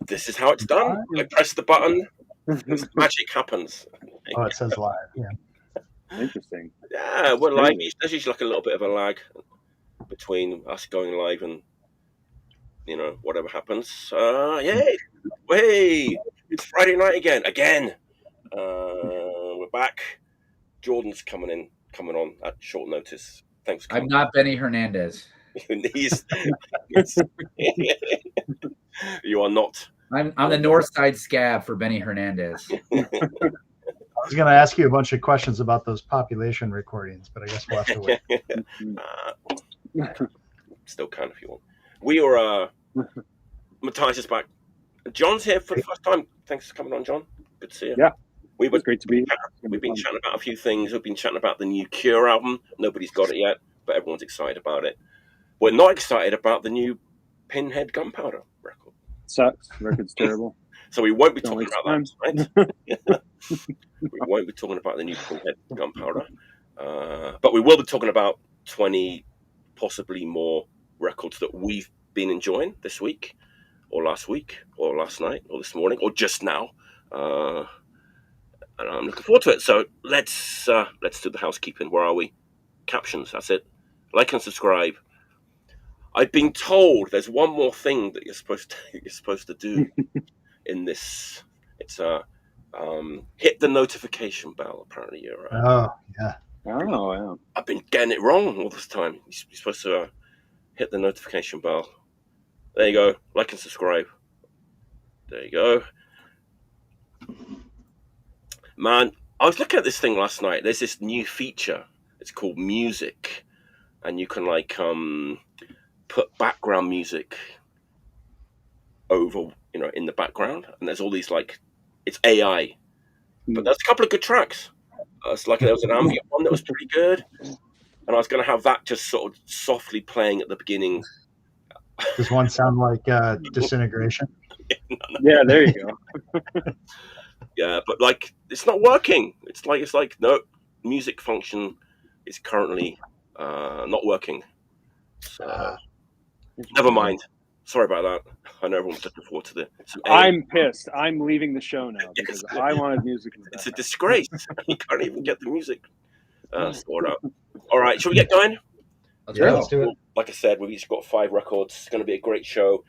This is how it's done. I press the button, magic happens. Oh, it says live. Yeah. Interesting. Yeah, we're live. There's usually like a little bit of a lag between us going live and whatever happens. Yay! Hey, it's Friday night again. We're back. Jordan's coming on at short notice. Thanks. I'm not Benny Hernandez. You are not. I'm the North Side Scab for Benny Hernandez. I was going to ask you a bunch of questions about those population recordings, but I guess we'll have to wait. Still can if you want. We are Matthias is back. John's here for the first time. Thanks for coming on, John. Good to see you. Yeah. It's great to be here. We've been chatting about a few things. We've been chatting about the new Cure album. Nobody's got it yet, but everyone's excited about it. We're not excited about the new Pinhead Gunpowder record. Sucks. The record's terrible. So we won't be talking about that, right? We won't be talking about the new Pinhead Gunpowder. But we will be talking about 20, possibly more records that we've been enjoying this week, or last week, or last night, or this morning, or just now. And I'm looking forward to it. So let's do the housekeeping. Where are we? Captions. That's it. Like and subscribe. I've been told there's one more thing that you're supposed to do in this. It's hit the notification bell. Apparently, you're. Oh yeah. Oh yeah. I've been getting it wrong all this time. You're supposed to hit the notification bell. There you go. Like and subscribe. There you go. Man, I was looking at this thing last night. There's this new feature. It's called Music, and you can put background music over, in the background, and there's all these it's AI, but there's a couple of good tracks. There was an ambient one that was pretty good, and I was going to have that just sort of softly playing at the beginning. Does one sound like Disintegration? No. Yeah, there you go. Yeah, but it's not working. It's like no, music function is currently not working. So never mind. Sorry about that. I know everyone's looking forward to I'm pissed. I'm leaving the show now because I wanted music. It's a disgrace. You can't even get the music stored up. All right, shall we get going? Let's do it. Like I said, we've each got 5 records. It's going to be a great show.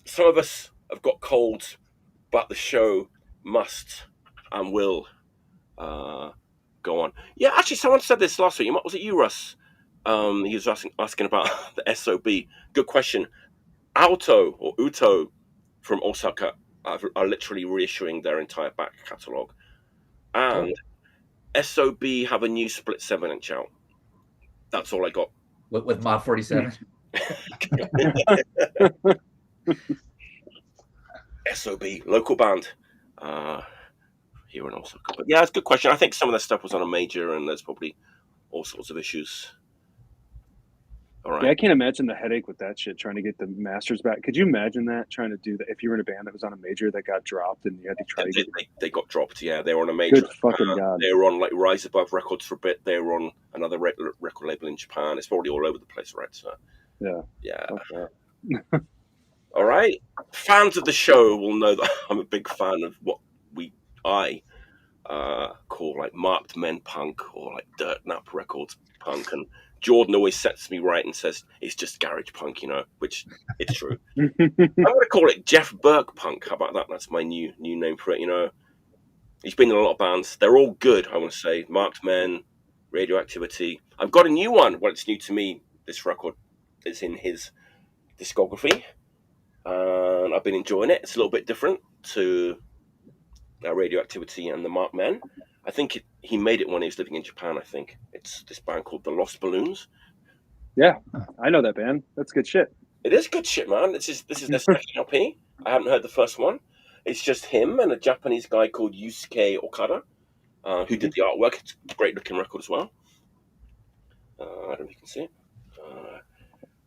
Some of us have got colds, but the show must and will go on. Yeah, actually, someone said this last week. Was it you, Russ? He was asking about the SOB. Good question. Uto from Osaka are literally reissuing their entire back catalogue. And SOB have a new split 7-inch out. That's all I got. With Mod 47? SOB, local band here in Osaka. But yeah, it's a good question. I think some of that stuff was on a major, and there's probably all sorts of issues. All right. Yeah, I can't imagine the headache with that shit, trying to get the masters back. Could you imagine that, trying to do that if you were in a band that was on a major that got dropped and you had to try to get they got dropped, yeah. They were on a major. Good fucking God. They were on Rise Above Records for a bit. They were on another record label in Japan. It's probably all over the place, right? So yeah. Okay. All right. Fans of the show will know that I'm a big fan of what I call marked men punk, or Dirtnap Records punk, and Jordan always sets me right and says it's just garage punk, which it's true. I'm going to call it Jeff Burke punk. How about that? That's my new name for it. He's been in a lot of bands. They're all good, I want to say. Marked Men, Radioactivity. I've got a new one. Well, it's new to me. This record is in his discography, and I've been enjoying it. It's a little bit different to Radioactivity and the Marked Men. I think he made it when he was living in Japan, I think. It's this band called The Lost Balloons. Yeah, I know that band. That's good shit. It is good shit, man. This is their second LP. I haven't heard the first one. It's just him and a Japanese guy called Yusuke Okada, who did the artwork. It's a great-looking record as well. I don't know if you can see it.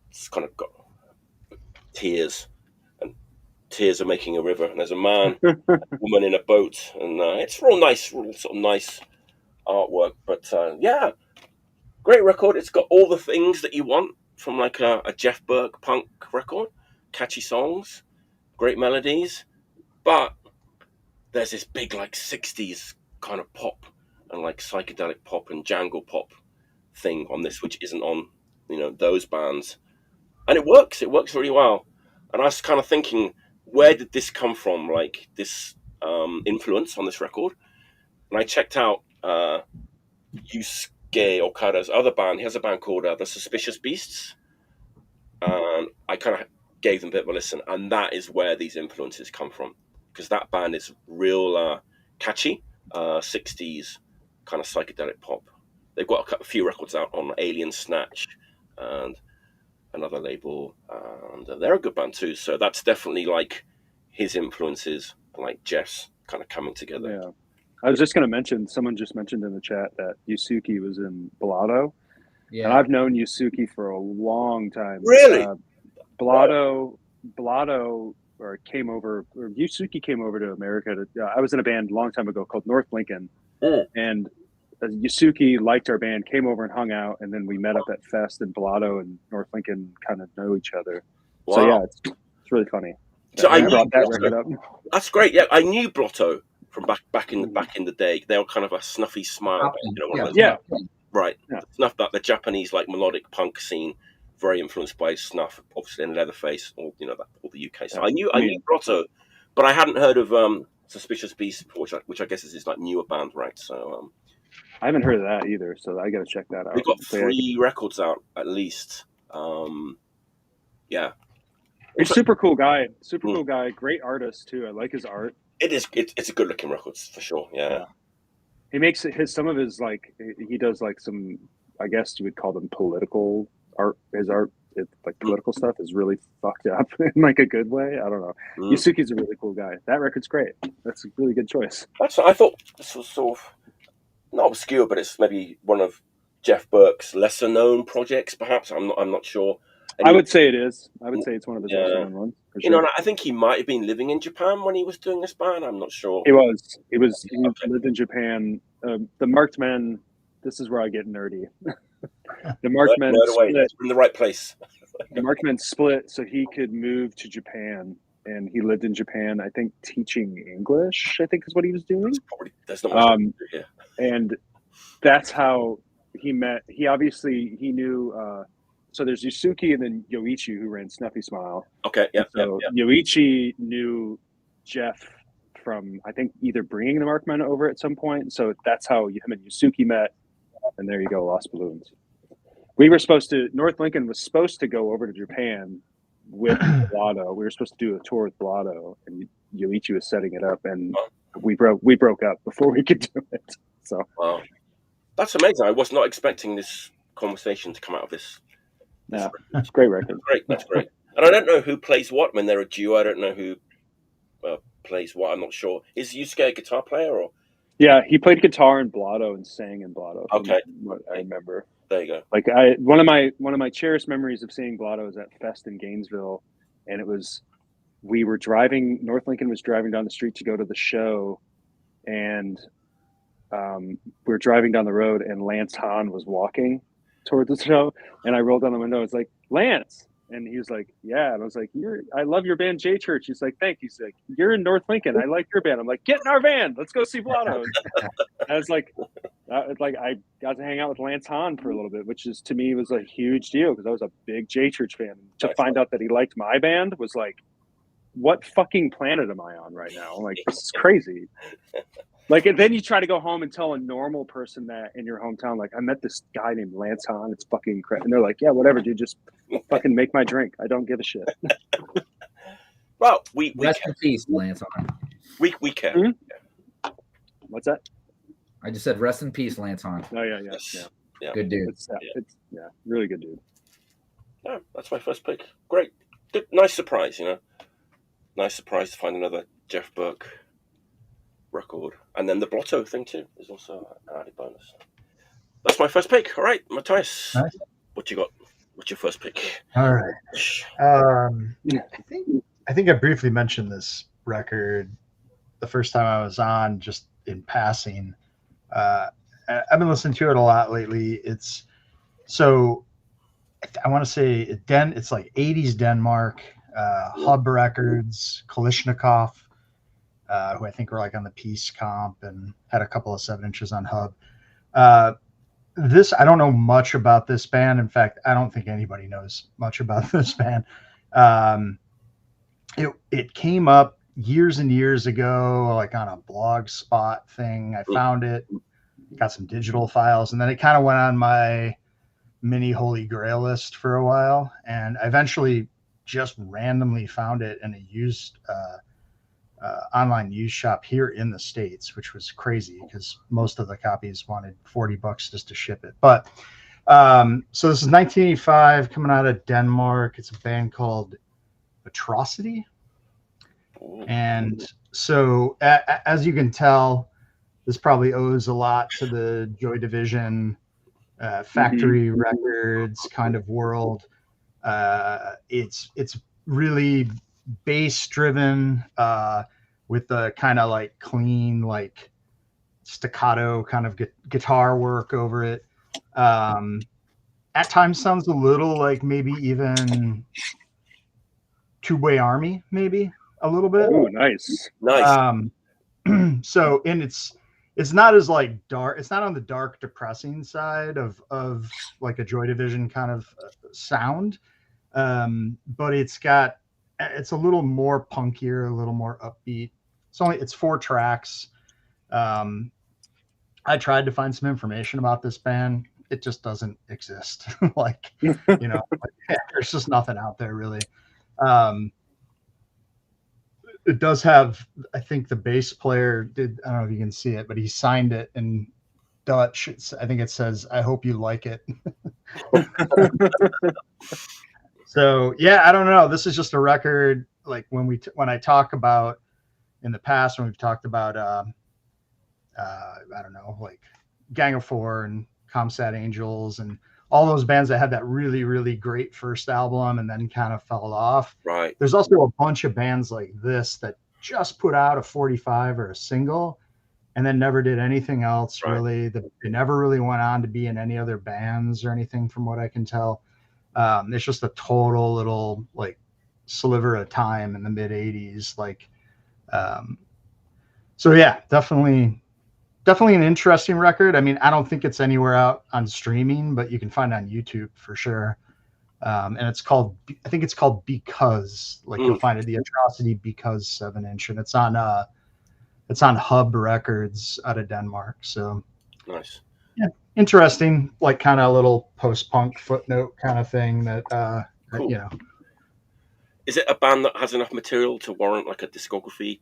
It's kind of got tears are making a river, and there's a man, woman in a boat, and it's real nice, real sort of nice artwork. But yeah, great record. It's got all the things that you want from a Jeff Burke punk record: catchy songs, great melodies, But there's this big like 60s kind of pop and like psychedelic pop and jangle pop thing on this, which isn't on, you know, those bands. And it works really well. And I was kind of thinking, where did this come from? Like this influence on this record. And I checked out Yusuke Okada's other band. He has a band called The Suspicious Beasts. And I kind of gave them a bit of a listen. And that is where these influences come from. Because that band is real catchy, 60s kind of psychedelic pop. They've got a few records out on Alien Snatch and another label. And they're a good band too. So that's definitely like his influences, like Jeff's kind of coming together. Yeah. I was just going to mention, someone just mentioned in the chat that Yusuke was in Blotto. Yeah. And I've known Yusuke for a long time. Really? Blotto came over, or Yusuke came over to America. I was in a band a long time ago called North Lincoln. And Yusuke liked our band, came over and hung out, and then we met up at Fest, and Blotto and North Lincoln kind of know each other. Wow. So yeah, it's really funny. So I brought that record up. That's great. Yeah, I knew Blotto from back in the day. They were kind of a snuffy smile. Right. Yeah. Snuff, that the Japanese like melodic punk scene, very influenced by Snuff, obviously, and Leatherface, all the UK. So I knew Blotto, but I hadn't heard of Suspicious Beasts before, which I guess is his like newer band, right? So I haven't heard of that either, so I got to check that out. We've got 3 records out at least. Yeah. He's super cool guy. Super cool guy. Great artist too. I like his art. It is. It's a good looking record for sure. Yeah. He makes some of his like he does like some, I guess you would call them political art. His art, like political stuff, is really fucked up in like a good way. I don't know. Yusuke's a really cool guy. That record's great. That's a really good choice. I thought this was sort of not obscure, but it's maybe one of Jeff Burke's lesser known projects. Perhaps I'm not sure. I would say it is. I would say it's one of his lesser known ones. You know, I think he might have been living in Japan when he was doing this band. I'm not sure. He was. He lived in Japan. The Marked Men. This is where I get nerdy. The Marked Men split. In the right place. The Marked Men split so he could move to Japan, and he lived in Japan. I think teaching English. I think is what he was doing. That's not much here. And that's how he met. He knew. So there's Yusuke and then Yoichi, who ran Snuffy Smile. Okay, yeah. So Yoichi knew Jeff from, I think, either bringing the Markmen over at some point. So that's how him and Yusuke met. And there you go, Lost Balloons. North Lincoln was supposed to go over to Japan with Blotto. We were supposed to do a tour with Blotto, and Yoichi was setting it up, and we broke up before we could do it. So wow, that's amazing. I was not expecting this conversation to come out of this. Yeah, it's a great record. That's great. And I don't know who plays what. I mean, they're a duo. I don't know who plays what. I'm not sure. Is Yusuke a guitar player or? Yeah, he played guitar in Blotto and sang in Blotto. Okay, what I remember. There you go. Like one of my cherished memories of seeing Blotto was at Fest in Gainesville, and we were driving. North Lincoln was driving down the street to go to the show, and we were driving down the road, and Lance Hahn was walking towards the show, and I rolled down the window. I was like, Lance, and he was like, yeah, and I was like, I love your band, J Church. He's like, thank you. He's like, you're in North Lincoln. I like your band. I'm like, get in our van. Let's go see Blotto. I was like, I got to hang out with Lance Hahn for a little bit, which is to me was a huge deal because I was a big J Church fan. To find out that he liked my band was like, what fucking planet am I on right now? Like, this is crazy. Like, and then you try to go home and tell a normal person that in your hometown, like, I met this guy named Lance Hahn. It's fucking incredible. And they're like, yeah, whatever, dude. Just fucking make my drink. I don't give a shit. Well, we rest in peace, Lance Hahn. We care. Mm-hmm. Yeah. What's that? I just said rest in peace, Lance Hahn. Oh yeah. Good dude. It's really good dude. Yeah, that's my first pick. Great. Good, nice surprise, you know. Nice surprise to find another Jeff Burke record. And then the Blotto thing too is also an added bonus. That's my first pick. All right, Matthias. Nice. What you got? What's your first pick? All right. I think I briefly mentioned this record the first time I was on, just in passing. I've been listening to it a lot lately. It's so I want to say it's like 80s Denmark, Hub Records, Kalishnikov. who I think were like on the Peace comp and had a couple of 7-inches on Hub. This, I don't know much about this band. In fact, I don't think anybody knows much about this band. It came up years and years ago, like on a blog spot thing. I found it, got some digital files, and then it kind of went on my mini holy grail list for a while. And I eventually just randomly found it in a used online used shop here in the States, which was crazy because most of the copies wanted $40 just to ship it. But so this is 1985, coming out of Denmark. It's a band called Atrocity. And so as you can tell, this probably owes a lot to the Joy Division factory records kind of world. It's really bass driven, with the kind of like clean, like staccato kind of guitar work over it. At times sounds a little like maybe even Two-Way Army, maybe a little bit. Oh, nice. So, and it's not as like dark. It's not on the dark, depressing side of like a Joy Division kind of sound. But it's a little more punkier, a little more upbeat. It's 4 tracks. I tried to find some information about this band. It just doesn't exist. Like, there's just nothing out there really. It does have, I think the bass player did, I don't know if you can see it, but he signed it in Dutch. I think it says, "I hope you like it." So yeah, I don't know. This is just a record. Like when I talk about in the past, when we've talked about, I don't know, like Gang of Four and Comsat Angels and all those bands that had that really, really great first album and then kind of fell off. Right. There's also a bunch of bands like this that just put out a 45 or a single and then never did anything else really. They never really went on to be in any other bands or anything from what I can tell. It's just a total little like sliver of time in the mid 80s. Like, so yeah, definitely an interesting record. I mean, I don't think it's anywhere out on streaming, but you can find it on YouTube for sure. And I think it's called Because, like you'll find it, the Atrocity Because 7-inch, and it's on Hub Records out of Denmark. So nice. Yeah. Interesting, like kind of a little post-punk footnote kind of thing that, cool. Is it a band that has enough material to warrant like a discography?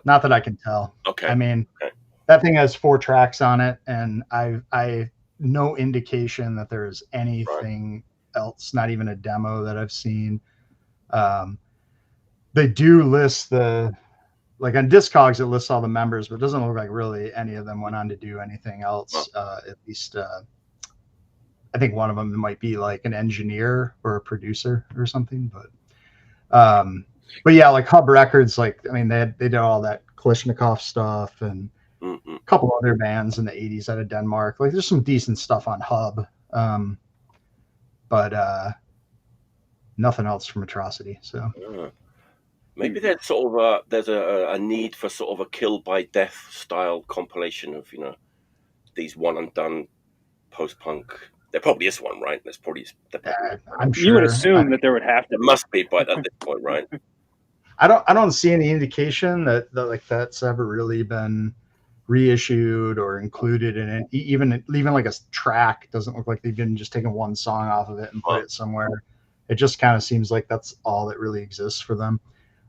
Not that I can tell. Okay. I mean, that thing has 4 tracks on it, and I no indication that there is anything else, not even a demo that I've seen. They do list like on Discogs, it lists all the members, but it doesn't look like really any of them went on to do anything else. At least I think one of them might be like an engineer or a producer or something, but yeah, like Hub Records, like, I mean, they did all that Kalishnikov stuff and a couple other bands in the 80s out of Denmark. Like there's some decent stuff on Hub, but nothing else from Atrocity. So maybe there's sort of there's a need for sort of a Kill by Death style compilation of these one and done post punk. There probably is one, right? There's probably. I'm sure. You would assume that there would have to. There must be, but at this point, right? I don't see any indication that like that's ever really been reissued or included in it. Even like a track doesn't look like they've been just taken one song off of it and put it somewhere. It just kind of seems like that's all that really exists for them.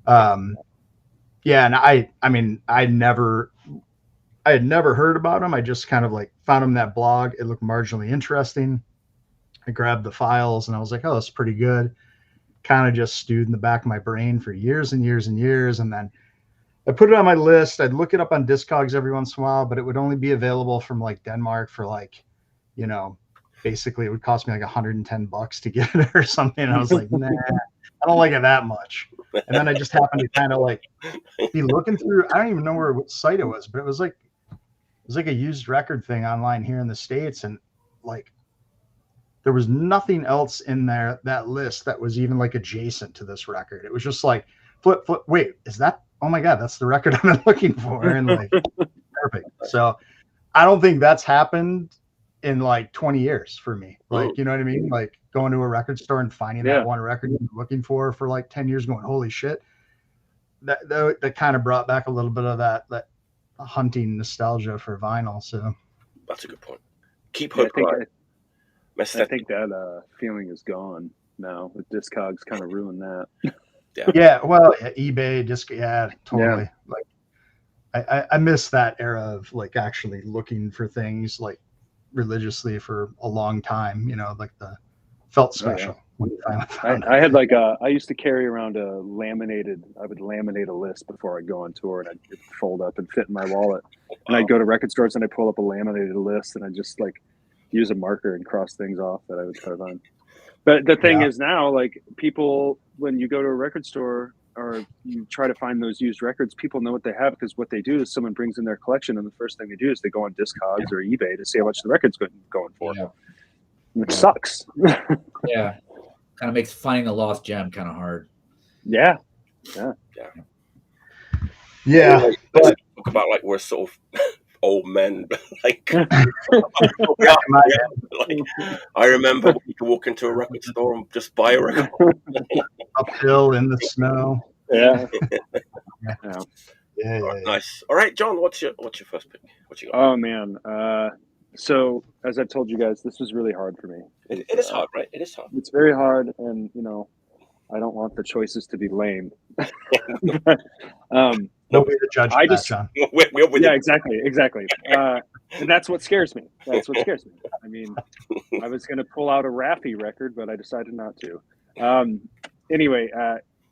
Yeah, and I mean, I had never heard about them. I just kind of like found them in that blog. It looked marginally interesting. I grabbed the files and I was like, oh, that's pretty good. Kind of just stewed in the back of my brain for years and years and years. And then I put it on my list. I'd look it up on Discogs every once in a while, but it would only be available from like Denmark for like, basically it would cost me like $110 to get it or something. And I was like, nah, I don't like it that much. And then I just happened to kind of like be looking through, I don't even know what site it was, but it was like a used record thing online here in the States. And like, there was nothing else in there, that list, that was even like adjacent to this record. It was just like, flip. Wait, is that oh my God, that's the record I've been looking for. And like, perfect. So I don't think that's happened in like 20 years for me. Like, you know what I mean? Like going to a record store and finding that one record you've been looking for like 10 years going, holy shit. That kind of brought back a little bit of that hunting nostalgia for vinyl. So that's a good point. Keep hope alive. I think that feeling is gone now. With Discogs kind of ruined that. Yeah. Well, eBay, totally. Yeah. Like I miss that era of like actually looking for things like religiously for a long time. You know, like the felt special. When you finally found I had like I used to carry around I would laminate a list before I'd go on tour, and I'd fold up and fit in my wallet. And I'd go to record stores and I'd pull up a laminated list and I'd just like use a marker and cross things off that I would put on. But the thing is now, like people, when you go to a record store or you try to find those used records, people know what they have because what they do is someone brings in their collection and the first thing they do is they go on Discogs or eBay to see how much the record's going for. Yeah. It sucks. Yeah. Kind of makes finding the lost gem kind of hard. Yeah. Talk about like we're sort of old men. Like, I remember we could walk into a record store and just buy a record uphill in the snow. Yeah. Nice. All right, John, what's your first pick? What you got? Oh man. So as I've told you guys, this was really hard for me. It is hard, right? It is hard. It's very hard, and you know, I don't want the choices to be lame. Nobody to judge that, John. Yeah, exactly. And that's what scares me. I mean, I was going to pull out a Raffi record, but I decided not to. Anyway,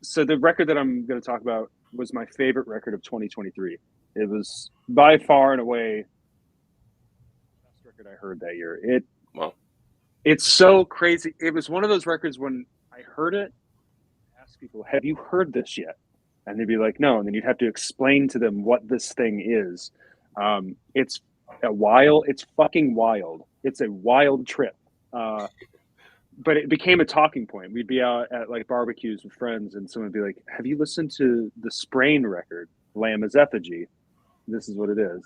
so the record that I'm going to talk about was my favorite record of 2023. It was by far and away the best record I heard that year. It's so crazy. It was one of those records when I heard it, I asked people, have you heard this yet? And they'd be like, no. And then you'd have to explain to them what this thing is. It's fucking wild. It's a wild trip. But it became a talking point. We'd be out at like barbecues with friends and someone would be like, have you listened to the Sprain record, Lamb as Effigy? This is what it is.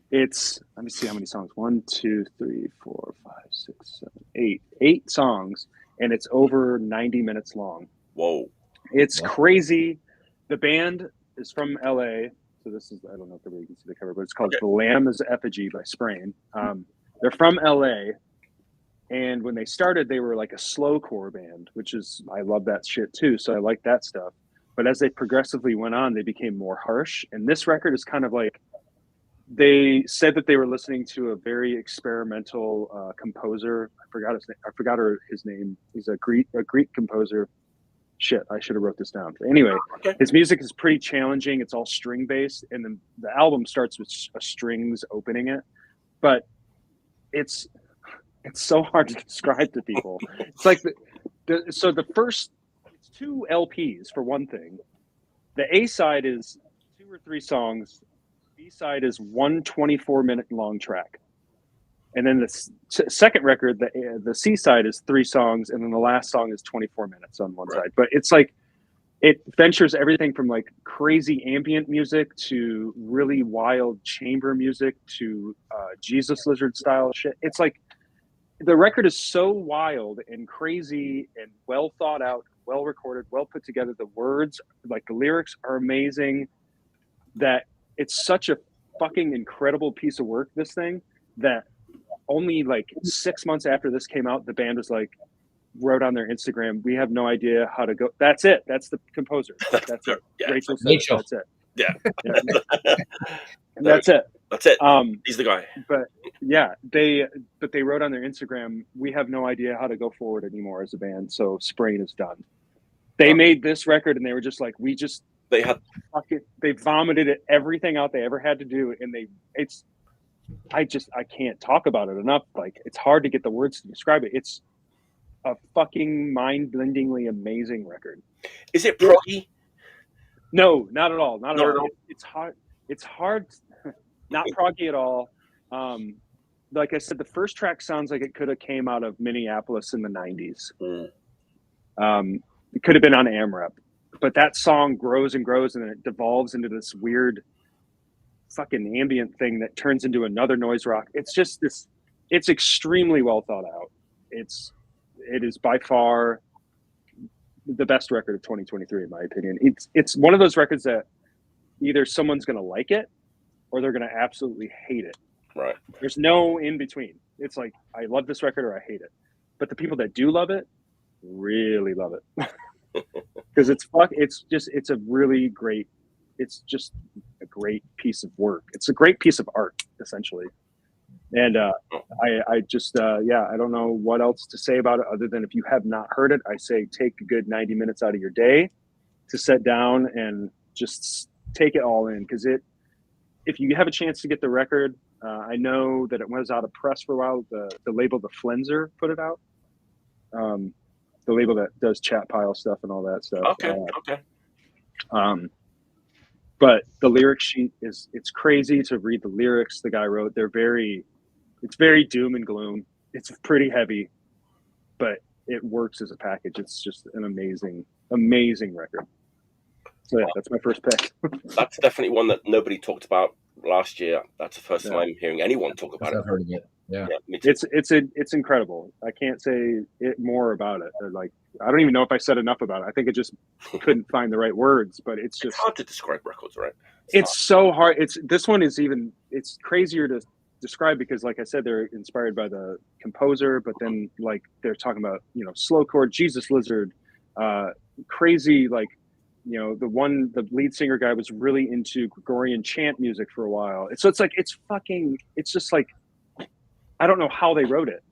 It's, let me see how many songs. 1, 2, 3, 4, 5, 6, 7, 8. 8 songs. And it's over 90 minutes long. Whoa. It's crazy. The band is from LA. So this is, I don't know if everybody can see the cover, but it's called The Lamb as Effigy by Sprain. They're from LA. And when they started, they were like a slowcore band, which is, I love that shit too. So I like that stuff. But as they progressively went on, they became more harsh. And this record is kind of like, they said that they were listening to a very experimental composer. I forgot his name. He's a Greek composer. Shit, I should have wrote this down. Anyway, his music is pretty challenging. It's all string based, and then the album starts with strings opening it. But it's so hard to describe to people. It's like the first, it's 2 LPs for one thing. The A side is 2 or 3 songs. B side is 1 24-minute long track. And then the second record, the C side is 3 songs, and then the last song is 24 minutes on one side. But it's like, it ventures everything from like crazy ambient music to really wild chamber music to Jesus Lizard style shit. It's like, the record is so wild and crazy and well thought out, well recorded, well put together. The words, like the lyrics are amazing, that it's such a fucking incredible piece of work, this thing, that only like 6 months after this came out, the band was like, wrote on their Instagram, we have no idea how to go. That's it. That's the composer. That's it. Yeah. Rachel said, that's it. Yeah. That's it. That's it. He's the guy. But yeah, they wrote on their Instagram, we have no idea how to go forward anymore as a band. So Sprain is done. They made this record and they were just like, they vomited everything out they ever had to do. And I can't talk about it enough. Like, it's hard to get the words to describe it. It's a fucking mind-blendingly amazing record. Is it proggy? No, not at all. Not at all. It's hard. It's hard. Not proggy at all. Like I said, the first track sounds like it could have came out of Minneapolis in the 90s. It could have been on AMREP. but that song grows and grows, and then it devolves into this weird fucking ambient thing that turns into another noise rock. It's just this. It's extremely well thought out. It is by far the best record of 2023, in my opinion. It's one of those records that either someone's going to like it or they're going to absolutely hate it. Right. There's no in between. It's like, I love this record or I hate it. But the people that do love it really love it. Because it's a really great, it's just a great piece of work. It's a great piece of art, essentially. And I just, I don't know what else to say about it other than if you have not heard it, I say take a good 90 minutes out of your day to sit down and just take it all in. Because if you have a chance to get the record, I know that it was out of press for a while. The label, The Flenser, put it out. The label that does Chat Pile stuff and all that stuff. Okay. But the lyric sheet it's crazy to read the lyrics the guy wrote. It's very doom and gloom. It's pretty heavy, but it works as a package. It's just an amazing, amazing record. So yeah, that's my first pick. That's definitely one that nobody talked about last year. That's the first time I'm hearing anyone talk about it. I've heard of it. Yeah. It's incredible. I can't say it more about it. Like, I don't even know if I said enough about it. I think I just couldn't find the right words, but it's hard to describe records, right? It's so hard. This one is it's crazier to describe because, like I said, they're inspired by the composer, but then like they're talking about, slowcore, Jesus Lizard, crazy, like, the lead singer guy was really into Gregorian chant music for a while. So it's like, it's just like, I don't know how they wrote it.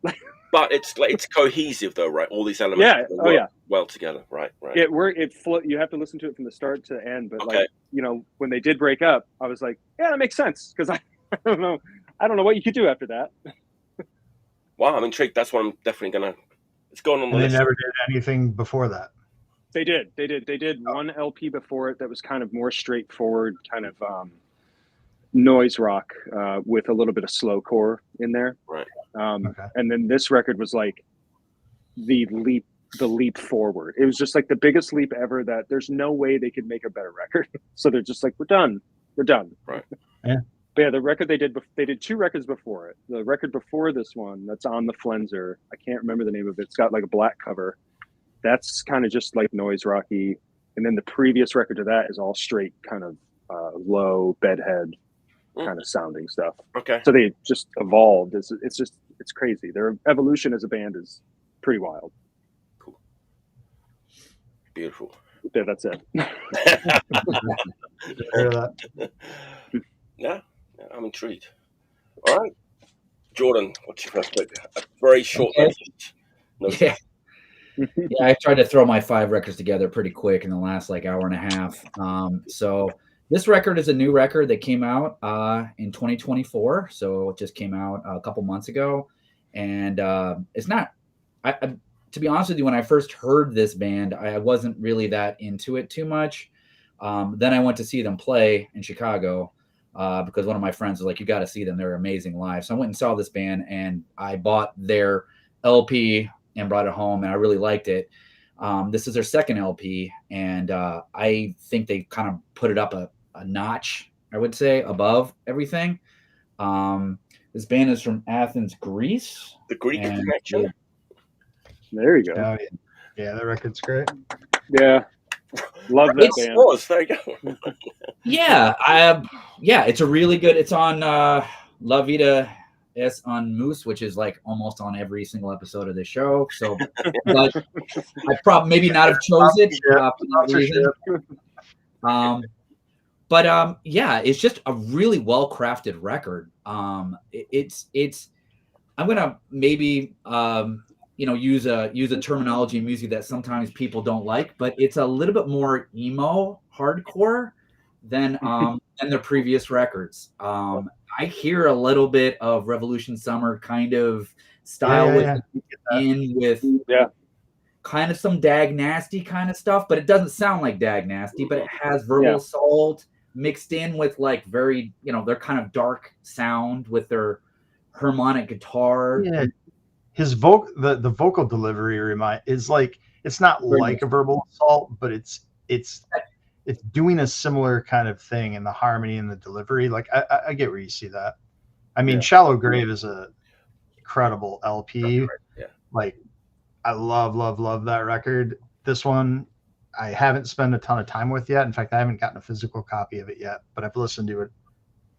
But it's cohesive though, right? All these elements work well together, right? You have to listen to it from the start to the end. But like, when they did break up, I was like, yeah, that makes sense. Because I don't know what you could do after that. Wow, I'm intrigued. That's what I'm definitely it's going on the list. They never did anything before that. They did one LP before it that was kind of more straightforward, kind of noise rock with a little bit of slowcore in there. Right. And then this record was like the leap forward. It was just like the biggest leap ever that there's no way they could make a better record. So they're just like, we're done. Right. Yeah. But yeah, the record they did 2 records before it. The record before this one that's on the Flenser, I can't remember the name of it. It's got like a black cover. That's kind of just like noise rocky. And then the previous record to that is all straight kind of low bedhead kind of sounding stuff. Okay. So they just evolved. It's crazy. Their evolution as a band is pretty wild. Cool. Beautiful. Yeah, that's it. Yeah, I'm intrigued. All right. Jordan, what's your first pick? A very short message. Yeah. Yeah, I tried to throw my 5 records together pretty quick in the last hour and a half. So this record is a new record that came out in 2024. So it just came out a couple months ago. And it's not, to be honest with you, when I first heard this band, I wasn't really that into it too much. Then I went to see them play in Chicago because one of my friends was like, you got to see them. They're amazing live. So I went and saw this band and I bought their LP and brought it home, and I really liked it. This is their second LP, and I think they kind of put it up a notch, I would say, above everything. This band is from Athens, Greece. The Greek connection. There you go. Oh, yeah, that record's great. Yeah. Love that band. There you go. Yeah, it's a really good, it's on La Vida Es on Moose, which is like almost on every single episode of the show. So, but I probably maybe not have chose it for that reason. Yeah, it's just a really well crafted record. It's I'm gonna maybe use a terminology in music that sometimes people don't like, but it's a little bit more emo hardcore than their previous records. I hear a little bit of Revolution Summer kind of style with kind of some Dag Nasty kind of stuff, but it doesn't sound like Dag Nasty, but it has Verbal Assault mixed in with like very, their kind of dark sound with their harmonic guitar. Yeah. His the vocal delivery is like, it's not like a Verbal Assault, but it's it's doing a similar kind of thing in the harmony and the delivery. Like I get where you see that. I mean, Shallow Grave is a incredible LP. Right. Yeah. Like I love that record. This one I haven't spent a ton of time with yet. In fact, I haven't gotten a physical copy of it yet, but I've listened to it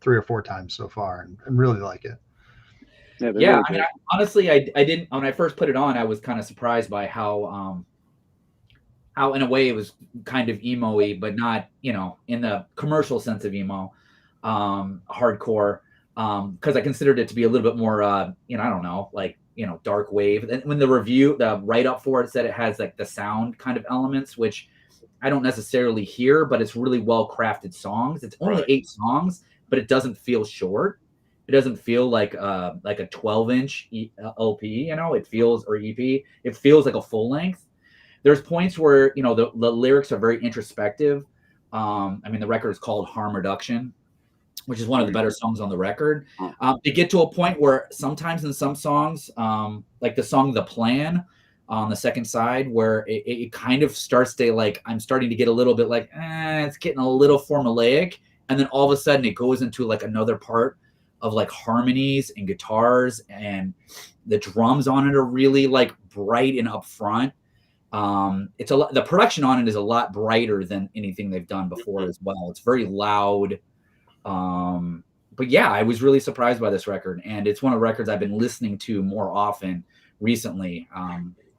3 or 4 times so far and really like it. Yeah, really I mean, honestly, I didn't, when I first put it on, I was kind of surprised by how in a way it was kind of emo-y, but not, in the commercial sense of emo, hardcore, because I considered it to be a little bit more, I don't know, like, dark wave. And when the write-up for it said it has like the sound kind of elements, which I don't necessarily hear, but it's really well-crafted songs. It's only 8 songs, but it doesn't feel short. It doesn't feel like a 12-inch LP, it feels, or EP. It feels like a full length. There's points where, the lyrics are very introspective. I mean, the record is called Harm Reduction, which is one of the better songs on the record. They get to a point where sometimes in some songs, like the song The Plan on the second side, where it kind of starts to, like, I'm starting to get a little bit like, it's getting a little formulaic. And then all of a sudden it goes into like another part of like harmonies and guitars, and the drums on it are really like bright and upfront. The production on it is a lot brighter than anything they've done before as well. It's very loud. But yeah, I was really surprised by this record, and it's one of the records I've been listening to more often recently.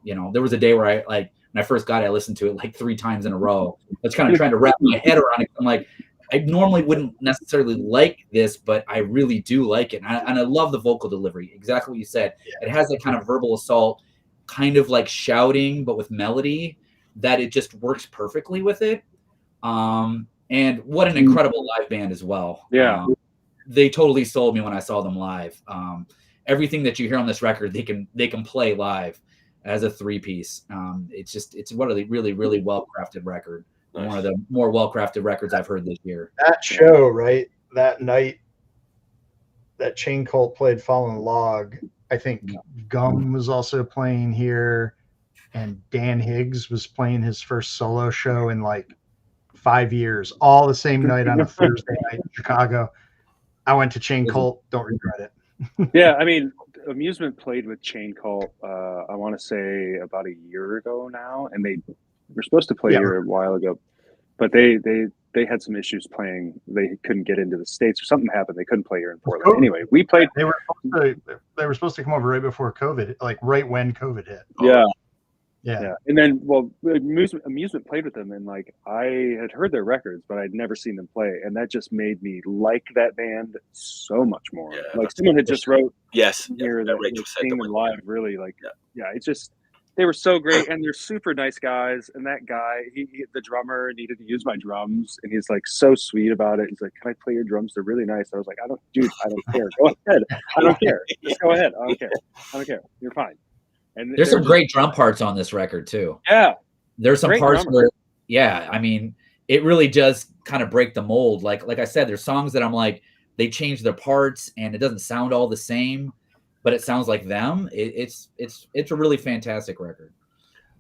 There was a day where when I first got it, I listened to it like 3 times in a row. I was kind of trying to wrap my head around it. I'm like, I normally wouldn't necessarily like this, but I really do like it. And I love the vocal delivery. Exactly what you said. It has that kind of verbal assault, kind of like shouting, but with melody, that it just works perfectly with it. And what an incredible live band as well. Yeah. They totally sold me when I saw them live. Everything that you hear on this record, they can play live as a 3-piece. It's one of the really, really well-crafted record. Nice. One of the more well-crafted records I've heard this year. That show, right? That night that Chain Cult played Fallen Log, I think Gum was also playing here, and Dan Higgs was playing his first solo show in like 5 years, all the same night on a Thursday night in Chicago. I went to Chain Cult. Don't regret it. Yeah, I mean, Amusement played with Chain Cult, I want to say about a year ago now, and they were supposed to play here a while ago, but they had some issues playing. They couldn't get into the States, or something happened. They couldn't play here in Portland. Anyway, we played. They were supposed to come over right before COVID, like right when COVID hit. Yeah. And then, Amusement played with them, and like I had heard their records, but I'd never seen them play, and that just made me like that band so much more. Yeah, like someone had just wrote, here that seeing them live really like, it's just, they were so great, and they're super nice guys. And that guy, the drummer, needed to use my drums, and he's like so sweet about it. He's like, "Can I play your drums? They're really nice." I was like, I don't care. Go ahead. I don't care. Just go ahead. I don't care. You're fine. And there's some great drum parts on this record too. Yeah. There's some parts where, I mean, it really does kind of break the mold. Like I said, there's songs that I'm like, they change their parts and it doesn't sound all the same, but it sounds like them. It's a really fantastic record.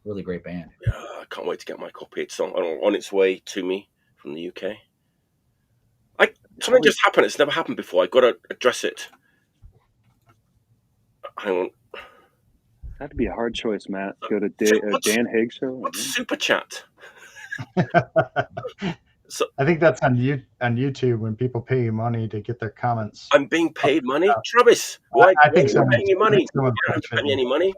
Really great band. Yeah, I can't wait to get my copy. It's on its way to me from the UK. Something just happened. It's never happened before. I got to address it. Hang on. That'd be a hard choice, Matt. Go to Dan Higgs show. What's Super Chat? So I think that's on YouTube when people pay you money to get their comments. I'm being paid money, Travis. Why? I think so. Paying you money. You don't have to pay me any money.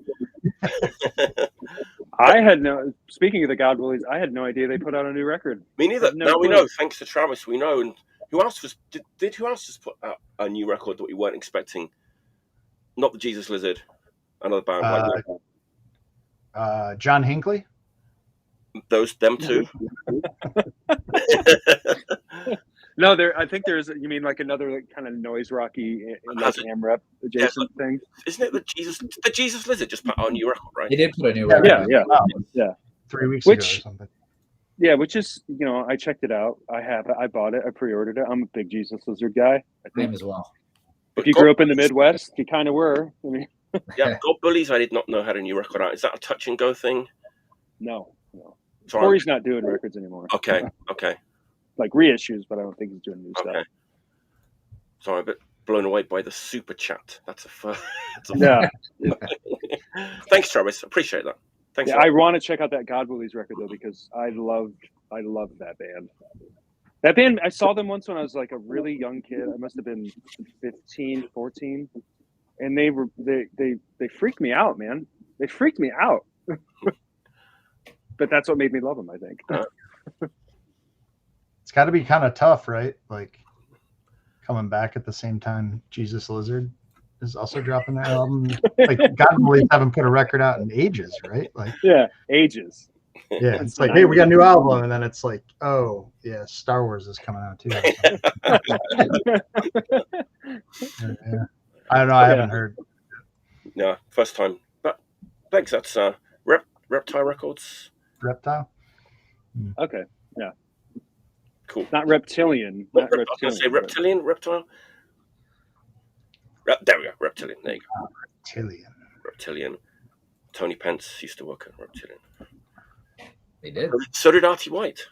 I had no. Speaking of the God Willies, I had no idea they put out a new record. Me neither. Now we know. Thanks to Travis, we know. And who else who else just put out a new record that we weren't expecting? Not the Jesus Lizard. Another band John Hinckley. Them two. No, I think there's. You mean like another kind of noise rocky, like AMREP adjacent thing? Isn't it the Jesus Lizard just put out a new record, right? They did put a new record. Yeah. 3 weeks ago or something. Yeah, which is, I checked it out. I bought it. I pre-ordered it. I'm a big Jesus Lizard guy. I think as well. If you grew up in the Midwest, you kind of were. I mean. Yeah, God Bullies, I did not know had a new record out. Is that a touch and go thing? No. Corey's not doing records anymore. Okay. Like reissues, but I don't think he's doing new stuff. Sorry, I'm a bit blown away by the super chat. That's a first. Yeah. Thanks, Travis. Appreciate that. Thanks. Yeah, I want to check out that God Bullies record though, because I loved that band. That band, I saw them once when I was like a really young kid. I must have been 15, 14. And they freaked me out, man. They freaked me out. But that's what made me love them, I think. It's got to be kind of tough, right? Like coming back at the same time Jesus Lizard is also dropping their album. Like God Bullies haven't put a record out in ages, right? Like ages. Yeah, it's like, hey, we got a new album, and then it's like, oh yeah, Star Wars is coming out too. Yeah. I don't know. I haven't heard. No, first time. But thanks. That's Reptile Records. Reptile. Okay. Yeah. Cool. Not reptilian. Not reptilian. I was going to say reptilian, reptile. There we go. Reptilian. There you go. Reptilian. Tony Pence used to work at Reptilian. They did. So did Artie White.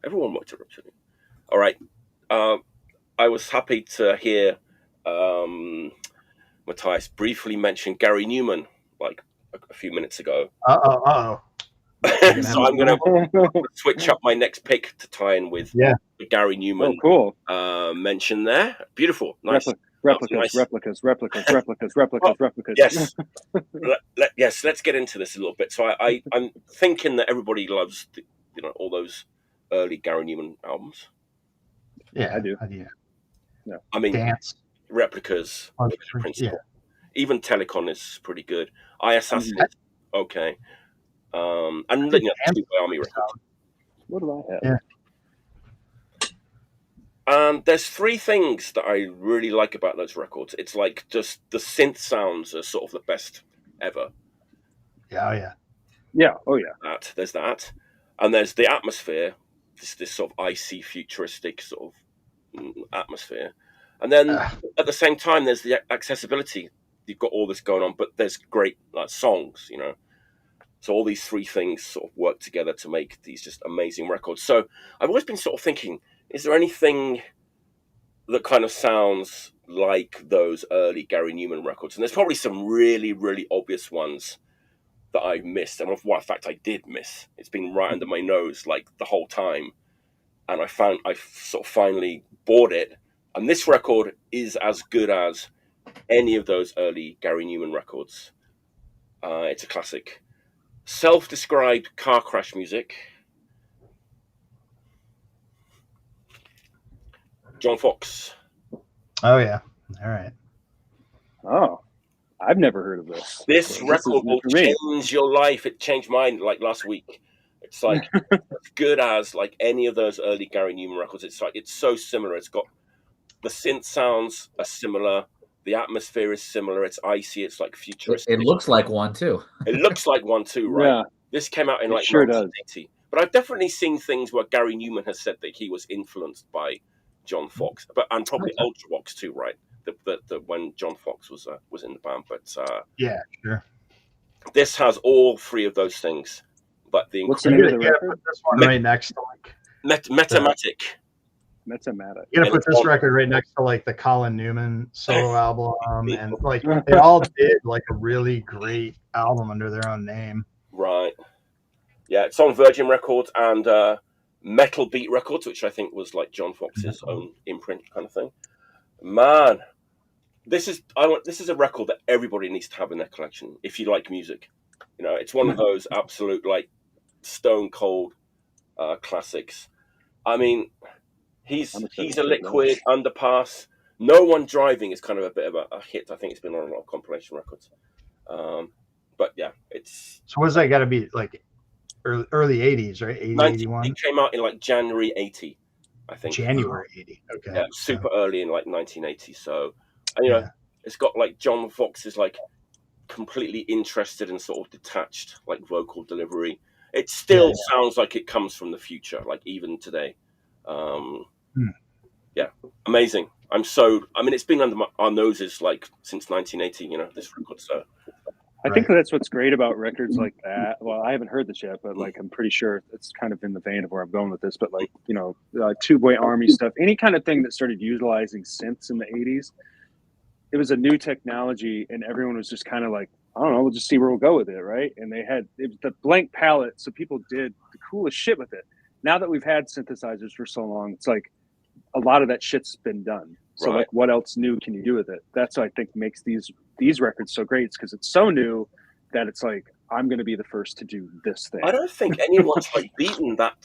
Everyone worked at Reptilian. All right. I was happy to hear Matthias briefly mention Gary Newman like a few minutes ago. So I'm going to switch up my next pick to tie in with the Gary Newman mention there. Beautiful. Nice. Replicas. Yes. Yes, let's get into this a little bit. So I'm thinking that everybody loves all those early Gary Newman albums. Yeah, I do. Yeah. I mean, Dance. Replicas, Principle. Even Telecon is pretty good. ISS is okay. And two Army records. What do I have? Yeah. And there's three things that I really like about those records. It's like just the synth sounds are sort of the best ever. Yeah. There's that. And there's the atmosphere, this sort of icy, futuristic sort of atmosphere. And then at the same time, there's the accessibility. You've got all this going on, but there's great songs, So all these three things sort of work together to make these just amazing records. So I've always been sort of thinking, is there anything that kind of sounds like those early Gary Newman records? And there's probably some really, really obvious ones that I missed. And in fact, I did miss. It's been right under my nose like the whole time. And I sort of finally bought it. And this record is as good as any of those early Gary Newman records. It's a classic. Self-described car crash music. John Foxx. Oh yeah. All right. Oh, I've never heard of this. This record will change your life. It changed mine like last week. It's like as good as like any of those early Gary Newman records. It's like it's so similar. It's got the synth sounds are similar. The atmosphere is similar. It's icy. It's like futuristic. It looks like one too. It looks like one too, right? Yeah. This came out in like 1980. But I've definitely seen things where Gary Newman has said that he was influenced by John Foxx, and probably Ultravox too, right? The when John Foxx was in the band, but yeah, sure. This has all three of those things, but what's the name of the record? Put this one right next to like Metamatic. Metamatic. You gotta put this record right next to like the Colin Newman solo album, and like they all did like a really great album under their own name. Right. Yeah, it's on Virgin Records and Metal Beat Records, which I think was like John Foxx's own imprint kind of thing. Man, this is a record that everybody needs to have in their collection if you like music. It's one of those absolute like stone cold classics. I mean, he's a Liquid, Underpass. No One Driving is kind of a bit of a hit. I think it's been on a lot of compilation records. But yeah, it's. So what's that got to be like? Early 80s, right? 80, 81? It came out in like January 80, I think. January 80, okay. Yeah, super early in like 1980. So, and, it's got like John Foxx is like completely interested and sort of detached, like vocal delivery. It still sounds like it comes from the future, like even today. Yeah, amazing. It's been under our noses like since 1980, this record. So I think that's what's great about records like that. Well, I haven't heard this yet, but like I'm pretty sure it's kind of in the vein of where I'm going with this. But like, you know, two-way army stuff, any kind of thing that started utilizing synths in the 80s, it was a new technology, and everyone was just kind of like, I don't know, we'll just see where we'll go with it, right? And it was the blank palette, so people did the coolest shit with it. Now that we've had synthesizers for so long, it's like a lot of that shit's been done. So like, what else new can you do with it? That's what I think makes these records so great. It's because it's so new that it's like, I'm going to be the first to do this thing. I don't think anyone's like beaten that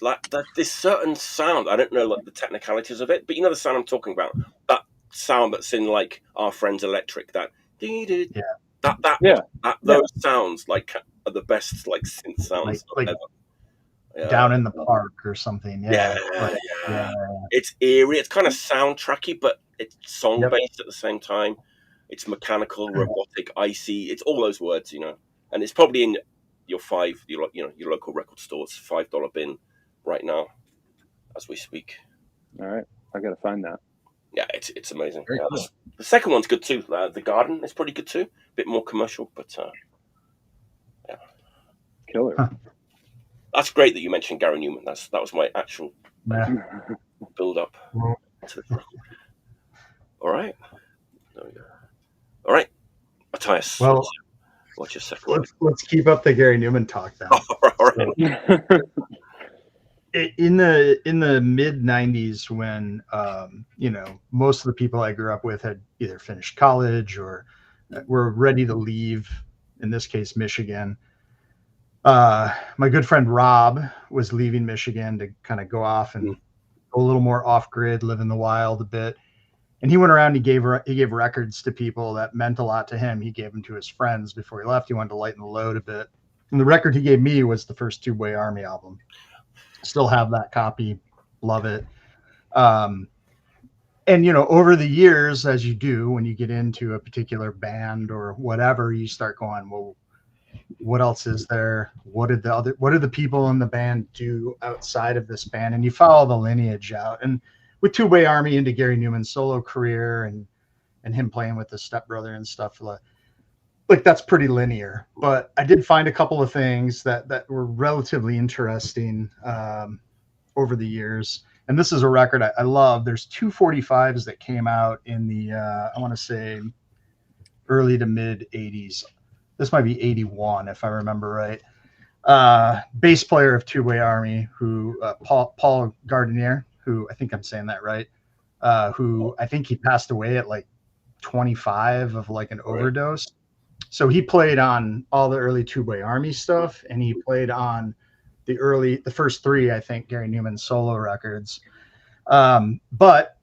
this certain sound. I don't know like the technicalities of it, but you know the sound I'm talking about. That sound that's in like Our Friends Electric. Those sounds like are the best like synth sounds like ever. Yeah. Down in the Park or something. Yeah. It's eerie. It's kind of soundtracky, but it's song based at the same time. It's mechanical, robotic, icy. It's all those words, you know. And it's probably in your local record store's $5 bin right now, as we speak. All right, I gotta find that. Yeah, it's amazing. Cool. The second one's good too. The Garden is pretty good too. A bit more commercial, but yeah, killer. Huh. That's great that you mentioned Gary Newman. That was my actual build up to the record. All right. There we go. All right. Matthias, well, what's your second one? Let's keep up the Gary Newman talk then. All right. In the mid 90s when you know, most of the people I grew up with had either finished college or were ready to leave, in this case Michigan. My good friend Rob was leaving Michigan to kind of go off and go a little more off grid, live in the wild a bit. And he went around, he gave records to people that meant a lot to him. He gave them to his friends before he left. He wanted to lighten the load a bit. And the record he gave me was the first Two-Way Army album. Still have that copy. Love it. And, you know, over the years, as you do, when you get into a particular band or whatever, you start going, well, what else is there? What did the people in the band do outside of this band? And you follow the lineage out. And with Two-Way Army into Gary Newman's solo career and him playing with his stepbrother and stuff, like that's pretty linear. But I did find a couple of things that were relatively interesting over the years. And this is a record I love. There's 245s that came out in the I want to say early to mid 80s. This might be 81 if I remember right. Bass player of Two-Way Army, who Paul Gardiner, who I think I'm saying that right, who I think he passed away at like 25 of like an overdose. So he played on all the early Two-Way Army stuff, and he played on the first three, I think, Gary Newman solo records. But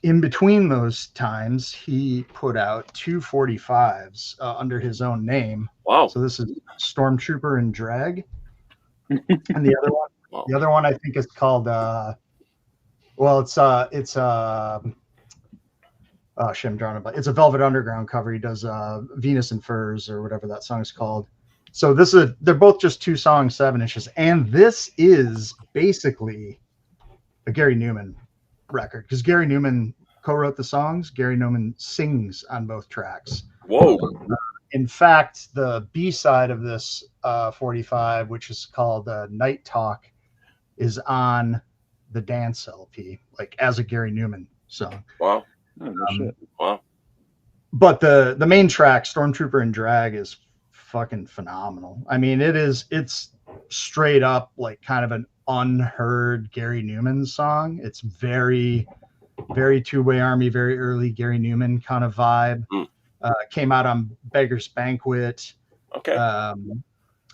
in between those times, he put out 245s under his own name. Wow! So this is Stormtrooper and Drag, and the other one I think is called. It's I'm drawing about. It's a Velvet Underground cover. He does Venus and Furs or whatever that song's called. So they're both just 2 songs, 7 inches, and this is basically a Gary Newman record because Gary Newman co-wrote the songs. Gary Newman sings on both tracks. Whoa! In fact, the B side of this 45, which is called Night Talk, is on the Dance LP, like as a Gary Newman song. Wow! Oh, no shit. Wow! But the main track, Stormtrooper and Drag, is fucking phenomenal. I mean, it's straight up like kind of an unheard Gary Newman song. It's very, very Two-Way Army, very early Gary Newman kind of vibe. Came out on Beggars Banquet. Okay.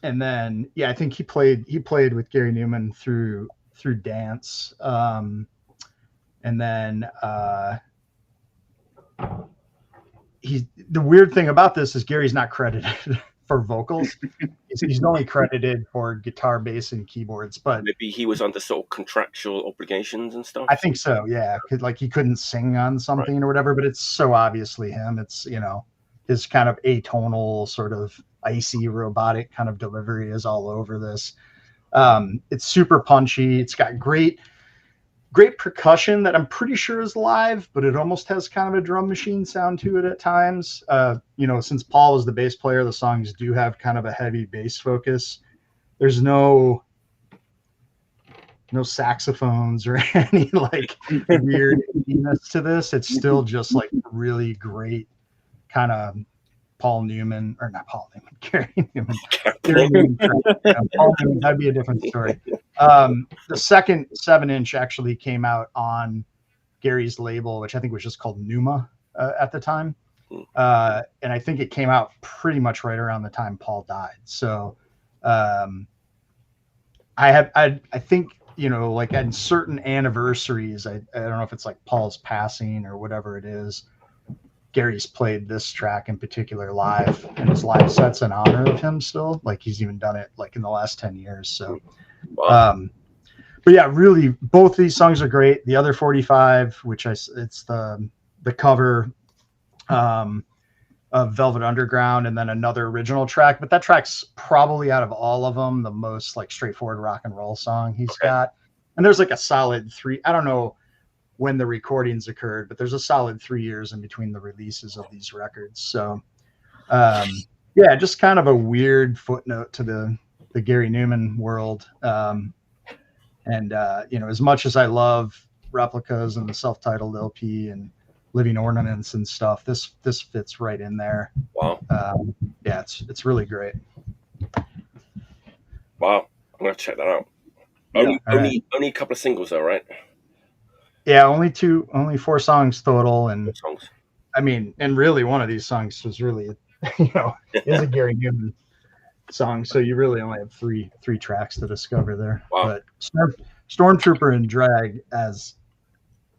And then I think he played with Gary Newman through Dance. And then the weird thing about this is Gary's not credited for vocals. He's only credited for guitar, bass, and keyboards. But maybe he was under sort of contractual obligations and stuff. I think so. Yeah, like he couldn't sing on something or whatever. But it's so obviously him. It's, you know, his kind of atonal, sort of icy, robotic kind of delivery is all over this. It's super punchy. It's got great. great percussion that I'm pretty sure is live, but it almost has kind of a drum machine sound to it at times. Since Paul was the bass player, the songs do have kind of a heavy bass focus. There's no saxophones or any like weirdness to this. It's still just like really great kind of Paul Newman, or not Paul Newman, Gary Newman. Paul Newman, that'd be a different story. The second 7-inch actually came out on Gary's label, which I think was just called Nema at the time. And I think it came out pretty much right around the time Paul died. So I think, like at certain anniversaries, I don't know if it's like Paul's passing or whatever it is, Gary's played this track in particular live, and his live sets in honor of him still. Like he's even done it like in the last 10 years. So, but yeah, really, both these songs are great. The other 45, which it's the cover of Velvet Underground, and then another original track. But that track's probably out of all of them the most like straightforward rock and roll song he's got. And there's like a solid 3. I don't know when the recordings occurred, but there's a solid 3 years in between the releases of these records. So, yeah, just kind of a weird footnote to the Gary Newman world. As much as I love replicas and the self-titled LP and living ornaments and stuff, this fits right in there. Wow. Yeah, it's really great. Wow. I'm going to check that out. Only a couple of singles though, right? Yeah, only 4 songs total. And 4 songs. I mean, and really one of these songs was really, is a Gary Newman song. So you really only have three tracks to discover there. Wow. But Stormtrooper and Drag as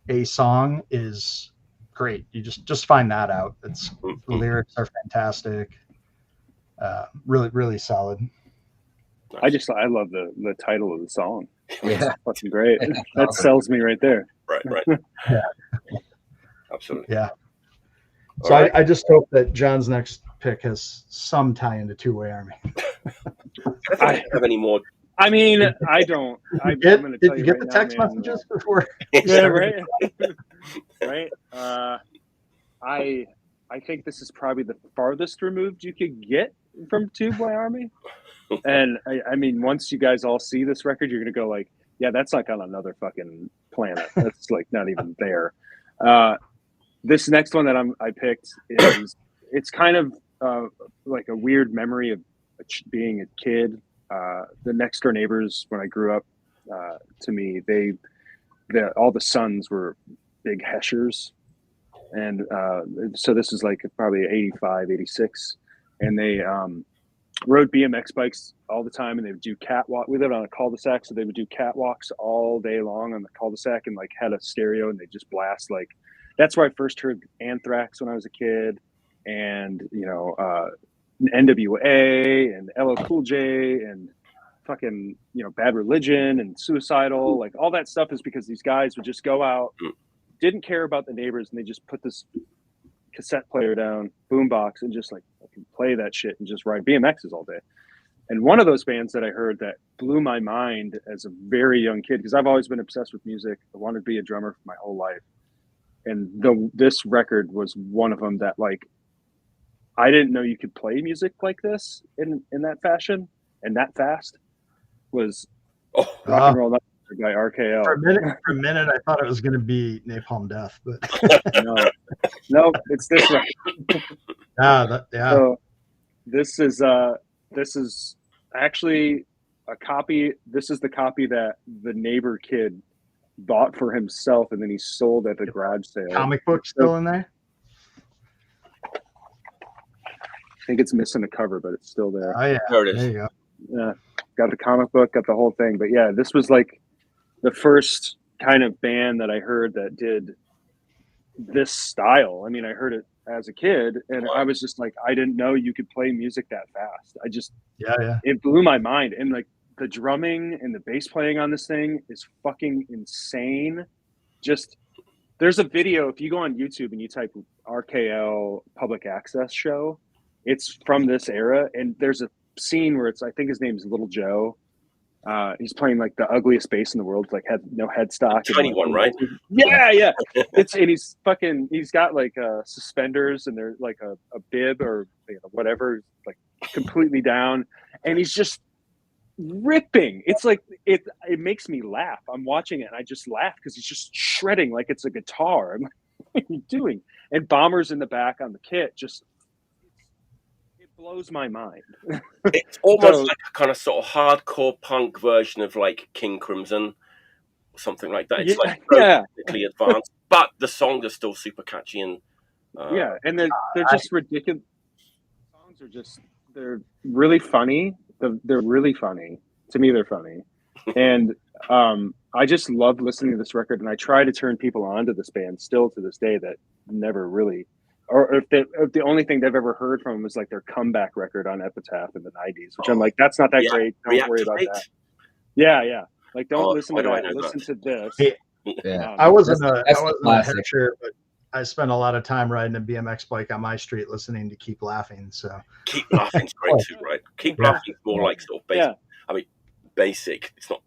a song is great. You just find that out. The lyrics are fantastic. Really, really solid. Nice. I love the title of the song. Yeah, it's fucking great. That sells me right there. Right. Yeah. Absolutely. Yeah. So right. I just hope that John's next pick has some tie into Two-Way Army. I don't have any more. I mean, I don't. Did you get the text messages before? Yeah, right. Right. I think this is probably the farthest removed you could get from Two-Way Army. And I mean, once you guys all see this record, you're gonna go like, yeah, that's like on another fucking planet. That's like not even there. This next one that I picked it's kind of like a weird memory of being a kid. The next door neighbors when I grew up, to me, all the sons were big heshers, and so this is like probably 85, 86, and they rode BMX bikes all the time, and they would do catwalk. We lived on a cul-de-sac, so they would do catwalks all day long on the cul-de-sac, and like had a stereo, and they just blast like. That's where I first heard Anthrax when I was a kid, and NWA and LL Cool J and fucking Bad Religion and Suicidal. Like all that stuff is because these guys would just go out, didn't care about the neighbors, and they just put this cassette player down, boombox, and just like fucking play that shit and just ride BMXs all day. And one of those bands that I heard that blew my mind as a very young kid, because I've always been obsessed with music. I wanted to be a drummer for my whole life. And this record was one of them that like, I didn't know you could play music like this in that fashion and that fast. Was Rock and Roll by RKO. For a minute, I thought it was going to be Napalm Death, but no, it's this record. Yeah. So this is actually a copy. This is the copy that the neighbor kid bought for himself, and then he sold at the garage sale. Comic book still in there? I think it's missing a cover, but it's still there. Oh yeah, there it is. There you go. Yeah, got the comic book, got the whole thing. But yeah, this was like the first kind of band that I heard that did this style. I mean, I heard it as a kid, and I was just like, I didn't know you could play music that fast. It blew my mind. And like the drumming and the bass playing on this thing is fucking insane. Just there's a video, if you go on YouTube and you type RKL public access show, it's from this era, and there's a scene where I think his name is Little Joe, He's playing like the ugliest bass in the world, like had no headstock. Tiny one, right? Yeah. He's got like suspenders and they're like a bib or whatever, like completely down, and he's just ripping. It's like it makes me laugh. I'm watching it and I just laugh because he's just shredding like it's a guitar. I'm like, what are you doing? And Bomber's in the back on the kit, just it blows my mind. It's almost like a kind of sort of hardcore punk version of like King Crimson, something like that. It's like technically advanced, but the songs are still super catchy and and they're just ridiculous. Songs are they're really funny. They're really funny. To me, they're funny, and I just love listening to this record. And I try to turn people on to this band still to this day that never really. Or if the only thing they've ever heard from them was like their comeback record on Epitaph in the 90s, which I'm like, that's not that great. Don't worry about that. Yeah. Like, don't listen to that. Listen to this. Yeah. I wasn't a headshirt, but I spent a lot of time riding a BMX bike on my street listening to Keep Laughing. So Keep Laughing's great too, right? Keep Laughing's more like sort of basic. Yeah. I mean, basic. It's not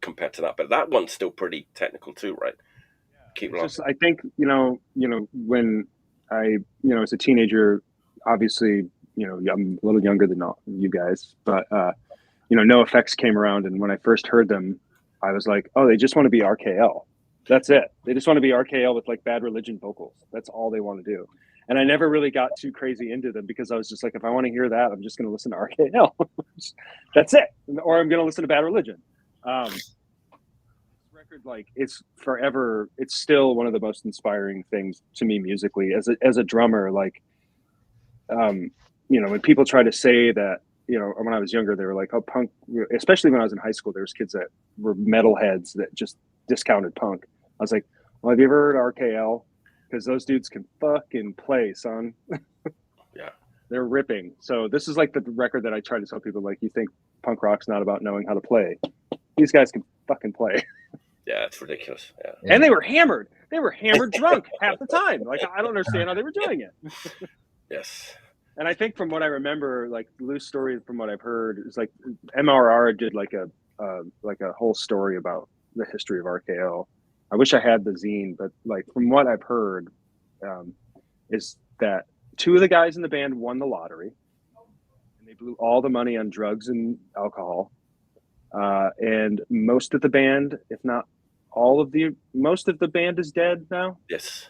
compared to that, but that one's still pretty technical too, right? Keep Laughing. I think when I, as a teenager, obviously, I'm a little younger than you guys, but, NoFX came around. And when I first heard them, I was like, oh, they just want to be RKL. That's it. They just want to be RKL with like Bad Religion vocals. That's all they want to do. And I never really got too crazy into them because I was just like, if I want to hear that, I'm just going to listen to RKL. That's it. Or I'm going to listen to Bad Religion. Record, like, it's forever, it's still one of the most inspiring things to me musically as a drummer. Like, when people try to say that, when I was younger, they were like, oh, punk, especially when I was in high school, there was kids that were metalheads that just discounted punk. I was like, well, have you ever heard RKL? Because those dudes can fucking play, son. Yeah, they're ripping. So this is like the record that I try to tell people, like, you think punk rock's not about knowing how to play. These guys can fucking play. Yeah, it's ridiculous. Yeah. And they were hammered. They were hammered drunk half the time. Like, I don't understand how they were doing it. Yes. And I think from what I remember, like, loose story from what I've heard is like MRR did like a whole story about the history of RKO. I wish I had the zine, but like from what I've heard, is that two of the guys in the band won the lottery, and they blew all the money on drugs and alcohol. And most of the band, if not most of the band is dead now. Yes.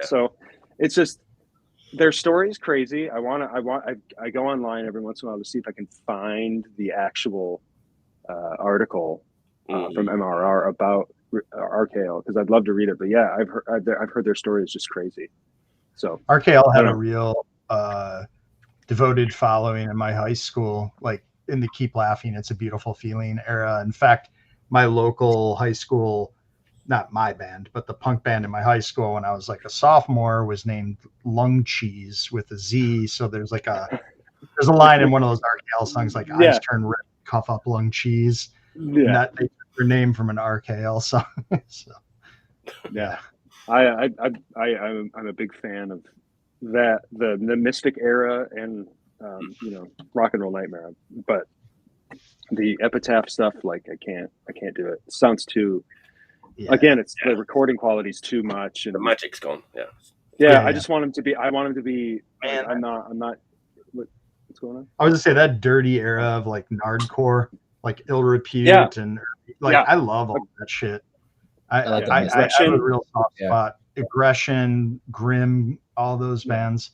So it's just, their story is crazy. I go online every once in a while to see if I can find the actual article from MRR about RKL, because I'd love to read it. But yeah, I've heard their story is just crazy. So RKL had a real devoted following in my high school, like in the Keep Laughing, It's a Beautiful Feeling era. In fact, my local high school, not my band, but the punk band in my high school when I was like a sophomore, was named Lung Cheese with a Z. So there's a line in one of those RKL songs like eyes turn red, cough up lung cheese. Yeah. And that they took their name from an RKL song. So yeah. I'm a big fan of that, the Mystic era and Rock and Roll Nightmare. But the Epitaph stuff, like, I can't do it. It sounds too again, it's the recording quality is too much and the magic's gone. Yeah. I just want him to be like, I'm not what's going on? I was gonna say that dirty era of like nardcore, like Ill Repute and like I love all that shit. I have a real soft spot. Aggression, Grim, all those bands.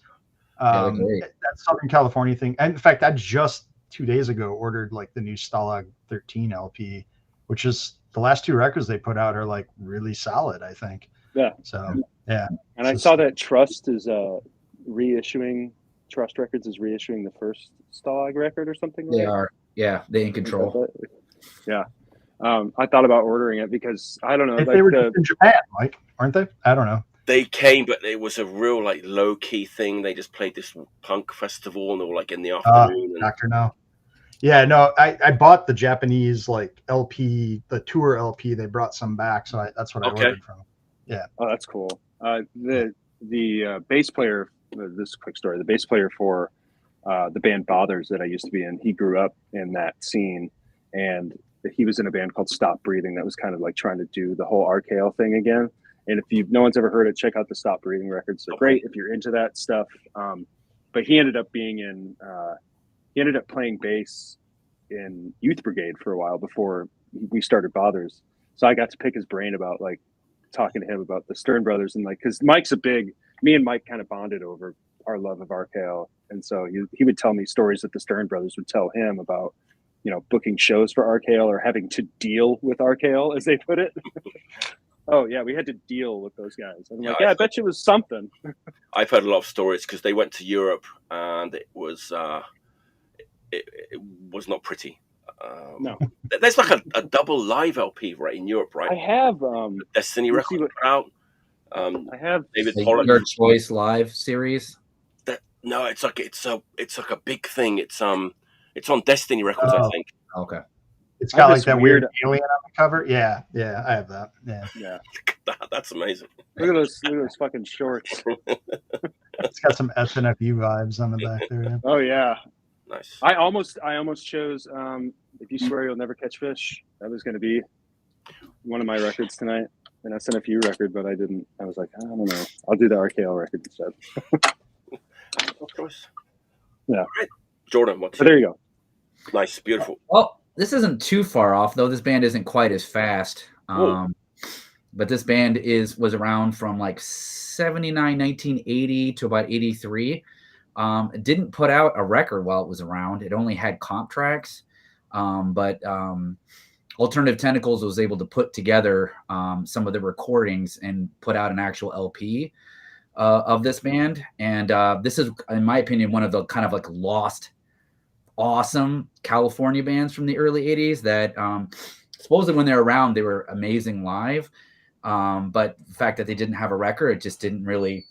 That Southern California thing. And in fact, I just 2 days ago ordered like the new Stalag 13 LP, which is the last two records they put out are like really solid, I think. Yeah. So yeah. And I saw that Trust is reissuing. Trust Records is reissuing the first Stalag record or something. They are. Yeah, they in control. Yeah. I thought about ordering it because I don't know. They were just in Japan, Mike, aren't they? I don't know. They came, but it was a real like low key thing. They just played this punk festival, and they were like in the afternoon. Doctor No. Yeah, no, I bought the Japanese like LP, the tour LP. They brought some back, so that's what I ordered from. Yeah. Oh, that's cool. The bass player. This is a quick story. The bass player for the band Bothers that I used to be in, he grew up in that scene. and he was in a band called Stop Breathing that was kind of like trying to do the whole RKL thing again. And if no one's ever heard it, check out the Stop Breathing records. They're great if you're into that stuff. But he ended up playing bass in Youth Brigade for a while before we started Bothers. So I got to pick his brain about like talking to him about the Stern Brothers, and like, because me and Mike kind of bonded over our love of RKL. And so he would tell me stories that the Stern Brothers would tell him about, you know, booking shows for RKL or having to deal with RKL, as they put it. Oh yeah, we had to deal with those guys. I'm like, I bet you it was something. I've heard a lot of stories because they went to Europe and it was not pretty. No, there's like a double live LP right in Europe, right? I have Destiny Records out. I have David Pollock. Your Choice Live series. No, it's like a big thing. It's on Destiny Records, I think. Okay. It's got like that weird alien on the cover. Yeah, I have that. Yeah. That's amazing. Look at those fucking shorts. It's got some SNFU vibes on the back there. Yeah. Oh yeah. Nice. I almost chose If You Swear You'll Never Catch Fish. That was going to be one of my records tonight, an SNFU record, but I didn't. I was like, I don't know. I'll do the RKL record instead. Of course. Yeah. All right. Jordan, there you go. Nice, beautiful. Well, this isn't too far off, though. This band isn't quite as fast. But this band was around from like 79, 1980 to about 83. It didn't put out a record while it was around. It only had comp tracks. But Alternative Tentacles was able to put together some of the recordings and put out an actual LP of this band. And this is, in my opinion, one of the kind of like lost, awesome California bands from the early 80s that supposedly when they were around, they were amazing live. But the fact that they didn't have a record, it just didn't really,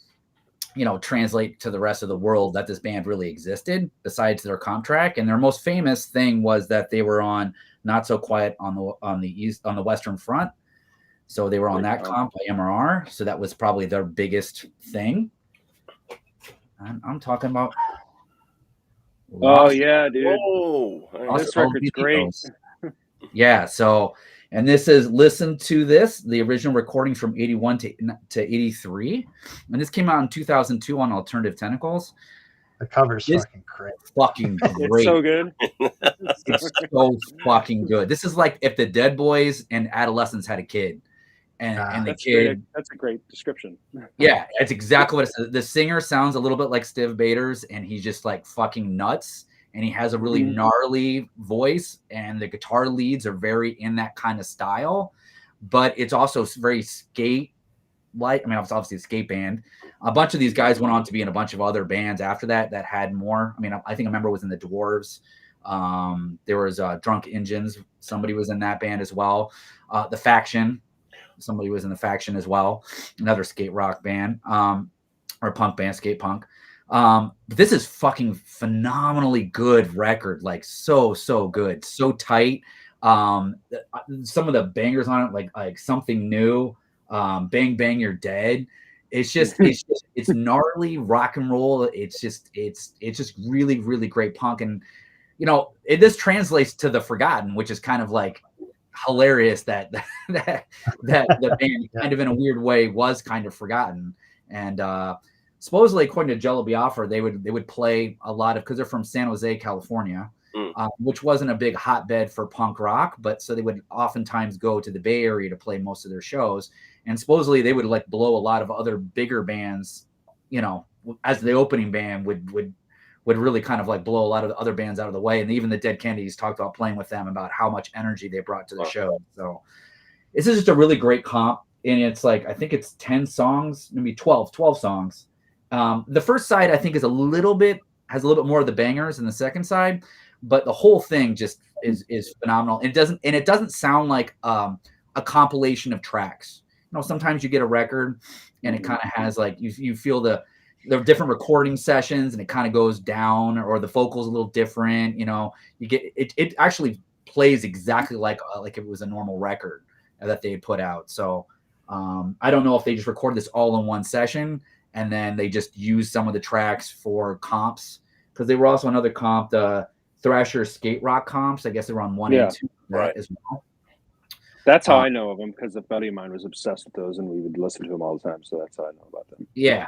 translate to the rest of the world that this band really existed besides their comp track. And their most famous thing was that they were on Not So Quiet on the Western Front. So they were on that comp by MRR. So that was probably their biggest thing. And I'm talking about. Oh yeah, dude. Oh, this record's great. Yeah. So, and this is listen to this, the original recordings from 81 to 83. And this came out in 2002 on Alternative Tentacles. The cover's fucking great. Fucking great. It's so good. It's so fucking good. This is like if the Dead Boys and Adolescents had a kid. And the kid. That's a great description. Yeah, it's exactly what it says. The singer sounds a little bit like Steve Baders, and he's just like fucking nuts. And he has a really gnarly voice, and the guitar leads are very in that kind of style, but it's also very skate-like. I mean, it's obviously a skate band. A bunch of these guys went on to be in a bunch of other bands after that had more. I mean, I think a member was in the Dwarves. There was Drunk Engines. Somebody was in that band as well. The Faction. Somebody was in the Faction as well. Another skate rock band or punk band, skate punk. But this is fucking phenomenally good record, like so good, so tight. Some of the bangers on it, like Something New, Bang Bang You're Dead. It's gnarly rock and roll. It's just really, really great punk. And this translates to The Forgotten, which is kind of like hilarious that the band kind of in a weird way was kind of forgotten. And supposedly, according to Jello Biafra, they would play a lot of, because they're from San Jose, California, which wasn't a big hotbed for punk rock, but so they would oftentimes go to the Bay Area to play most of their shows. And supposedly they would like blow a lot of other bigger bands, as the opening band would really kind of like blow a lot of the other bands out of the way. And even the Dead Kennedys talked about playing with them about how much energy they brought to the show. So this is just a really great comp. And it's like, I think it's 10 songs, maybe 12 songs. The first side, I think, has a little bit more of the bangers than the second side, but the whole thing just is phenomenal. It doesn't sound like a compilation of tracks. Sometimes you get a record and it kind of has like, you feel the different recording sessions and it kind of goes down, or the vocals a little different. You get it actually plays exactly like it was a normal record that they had put out. So I don't know if they just recorded this all in one session and then they just used some of the tracks for comps, because they were also another comp, the Thrasher skate rock comps. I guess they were on 1 and 2 as well. That's how I know of them, because a buddy of mine was obsessed with those, and we would listen to them all the time. So that's how I know about them. Yeah.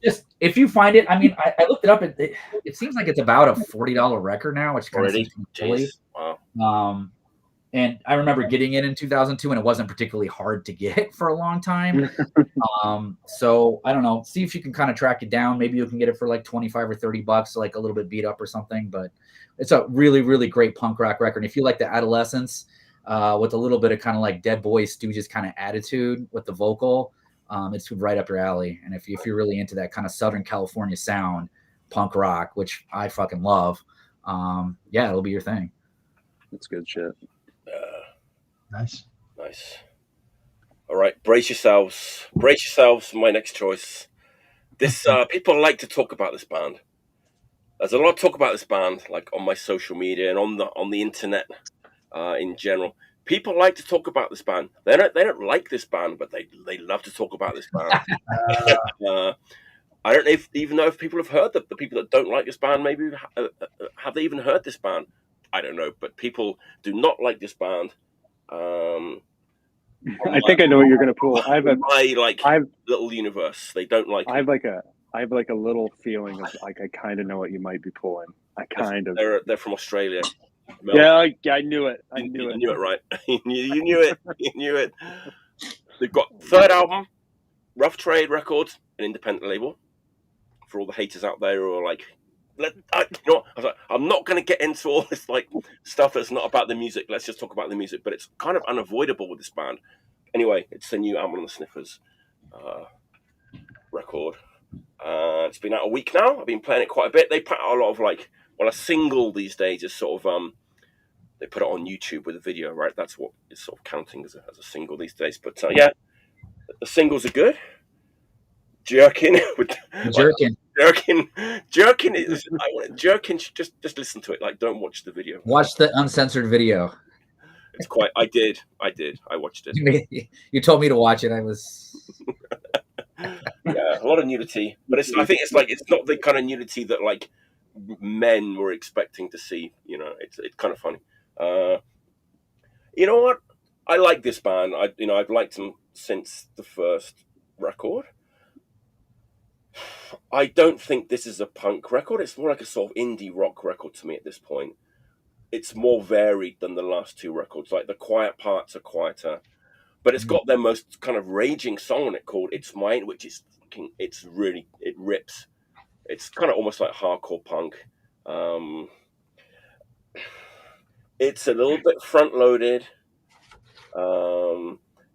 Just if you find it, I mean, I looked it up. It seems like it's about a $40 record now, which kind of seems silly. Wow. And I remember getting it in 2002, and it wasn't particularly hard to get for a long time. So I don't know. See if you can kind of track it down. Maybe you can get it for like $25 or $30, like a little bit beat up or something. But it's a really, really great punk rock record. If you like the Adolescence with a little bit of kind of like Dead Boys Stooges kind of attitude with the vocal, it's right up your alley. And if you're really into that kind of Southern California sound, punk rock, which I fucking love, it'll be your thing. It's good shit. Nice. All right, brace yourselves for my next choice. This people like to talk about this band. There's a lot of talk about this band, like on my social media and on the internet in general. People like to talk about this band. They don't like this band, but they love to talk about this band. I don't even know if people have heard the people that don't like this band. Maybe have they even heard this band? I don't know, but people do not like this band. I think I know what you're going to pull. I have little universe. They don't like. I have like a little feeling of like I kind of know what you might be pulling. They're from Australia. Yeah, I knew it. You knew it, right? you knew it. You knew it. They've got third album, Rough Trade Records, an independent label. For all the haters out there who are like, I'm not going to get into all this like stuff that's not about the music. Let's just talk about the music. But it's kind of unavoidable with this band. Anyway, it's the new Amyl and the Sniffers record. It's been out a week now. I've been playing it quite a bit. They put out a lot of a single these days is sort of they put it on YouTube with a video, right? That's what is sort of counting as a single these days. But the singles are good. Jerkin is Jerkin. Just listen to it. Like, don't watch the video. Watch the uncensored video. It's quite. I did. I watched it. You told me to watch it. I was. Yeah, a lot of nudity, but I think it's not the kind of nudity that like men were expecting to see. You know, it's kind of funny. You know what? I like this band. I've liked them since the first record. I don't think this is a punk record. It's more like a sort of indie rock record to me at this point. It's more varied than the last two records. Like the quiet parts are quieter, but it's got their most kind of raging song on it called "It's Mine," which is it rips. It's kind of almost like hardcore punk. It's a little bit front loaded.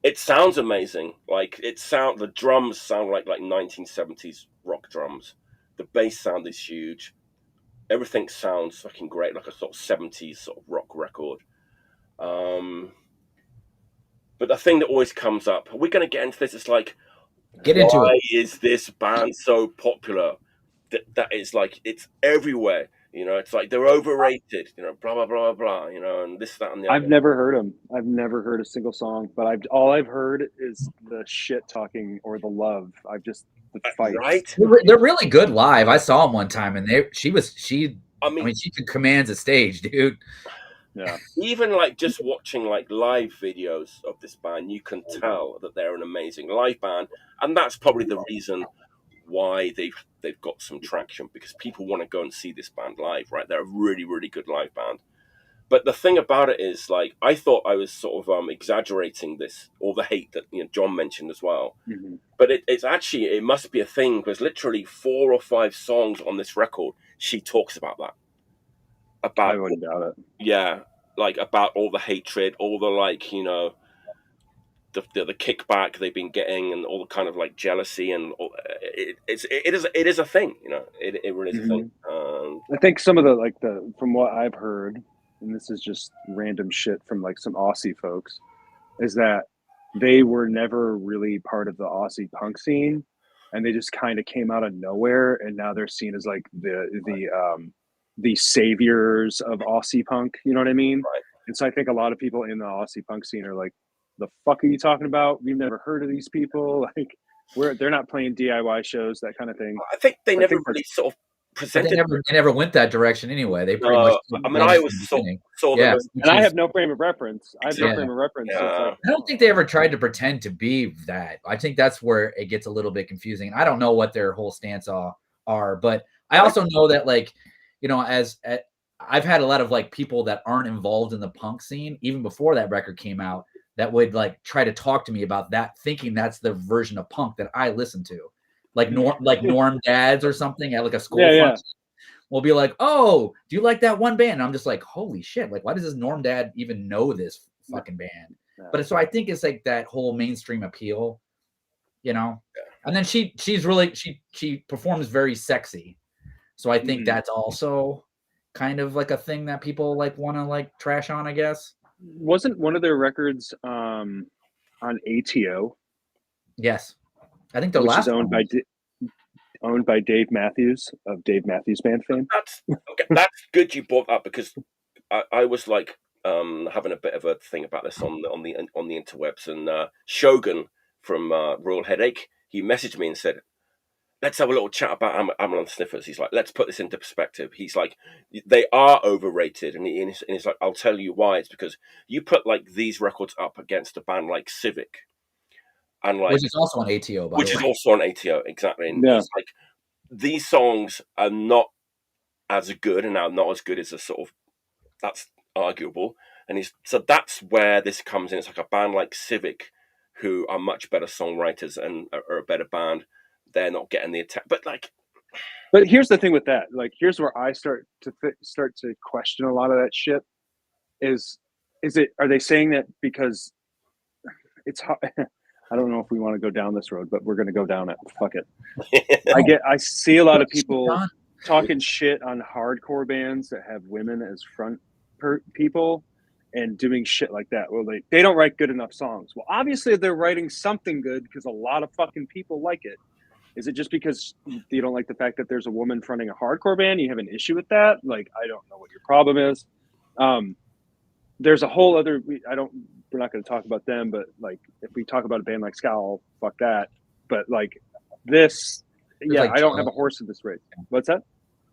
It sounds amazing. Like the drums sound like 1970s rock drums. The bass sound is huge. Everything sounds fucking great, like a sort of 70s sort of rock record. But the thing that always comes up, are we going to get into this? It's like, why is this band so popular? That is like, it's everywhere. You know, it's like they're overrated, you know, blah, blah, blah, blah, you know, and this, that, and the other. I've never heard them. I've never heard a single song, but all I've heard is the shit talking or the love. The fight. Right? They're really good live. I saw them one time, and she could command a stage, dude. Yeah. Even like just watching like live videos of this band, you can tell that they're an amazing live band, and that's probably the reason why they've got some traction, because people want to go and see this band live, right? They're a really, really good live band. But the thing about it is, like, I thought I was sort of exaggerating this, all the hate that John mentioned as well. Mm-hmm. But it's actually, it must be a thing, because literally 4 or 5 songs on this record, she talks about that. I wouldn't doubt it. Yeah, like about all the hatred, all the like, the kickback they've been getting, and all the kind of like jealousy, and all, it is a thing, it really is a thing. I think some of the from what I've heard, and this is just random shit from like some Aussie folks, is that they were never really part of the Aussie punk scene, and they just kind of came out of nowhere, and now they're seen as like the saviors of Aussie punk. You know what I mean? Right. And so I think a lot of people in the Aussie punk scene are like, the fuck are you talking about? We've never heard of these people. Like, they're not playing DIY shows, that kind of thing. I think they never really sort of presented. They never went that direction anyway. They pretty much. I mean, I always saw them. And I have no frame of reference. I have no frame of reference. Yeah. So it's like, I don't think they ever tried to pretend to be that. I think that's where it gets a little bit confusing. I don't know what their whole stance are, but I also know that, like, you know, I've had a lot of like people that aren't involved in the punk scene even before that record came out that would like try to talk to me about that, thinking that's the version of punk that I listen to. Like Norm Dads or something at like a school function will be like, "Oh, do you like that one band?" And I'm just like, "Holy shit! Like, why does this Norm Dad even know this fucking band?" Yeah. But so I think it's like that whole mainstream appeal, you know. Yeah. And then she's really she performs very sexy, so I think that's also kind of like a thing that people like want to like trash on, I guess. Wasn't one of their records on ATO? Yes. I think the which last is owned by Dave Matthews of Dave Matthews Band fame. That's good you brought that, because I was like having a bit of a thing about this on the interwebs, and Shogun from Royal Headache, he messaged me and said, let's have a little chat about Amyl and Sniffers. He's like, let's put this into perspective. He's like, they are overrated, and he's like, I'll tell you why. It's because you put like these records up against a band like Civic. And like, which is also on ATO, which is also on ATO, exactly. And it's like, these songs are not as good, and are not as good as a sort of, that's arguable. And so that's where this comes in. It's like a band like Civic, who are much better songwriters and are a better band. They're not getting the attack, but here's the thing with that. Like, here's where I start to question a lot of that shit. Are they saying that because it's hard? I don't know if we want to go down this road, but we're going to go down it. Fuck it. I see a lot of people talking shit on hardcore bands that have women as front people and doing shit like that. Well, they don't write good enough songs. Well, obviously they're writing something good because a lot of fucking people like it. Is it just because you don't like the fact that there's a woman fronting a hardcore band? You have an issue with that? Like, I don't know what your problem is. There's a whole other, we're not going to talk about them, but like, if we talk about a band like Scowl, fuck that. But like this, like, I don't have a horse in this race. What's that?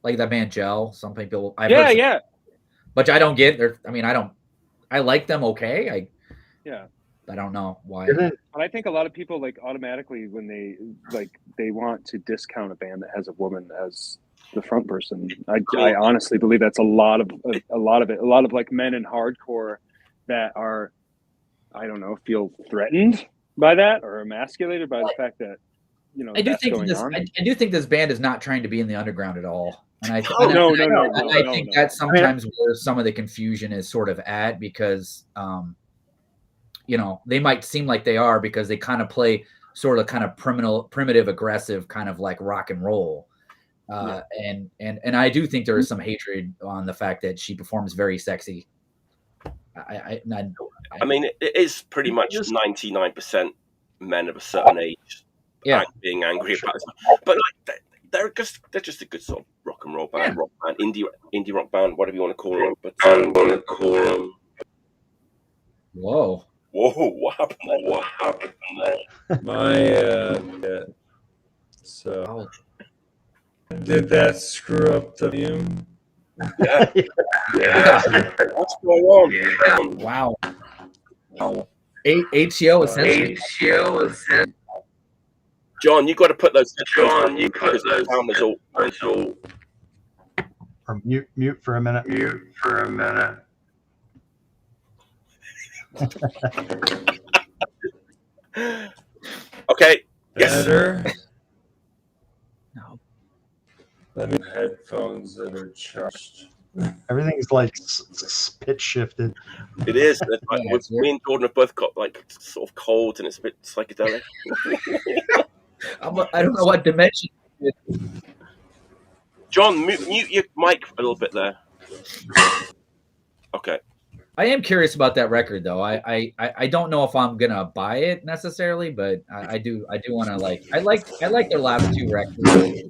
Like that band Gel. Some people, but I don't get there. I mean, I like them. Okay. I don't know why. But I think a lot of people like automatically when they want to discount a band that has a woman as the front person. I honestly believe that's a lot of it. A lot of like men in hardcore that are, I don't know, feel threatened by that or emasculated by the fact that, you know, I do think this band is not trying to be in the underground at all. And I think that's sometimes where some of the confusion is sort of at, because you know, they might seem like they are because they kind of play sort of kind of primitive, aggressive kind of like rock and roll. And I do think there is some hatred on the fact that she performs very sexy. I mean, it is pretty much 99% men of a certain age being angry about this. But like, they're just a good sort of rock and roll band, rock band, indie rock band, whatever you want to call them. But Whoa, what happened there? So did that screw up the volume? Yeah. What's going on? Yeah. Wow. ATO essentially. John, you got to put those. All. Or mute for a minute. Okay. Better. Yes. No. Let me headphones that are charged. Everything's like pitch shifted. It is. Me and Jordan have both got like sort of cold, and it's a bit psychedelic. I don't know what dimension. John, mute your mic a little bit there. Okay. I am curious about that record, though. I don't know if I'm gonna buy it necessarily, but I do want to like. I like their last two records.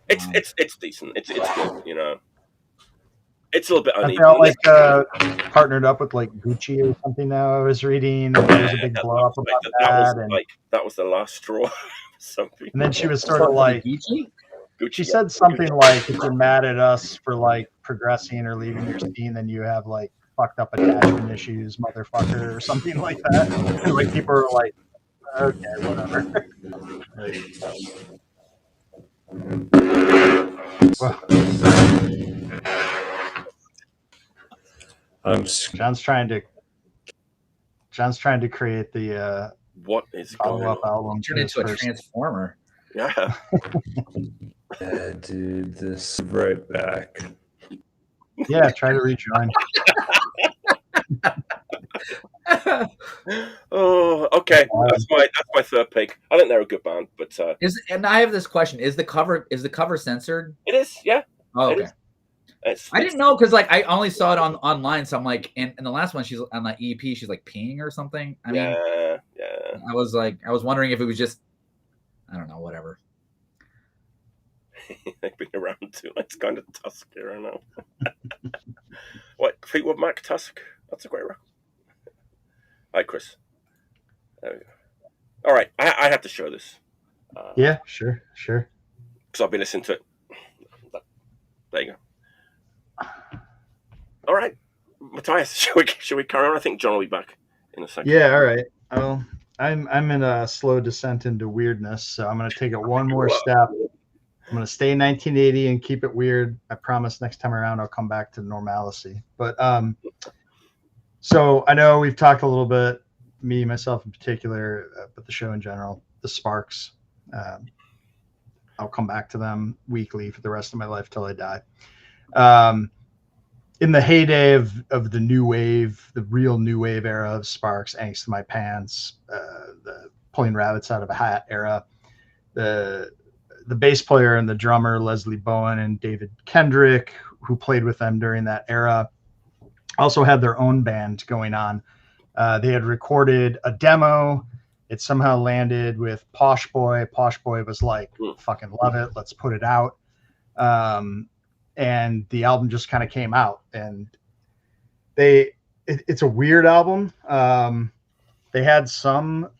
It's decent. It's good. You know. It's a little bit uneven. They're all like partnered up with like Gucci or something now. I was reading. There was a big blow up about that. That was the last straw. Something. And then she was sort of like, Gucci? She said something like, if you're mad at us for like progressing or leaving your scene, then you have like fucked up attachment issues, motherfucker, or something like that. And like people are like, okay, whatever. Well, John's trying to create the what is follow-up album. Turn into a transformer. Yeah. Yeah, dude, this right back. Yeah, try to rejoin. Oh, okay. That's my third pick. I think they're a good band, but and I have this question: Is the cover censored? It is, yeah. Oh, okay. I didn't know because like I only saw it online, so I'm like, and the last one she's on the EP, she's like peeing or something. I mean, yeah. I was wondering if it was just, I don't know, whatever. They've been around too. It's kind of Tusk here, I know. What, Fleetwood Mac Tusk? That's a great record. All right, Chris. There we go. All right, I have to show this. Yeah, sure. Because I've been listening to it. There you go. All right, Matthias, should we carry on? I think John will be back in a second. Yeah, all right. Well, I'm in a slow descent into weirdness, so I'm going to take it one more step. I'm going to stay in 1980 and keep it weird. I promise next time around I'll come back to normalcy. But so I know we've talked a little bit, me, myself in particular, but the show in general, the Sparks. I'll come back to them weekly for the rest of my life till I die. In the heyday of the new wave, the real new wave era of Sparks, Angst in My Pants, the Pulling Rabbits Out of a Hat era, the bass player and the drummer, Leslie Bowen and David Kendrick, who played with them during that era, also had their own band going on. They had recorded a demo. It somehow landed with Posh Boy. Posh Boy was like, fucking love it. Let's put it out. And the album just kind of came out. And it's a weird album. They had some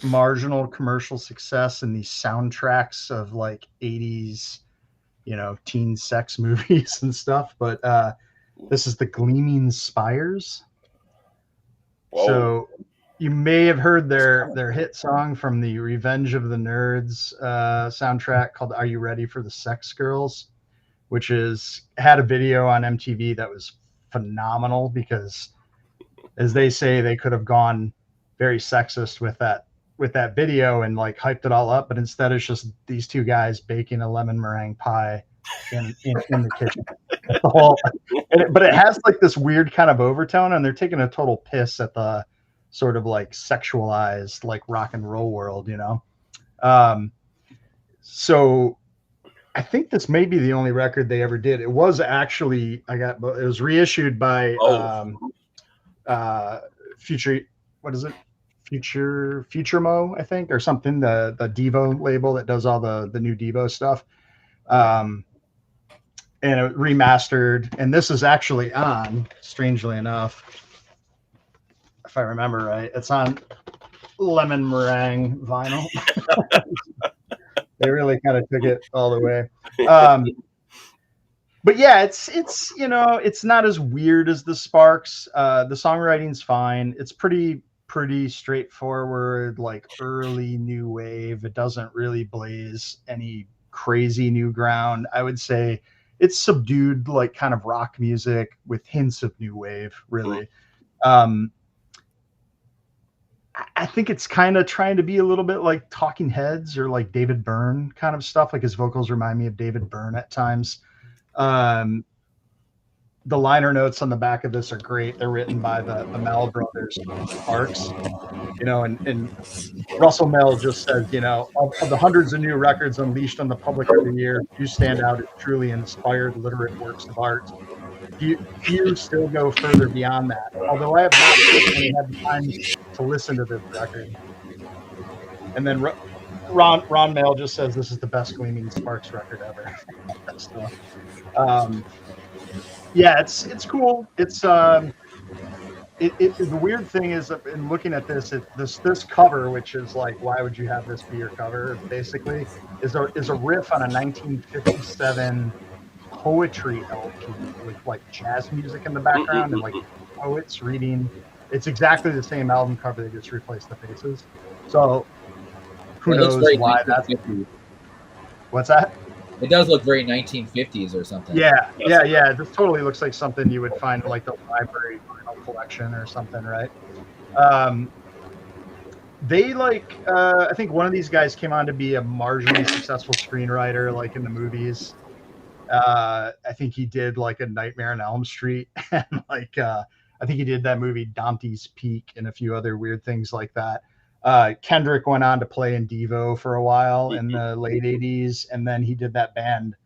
marginal commercial success in these soundtracks of like 80s, teen sex movies and stuff. But this is the Gleaming Spires. Whoa. So you may have heard their hit song from the Revenge of the Nerds soundtrack called Are You Ready for the Sex Girls, which had a video on MTV that was phenomenal because, as they say, they could have gone very sexist with that video and like hyped it all up, but instead it's just these two guys baking a lemon meringue pie in the kitchen. But it has like this weird kind of overtone, and they're taking a total piss at the sort of like sexualized like rock and roll world, so I think this may be the only record they ever did. It was actually it was reissued by Future Mo, I think, or something, the Devo label that does all the new Devo stuff. And it remastered, and this is actually on, strangely enough, if I remember right, it's on lemon meringue vinyl. They really kind of took it all the way. But yeah, it's not as weird as the Sparks. The songwriting's fine. It's pretty straightforward, like early new wave. It doesn't really blaze any crazy new ground. I would say it's subdued, like kind of rock music with hints of new wave, really. I think it's kind of trying to be a little bit like Talking Heads or like David Byrne kind of stuff. Like his vocals remind me of David Byrne at times. The liner notes on the back of this are great. They're written by the Amyl brothers, Foxx, and Russell Mel just says, of the hundreds of new records unleashed on the public every year, you stand out as truly inspired, literate works of art. Few still go further beyond that. Although I have not personally had the time to listen to this record. And then Ron Mel just says this is the best Gleaming Sparks record ever. So, yeah, it's cool. It's The weird thing is, in looking at this, this cover, which is like, why would you have this be your cover? Basically, is a riff on a 1957 poetry LP with like jazz music in the background and like poets reading. It's exactly the same album cover. They just replaced the faces. So who knows why that's. What's that? It does look very 1950s or something. Yeah. This totally looks like something you would find in like the library collection or something, right? They I think one of these guys came on to be a marginally successful screenwriter, like in the movies. I think he did like A Nightmare on Elm Street, and like I think he did that movie Dante's Peak and a few other weird things like that. Kendrick went on to play in Devo for a while in the late 80s, and then he did that band.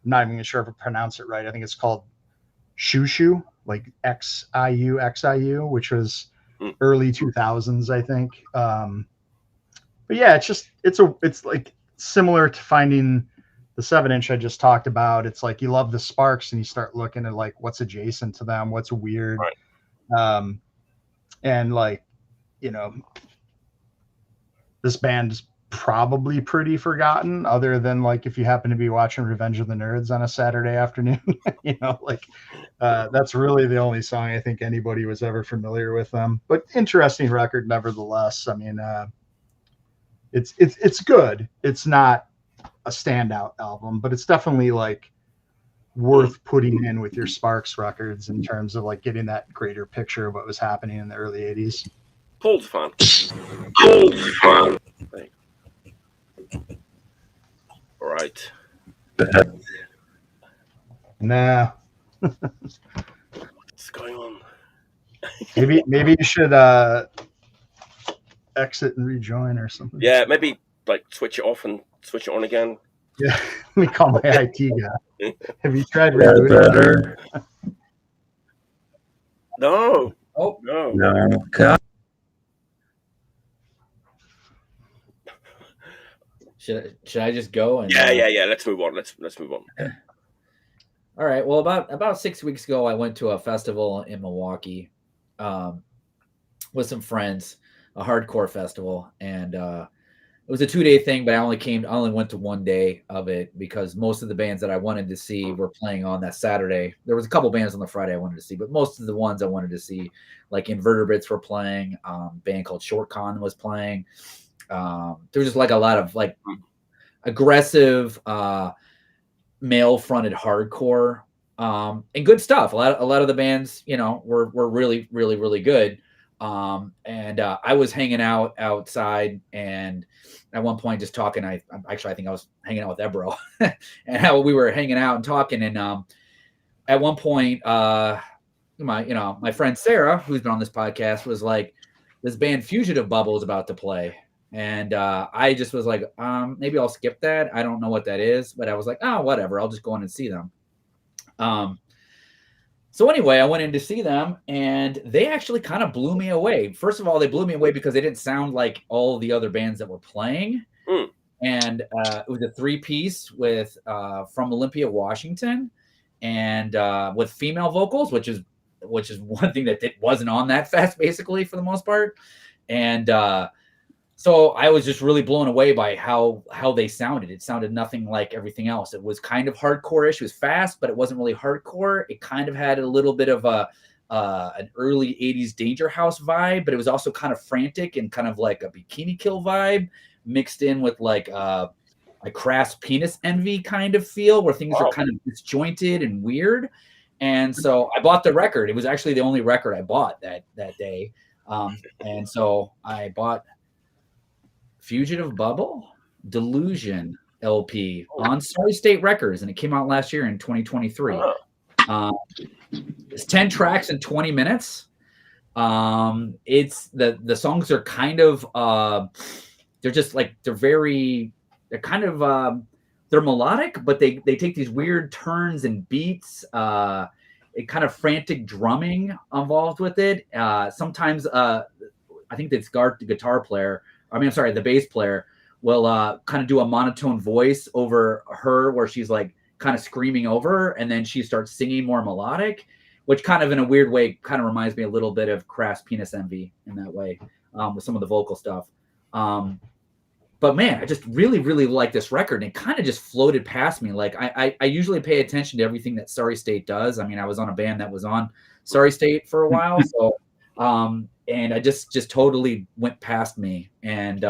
I'm not even sure if I pronounce it right. I think it's called Shushu, like XIU, which was early 2000s, I think. But yeah, it's like similar to finding the 7-inch I just talked about. It's like you love the Sparks and you start looking at like what's adjacent to them, what's weird. Right. And like, you know, this band is probably pretty forgotten, other than like if you happen to be watching Revenge of the Nerds on a Saturday afternoon. You know, like that's really the only song I think anybody was ever familiar with them. But interesting record nevertheless. I mean, it's good. It's not a standout album, but it's definitely like worth putting in with your Sparks records in terms of like getting that greater picture of what was happening in the early 80s. Paul's fan. All right. Nah. What's going on? maybe you should exit and rejoin or something. Yeah, maybe like switch it off and switch it on again. Yeah, let me call my IT guy. Have you tried rebooting? No. Oh no. God. Should I just go? And yeah. Let's move on. Let's move on. All right. Well, about 6 weeks ago, I went to a festival in Milwaukee with some friends, a hardcore festival, and it was a 2-day thing. But I only went to one day of it because most of the bands that I wanted to see were playing on that Saturday. There was a couple bands on the Friday I wanted to see, but most of the ones I wanted to see, like Invertebrates were playing, a band called Short Con was playing. There was just like a lot of like aggressive male fronted hardcore and good stuff. A lot of the bands, you know, were really, really, really good. And I was hanging out outside, and at one point just talking, I think I was hanging out with Ebro and how we were hanging out and talking. And at one point, my friend Sarah, who's been on this podcast, was like, this band Fugitive Bubble is about to play. And I just was like, maybe I'll skip that. I don't know what that is, but I was like, oh, whatever. I'll just go in and see them. So anyway, I went in to see them, and they actually kind of blew me away. First of all, they blew me away because they didn't sound like all the other bands that were playing. And it was a 3-piece with from Olympia, Washington, and with female vocals, which is one thing that wasn't on that fest, basically, for the most part. And so I was just really blown away by how they sounded. It sounded nothing like everything else. It was kind of hardcore-ish. It was fast, but it wasn't really hardcore. It kind of had a little bit of an early 80s Danger House vibe, but it was also kind of frantic and kind of like a Bikini Kill vibe mixed in with like a crass Penis Envy kind of feel where things are kind of disjointed and weird. And so I bought the record. It was actually the only record I bought that day. And so I bought Fugitive Bubble Delusion LP on Sorry State Records, and it came out last year in 2023. It's 10 tracks in 20 minutes. It's the songs are kind of they're just like they're melodic, but they take these weird turns and beats. It kind of frantic drumming involved with it. Sometimes I think it's the bass player will kind of do a monotone voice over her where she's like kind of screaming over, and then she starts singing more melodic. which kind of in a weird way kind of reminds me a little bit of Crass Penis Envy in that way, with some of the vocal stuff. But man, I just really, really like this record, and it kind of just floated past me. Like I usually pay attention to everything that Sorry State does. I mean, I was on a band that was on Sorry State for a while, so and I just totally went past me. And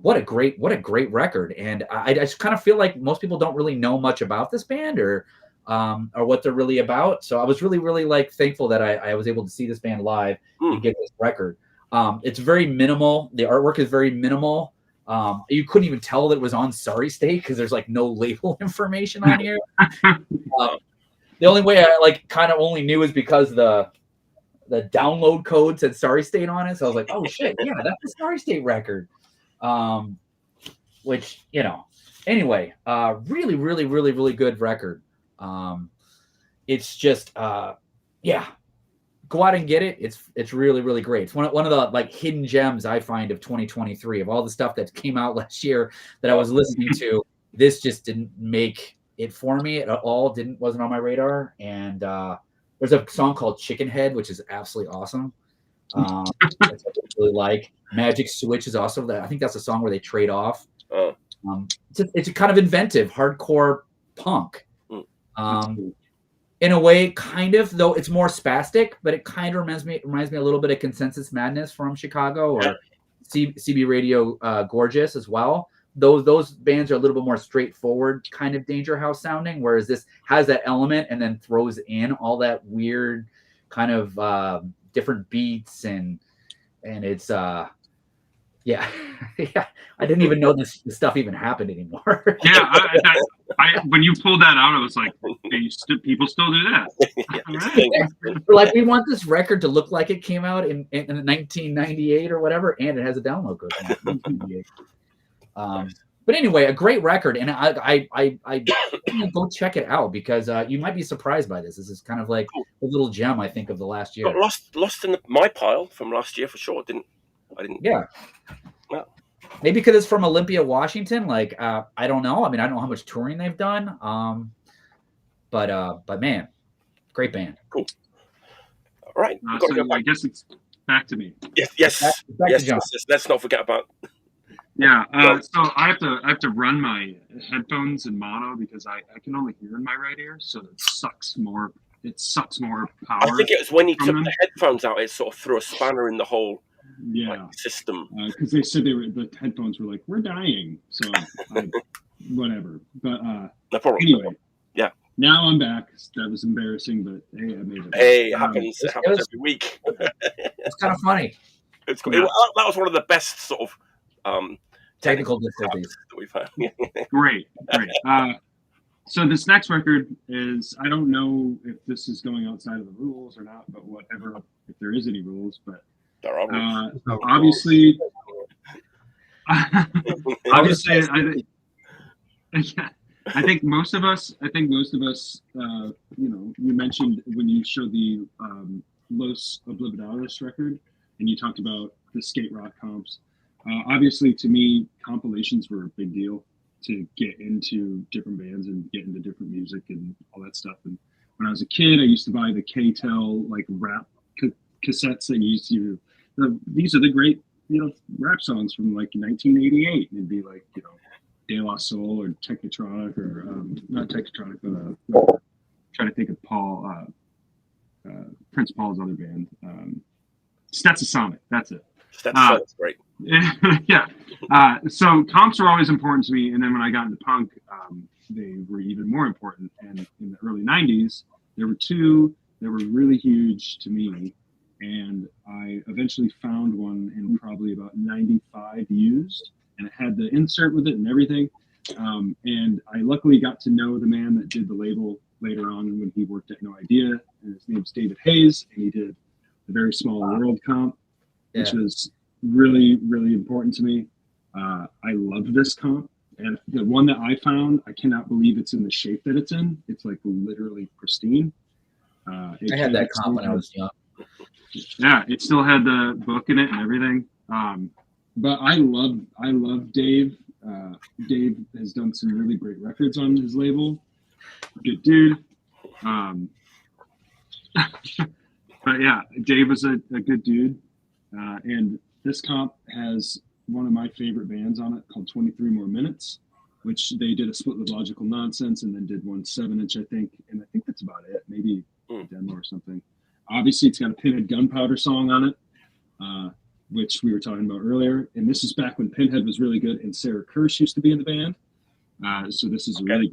what a great record. And I just kind of feel like most people don't really know much about this band or what they're really about. So I was really, really like thankful that I was able to see this band live and get this record. It's very minimal. The artwork is very minimal. You couldn't even tell that it was on Sorry State because there's like no label information on here. The only way I like kind of only knew is because the download code said Sorry State on it. So I was like, oh shit, yeah, that's a Sorry State record. Which, you know, anyway, really, really, really, really good record. It's just, yeah, go out and get it. It's really, really great. It's one of the like hidden gems I find of 2023 of all the stuff that came out last year that I was listening to. This just didn't make it for me at all. Wasn't on my radar. And there's a song called Chicken Head, which is absolutely awesome. I really like Magic Switch is also that. I think that's a song where they trade off. It's a kind of inventive hardcore punk. In a way, kind of, though it's more spastic, but it kind of reminds me a little bit of Consensus Madness from Chicago or CB Radio Gorgeous as well. Those bands are a little bit more straightforward, kind of Danger House sounding, whereas this has that element and then throws in all that weird kind of different beats and it's yeah. I didn't even know this stuff even happened anymore. I when you pulled that out, I was like, people still do that. Like, we want this record to look like it came out in 1998 or whatever, and it has a download code. But anyway, a great record, and I go check it out because you might be surprised by this. This is kind of like a little gem, I think, of the last year. Got lost in my pile from last year for sure. I didn't. Yeah. Well, maybe because it's from Olympia, Washington. Like, I don't know. I mean, I don't know how much touring they've done. But man, great band. Cool. All right. So I guess it's back to me. Yes. Let's not forget about. Yeah. So I have to run my headphones in mono because I can only hear in my right ear, so it sucks more. It sucks more power. I think it was when he took the headphones out, it sort of threw a spanner in the whole system. Because they said the headphones were like, we're dying. So whatever. But no problem. Anyway. Yeah. Now I'm back. That was embarrassing, but hey, I made it. Hey, it happens. It happens every week. It's kind of funny. It's cool. That was one of the best sort of technical difficulties that we've had. Great. So this next record is, I don't know if this is going outside of the rules or not, but whatever, if there is any rules, but there are rules. Obviously, I think most of us, you know, you mentioned when you showed the Los Oblividados record and you talked about the skate rock comps. Obviously, to me, compilations were a big deal to get into different bands and get into different music and all that stuff. And when I was a kid, I used to buy the K-Tel like rap cassettes that used to, these are the great, you know, rap songs from like 1988. And it'd be like, you know, De La Soul or Technotronic or not Technotronic, but trying to think of Prince Paul's other band, Stetsasonic. That's it. That's great. Yeah. So comps are always important to me. And then when I got into punk, they were even more important. And in the early 90s, there were two that were really huge to me. And I eventually found one in probably about 95 used. And it had the insert with it and everything. And I luckily got to know the man that did the label later on when he worked at No Idea. And his name's David Hayes. And he did the Very Small World comp, which was really, really important to me. I love this comp. And the one that I found, I cannot believe it's in the shape that it's in. It's like literally pristine. I had that comp when I was young. Yeah, it still had the book in it and everything. But I love Dave. Dave has done some really great records on his label. Good dude. But yeah, Dave was a good dude. And this comp has one of my favorite bands on it called 23 More Minutes, which they did a split with Logical Nonsense and then did one 7-inch, I think. And I think that's about it. Maybe a demo or something. Obviously, it's got a Pinhead Gunpowder song on it, which we were talking about earlier. And this is back when Pinhead was really good and Sarah Kirsch used to be in the band. So this is a really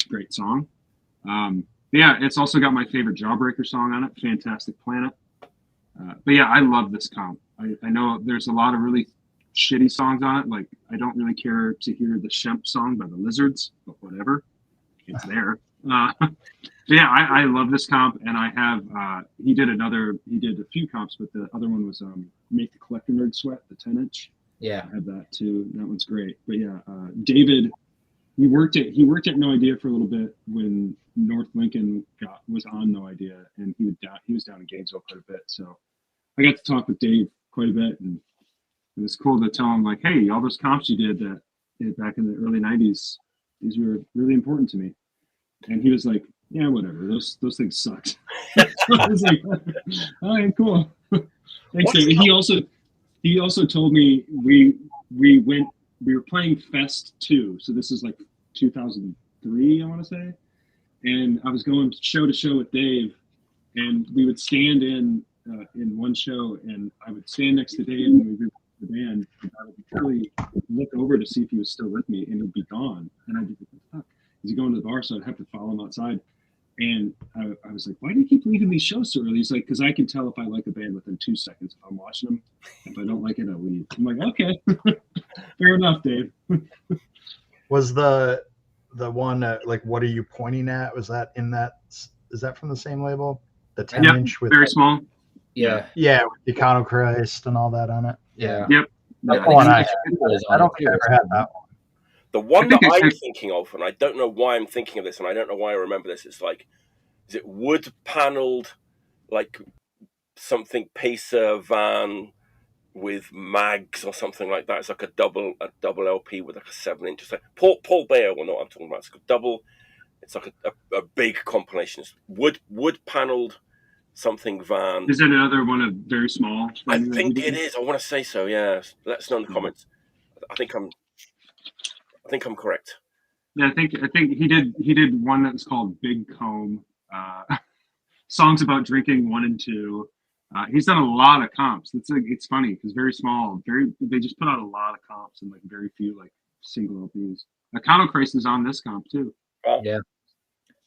great song. Yeah, it's also got my favorite Jawbreaker song on it, Fantastic Planet. But yeah, I love this comp. I know there's a lot of really shitty songs on it. Like, I don't really care to hear the Shemp song by the Lizards, but whatever. It's there. Yeah, I love this comp, and I have, he did a few comps, but the other one was Make the Collector Nerd Sweat, the 10-inch. Yeah. I have that too. That one's great. But yeah, David, he worked at No Idea for a little bit when North Lincoln was on No Idea, and he was down in Gainesville quite a bit. So I got to talk with Dave quite a bit, and it was cool to tell him, like, hey, all those comps you did back in the early 90s, these were really important to me. And he was like, yeah, whatever. Those things sucked. So I was like, all right, cool. Thanks, David. He also told me we were playing Fest 2. So this is like 2003, I want to say. And I was going show to show with Dave, and we would stand in one show, and I would stand next to Dave and we'd be the band, and I would really look over to see if he was still with me, and he'd be gone. And I'd be like, what the fuck? Is he going to the bar? So I'd have to follow him outside. And I was like, why do you keep leaving these shows so early? He's like, because I can tell if I like a band within 2 seconds if I'm watching them. If I don't like it, I leave. I'm like, okay, fair enough, Dave. Was the one like, what are you pointing at? Was that in that? Is that from the same label? The 10-inch with very small. Yeah. Yeah, with Iconoclast and all that on it. Yeah. Yep. That's the one I don't think I ever had that one. The one that I'm thinking of, and I don't know why I'm thinking of this, and I don't know why I remember this, it's like, is it wood paneled, like something Pacer van with mags or something like that? It's like a double LP with like a 7-inch. It's like Paul Bayer will know what I'm talking about. It's like a double. It's like a big compilation. It's wood paneled something van. Is it another one of very small? I think it is. I want to say so. Yeah. Let us know in the comments. I think I'm correct. Yeah, I think he did one that was called Big Comb. Songs about drinking 1 and 2. He's done a lot of comps. It's funny because very small. They just put out a lot of comps and like very few like single LPs. Iconoclast is on this comp too. Yeah.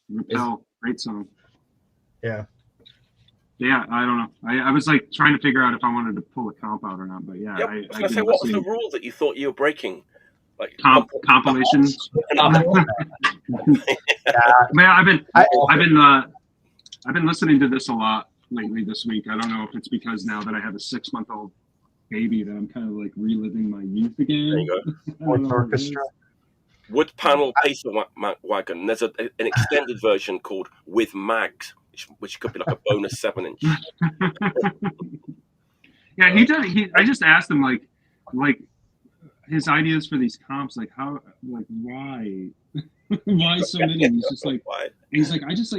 Repel, great song. Yeah. Yeah, I don't know. I was like trying to figure out if I wanted to pull a comp out or not, but yeah. I was going to say, what was the rule that you thought you were breaking? Like compilations. Man, I've been listening to this a lot lately this week. I don't know if it's because now that I have a 6-month-old baby that I'm kind of like reliving my youth again. There you go. Orchestra. Wood panel Pacer wagon. There's an extended version called With Mags, which could be like a bonus 7-inch. Yeah, he does. I just asked him like his ideas for these comps, like how, like why why so many? He's just like, why? He's like, I just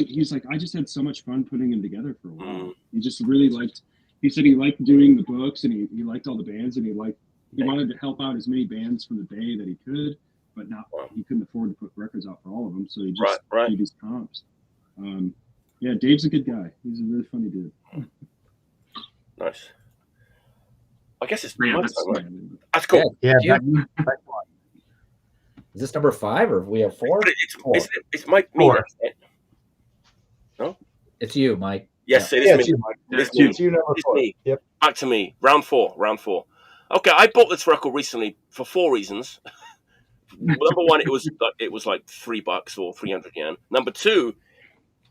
had so much fun putting them together for a while. He just really liked. He said he liked doing the books, and he liked all the bands, and he wanted to help out as many bands from the Bay that he could, but he couldn't afford to put records out for all of them, so he just did these comps. Yeah, Dave's a good guy. He's a really funny dude. Nice. I guess it's that's cool. Yeah. Is this number 5 or we have 4? It's Mike. 4. No, it's you, Mike. Yes, it is me. It's you. Number 4. Yep. Back to me. Round four. Okay, I bought this record recently for 4 reasons. Number 1, it was like $3 or 300 yen. Number 2,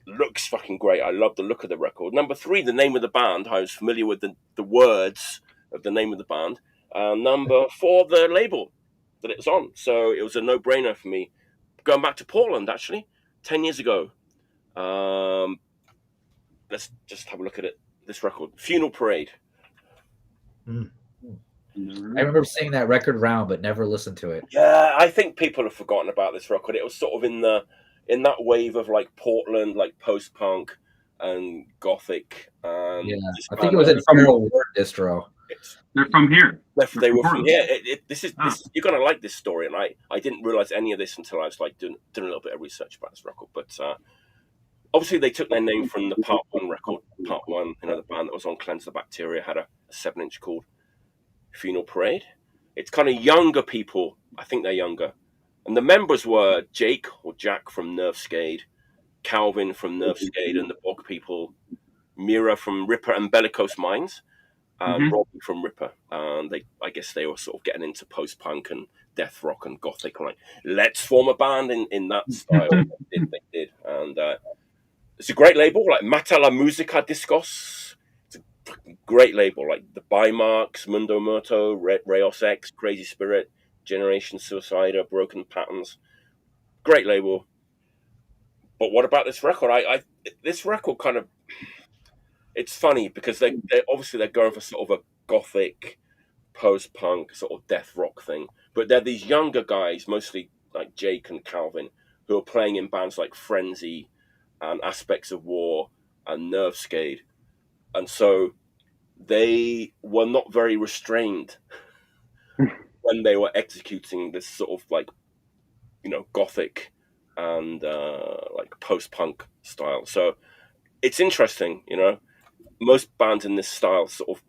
looks fucking great. I love the look of the record. Number 3, the name of the band. I was familiar with the words of the name of the band. Number 4, the label that it was on. So it was a no-brainer for me. Going back to Portland, actually, 10 years ago. Let's just have a look at it. This record, Funeral Parade. I remember seeing that record round, but never listened to it. Yeah, I think people have forgotten about this record. It was sort of in that wave of like Portland, like post-punk, and gothic. And yeah, I think it was in Feral Word distro. They're from here. They were from here. This is you're gonna like this story, and I didn't realize any of this until I was like doing a little bit of research about this record. But obviously, they took their name from the Part 1 record. Part 1, the band that was on Cleanse the Bacteria had a 7-inch called Funeral Parade. It's kind of younger people. I think they're younger. And the members were Jake or Jack from Nervescade, Calvin from Nervescade and the Bog People, Mira from Ripper and Bellicose Minds, and Robbie from Ripper. And I guess they were sort of getting into post-punk and death rock and gothic. Like, let's form a band in that style. They did. And it's a great label, like Mata la Musica Discos. It's a fucking great label, like the Bymarks, Mundo Muerto, Rayos X, Crazy Spirit, Generation Suicida, Broken Patterns. Great label. But what about this record? This record kind of, it's funny because they're going for sort of a gothic, post-punk sort of death rock thing. But they're these younger guys, mostly like Jake and Calvin, who are playing in bands like Frenzy and Aspects of War and Nervescade. And so they were not very restrained when they were executing this sort of like, gothic and like post-punk style. So it's interesting, most bands in this style sort of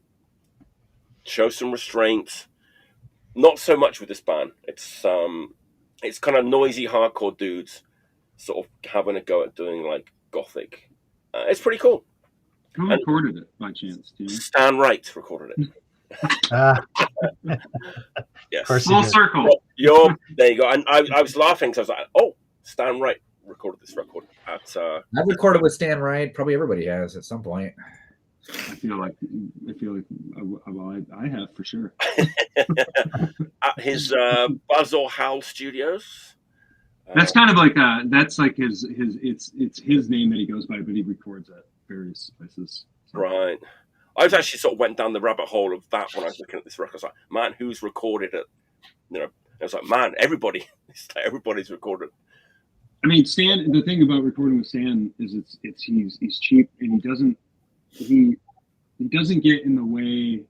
show some restraint. Not so much with this band. It's kind of noisy hardcore dudes sort of having a go at doing like gothic. It's pretty cool. Who recorded it by chance? Do you know? Stan Wright recorded it. Yes. Full circle. There you go. And I was laughing because I was like, oh, Stan Wright recorded this record. I've recorded with Stan Wright. Probably everybody has at some point. I feel like I have for sure. At his Buzzell Howell Studios. That's kind of like that's like his it's his name that he goes by, but he records at various places. So. Right. I was actually sort of went down the rabbit hole of that when I was looking at this record. I was like, man, who's recorded it? I was like, man, everybody. Everybody's recorded. I mean, Stan. The thing about recording with Stan is he's cheap and he doesn't get in the way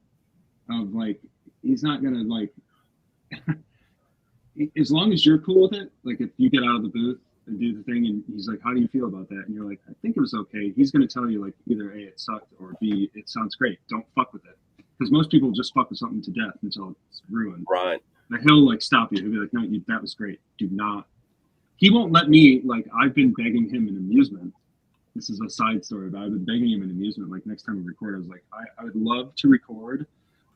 of like he's not gonna like. As long as you're cool with it, like if you get out of the booth and do the thing and he's like, how do you feel about that? And you're like, I think it was okay. He's going to tell you like either A, it sucked, or B, it sounds great. Don't fuck with it. Because most people just fuck with something to death until it's ruined. Right. But he'll like stop you. He'll be like, no, that was great. Do not. He won't let me, like I've been begging him in Amusement. This is a side story, but I've been begging him in Amusement. Like next time we record, I was like, I would love to record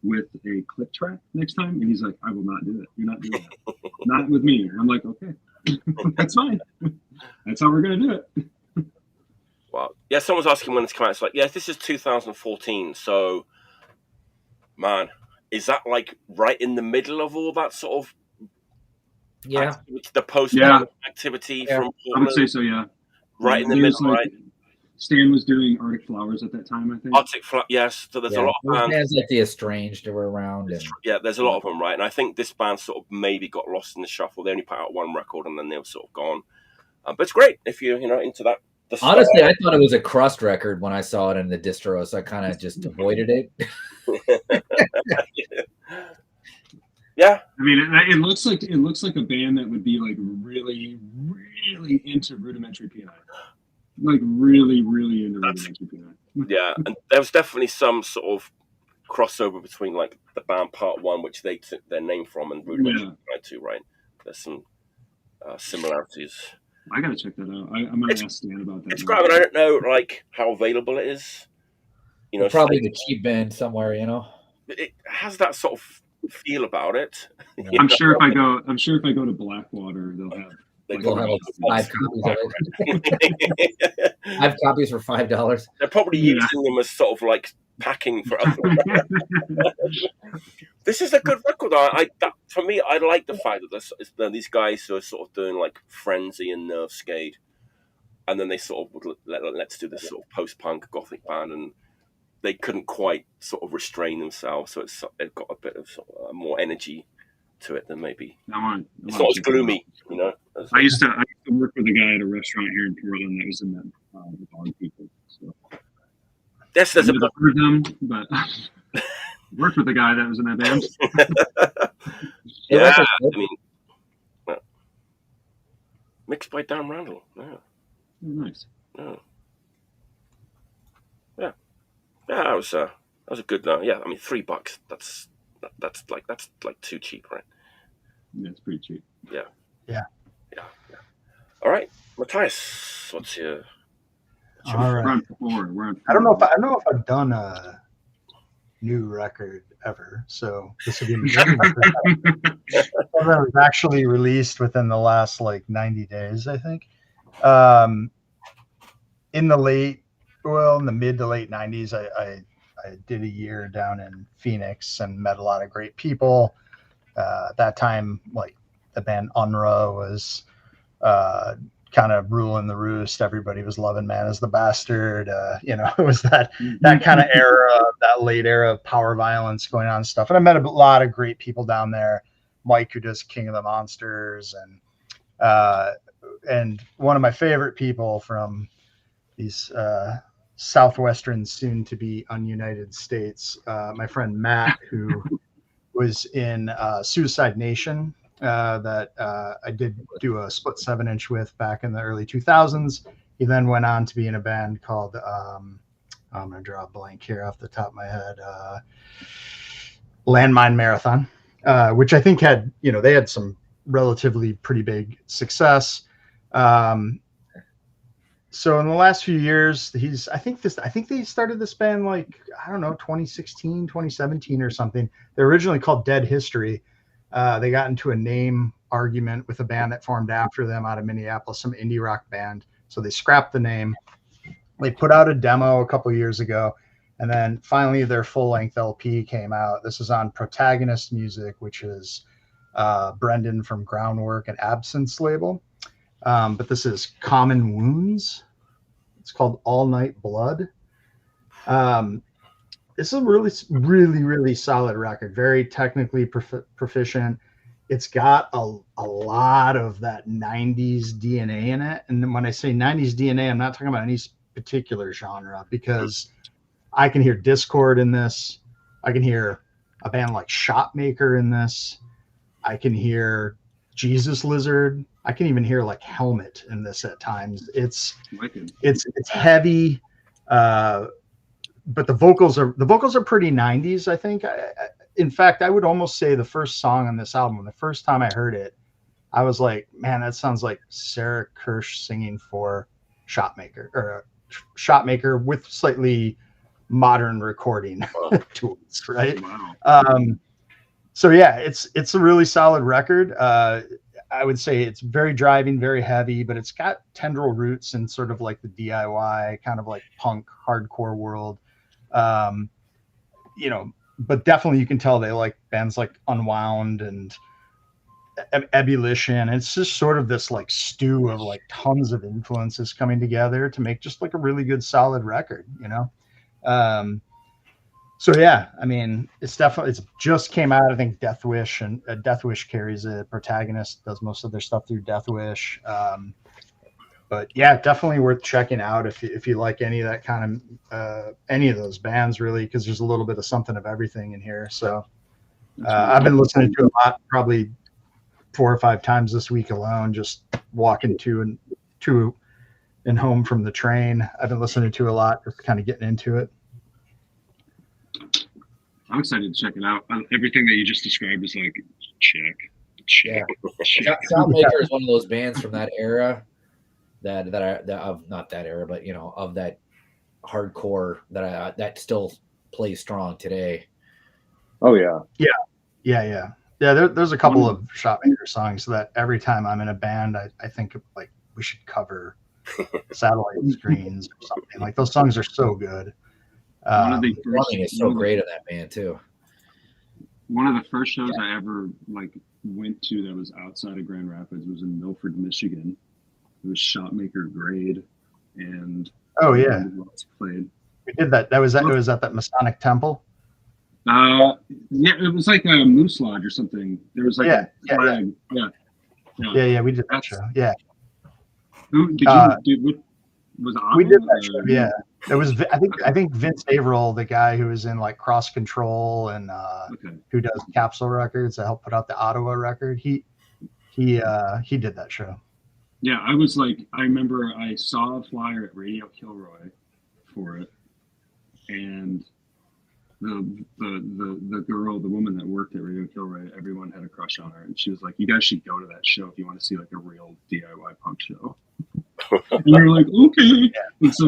with a click track next time, and he's like, I will not do it. You're not doing it. Not with me. And I'm like, okay, that's fine. That's how we're gonna do it. Wow. Yeah, someone's asking when this came out. It's like, yeah, this is 2014. So, man, is that like right in the middle of all that sort of the post activity from Portland? I would say so. Yeah, right in the middle, right? Stan was doing Arctic Flowers at that time, I think. Arctic Flowers, yes. So there's a lot of bands like the Estranged were around. There's a lot of them, right? And I think this band sort of maybe got lost in the shuffle. They only put out one record and then they were sort of gone. But it's great if you're into that. Honestly, I thought it was a crust record when I saw it in the distro, so I kind of just avoided it. Yeah, I mean, it looks like a band that would be like really, really into Rudimentary P&I. Like really, really into Rudimentary P&I. Yeah, and there was definitely some sort of crossover between like the band Part 1, which they took their name from, and Rudimentary P&I 2, right? There's some similarities. I gotta check that out. I'm gonna ask Stan about that. It's great, but I don't know like how available it is. Probably the cheap band somewhere. It has that sort of feel about it. Yeah. I'm sure if I go to Blackwater, they'll have. They'll have like 5 copies of it. 5 copies for $5. They're probably using them as sort of like packing for other. This is a good record. For me, I like the fact that these guys who are sort of doing like Frenzy and Nervescade, and then they sort of would let's do this sort of post-punk gothic band, and they couldn't quite sort of restrain themselves, so it's got a bit of sort of more energy to it than maybe. It's not as gloomy, I used to work with a guy at a restaurant here in Portland that was in the Bog People. So Yes, there's never heard them, but worked with a guy that was in that band. Yeah, I mean, mixed by Dan Randall. Yeah. Nice. Yeah. Yeah. Yeah, that was a good. Yeah, I mean, $3. That's like too cheap, right? Yeah, it's pretty cheap. Yeah. Yeah. Yeah. Yeah. All right, Matthias, what's your All right. We're on 4. We're on 4. I don't know if I've done a new record ever, so this would be that was actually released within the last like 90 days, I think. In the mid to late 90s, I did a year down in Phoenix and met a lot of great people. At that time, like the band Unruh was kind of ruling the roost. Everybody was loving Man is the Bastard. It was that kind of era, that late era of power violence going on and stuff. And I met a lot of great people down there. Mike, who does King of the Monsters, and one of my favorite people from these southwestern, soon to be ununited states, my friend Matt, who was in Suicide Nation, that I did do a split 7-inch with back in the early 2000s. He then went on to be in a band called I'm gonna draw a blank here off the top of my head, Landmine Marathon, which I think had, they had some relatively pretty big success. So in the last few years, I think they started this band like, I don't know, 2016, 2017 or something. They're originally called Dead History. They got into a name argument with a band that formed after them out of Minneapolis, some indie rock band. So they scrapped the name. They put out a demo a couple years ago, and then finally their full-length LP came out. This is on Protagonist Music, which is Brendan from Groundwork and Absence label. But this is Common Wounds. It's called All Night Blood. This is a really, really, really solid record. Very technically proficient. It's got a lot of that 90s DNA in it. And when I say 90s DNA, I'm not talking about any particular genre, because I can hear Discord in this. I can hear a band like Shotmaker in this. I can hear Jesus Lizard. I can even hear like Helmet in this at times. It's heavy, but the vocals are pretty 90s, I think. In fact, I would almost say the first song on this album, the first time I heard it, I was like, man, that sounds like Sarah Kirsch singing for Shotmaker, or Shotmaker with slightly modern recording tools, right? Wow. So yeah, it's a really solid record. I would say it's very driving, very heavy, but it's got tendril roots in sort of like the DIY kind of like punk hardcore world. But definitely you can tell they like bands like Unwound and Ebullition. It's just sort of this like stew of like tons of influences coming together to make just like a really good solid record, So yeah, I mean, it's just came out. I think Death Wish carries it. Protagonist does most of their stuff through Death Wish. But yeah, definitely worth checking out if you like any of that kind of any of those bands, really, because there's a little bit of something of everything in here. So I've been listening to a lot, probably 4 or 5 times this week alone, just walking to and home from the train. I've been listening to a lot, just kind of getting into it. I'm excited to check it out. Everything that you just described is like check. Yeah. Shotmaker is one of those bands from that era that not that era, but of that hardcore that still plays strong today. Oh yeah. There's a couple of Shotmaker songs that every time I'm in a band, I think of, like, we should cover Satellite Screens or something. Like, those songs are so good. Drumming is so great in that band too. One of the first shows I ever went to that was outside of Grand Rapids was in Milford, Michigan. It was Shotmaker Grade, and played. We did that. It was at that Masonic Temple. Yeah, it was like a Moose Lodge or something. There was like a flag. Yeah, we did that show. Yeah. Who did you? Was Ottawa? We did that show, yeah. It was I think Vince Averill, the guy who was in like Cross Control and who does Capsule Records that helped put out the Ottawa record. He did that show. Yeah, I remember I saw a flyer at Radio Kilroy for it, and the girl, the woman that worked at Radio Kilroy, everyone had a crush on her, and she was like, "You guys should go to that show if you want to see like a real DIY punk show." And we were like, "Okay." And so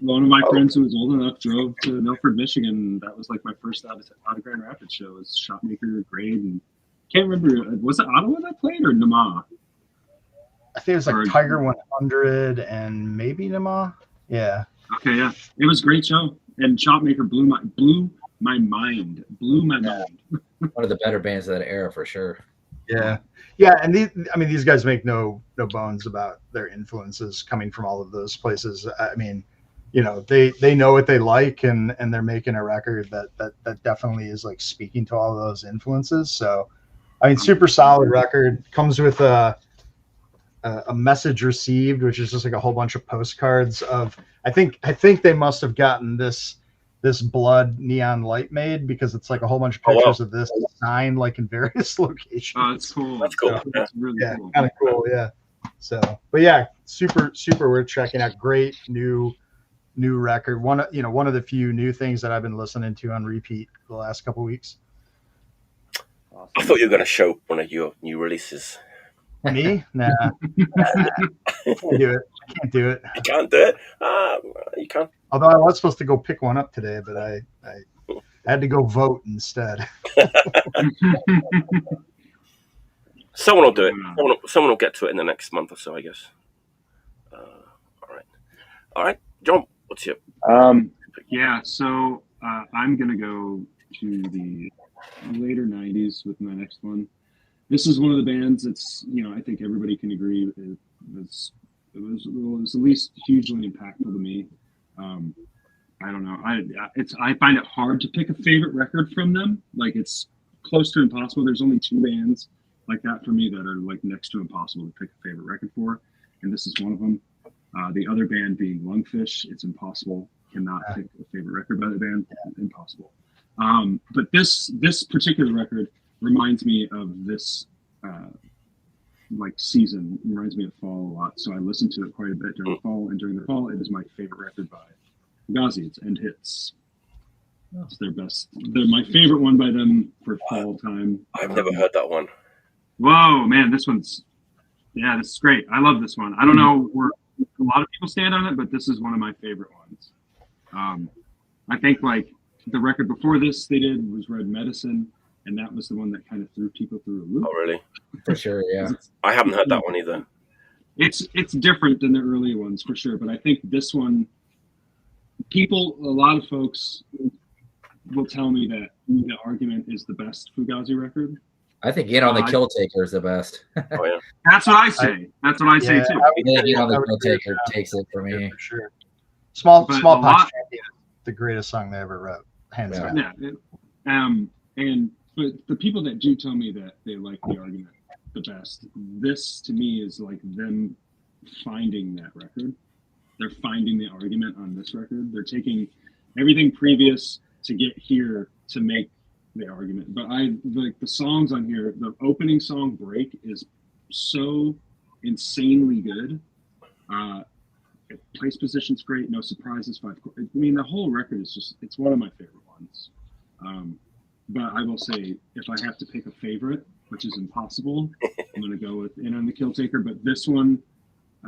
one of my friends who was old enough drove to Milford, Michigan. And that was like my first out of Grand Rapids show. It was Shopmaker, Grade, and can't remember, was it Ottawa that played or Nema? I think it was like Tiger 100 and maybe Nema. Yeah. Okay, yeah, it was a great show, and Shopmaker blew my mind. One of the better bands of that era for sure. Yeah, and these guys make no bones about their influences coming from all of those places. I mean, they know what they like, and they're making a record that definitely is like speaking to all of those influences. So, I mean, super solid record. Comes with a message received, which is just like a whole bunch of postcards of. I think they must have gotten this blood neon light made because it's like a whole bunch of pictures of this signed like in various locations. Oh, that's cool. That's cool. So, that's really cool. Kind of cool. Yeah. So, but yeah, super worth checking out. Great new record. One of the few new things that I've been listening to on repeat the last couple weeks. Awesome. I thought you were going to show one of your new releases. Me? Nah. I can't do it. You can't do it? You can't. Although I was supposed to go pick one up today, but I had to go vote instead. Someone will do it. Someone will get to it in the next month or so, I guess. All right. John, what's your... Yeah, so I'm going to go to the later 90s with my next one. This is one of the bands that's, I think everybody can agree it was at least hugely impactful to me. I don't know. I find it hard to pick a favorite record from them. Like, it's close to impossible. There's only two bands like that for me that are like next to impossible to pick a favorite record for, and this is one of them. The other band being Lungfish, it's impossible. Cannot pick a favorite record by the band. Impossible. But this particular record reminds me of this season. It reminds me of fall a lot. So I listened to it quite a bit during the fall, and during the fall, it is my favorite record by Fugazi. It's End Hits. It's their best. They're my favorite one by them for fall time. I've never heard that one. Whoa, man, this is great. I love this one. I don't know where a lot of people stand on it, but this is one of my favorite ones. I think like the record before this they did was Red Medicine, and that was the one that kind of threw people through a loop. Oh, really? For sure, yeah. I haven't heard that one either. It's different than the earlier ones for sure, but I think this one, a lot of folks will tell me that The Argument is the best Fugazi record. I think Get on the Kill Taker is the best. Oh yeah, that's what I say. That's what I say too. Get on the Kill Taker takes it for me. For sure. Small Pox Champion, the greatest song they ever wrote, hands down. Yeah, but the people that do tell me that they like The Argument the best, this to me is like them finding that record. They're finding The Argument on this record. They're taking everything previous to get here to make The Argument. But the songs on here, the opening song Break is so insanely good. Place position's great, no surprises, 5 chords. I mean, the whole record is it's one of my favorite ones. But I will say, if I have to pick a favorite, which is impossible, I'm going to go with In on the Kill Taker. But this one,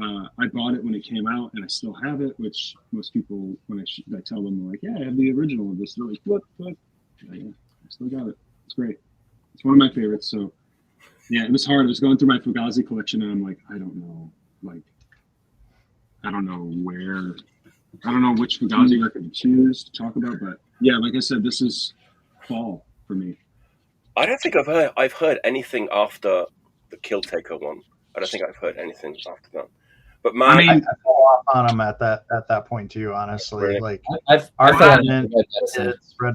I bought it when it came out, and I still have it, which most people, when I tell them, they're like, yeah, I have the original of this. They're like, what? Yeah, I still got it. It's great. It's one of my favorites. So, yeah, it was hard. I was going through my Fugazi collection, and I'm like, I don't know which Fugazi record to choose to talk about. But, yeah, like I said, this is fall for me. I don't think I've heard anything after the Kill Taker one. I don't think I've heard anything after that. But man, I fell off on them at that point too. Honestly, really? Like I've Red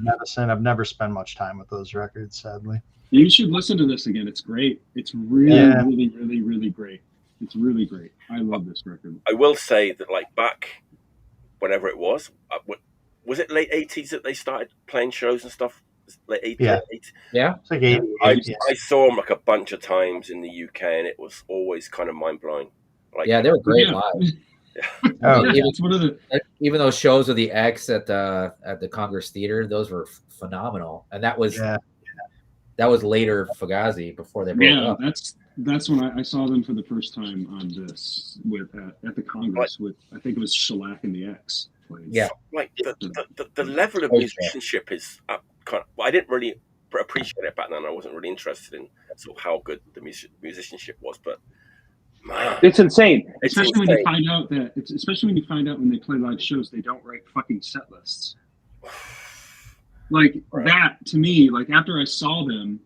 Medicine. I've never spent much time with those records, sadly. You should listen to this again. It's great. It's really, really, really, really great. It's really great. I love this record. I will say that, like, back whenever it was it late 80s that they started playing shows and stuff? Late 80s? Yeah. Yeah. It's like 88. I saw them like a bunch of times in the UK, and it was always kind of mind blowing. Like, yeah, they were great live. Oh, yeah, it's one of the Even those shows with the X at the Congress Theater, those were phenomenal, and that was later Fugazi before they broke up. That's when I saw them for the first time on this with at the Congress with, I think it was Shellac and the X. Yeah, like the level of musicianship is I didn't really appreciate it back then. I wasn't really interested in sort of how good the musicianship was, but man, it's insane. Especially when you find out when they play live shows, they don't write fucking set lists. Like that to me, like after I saw them,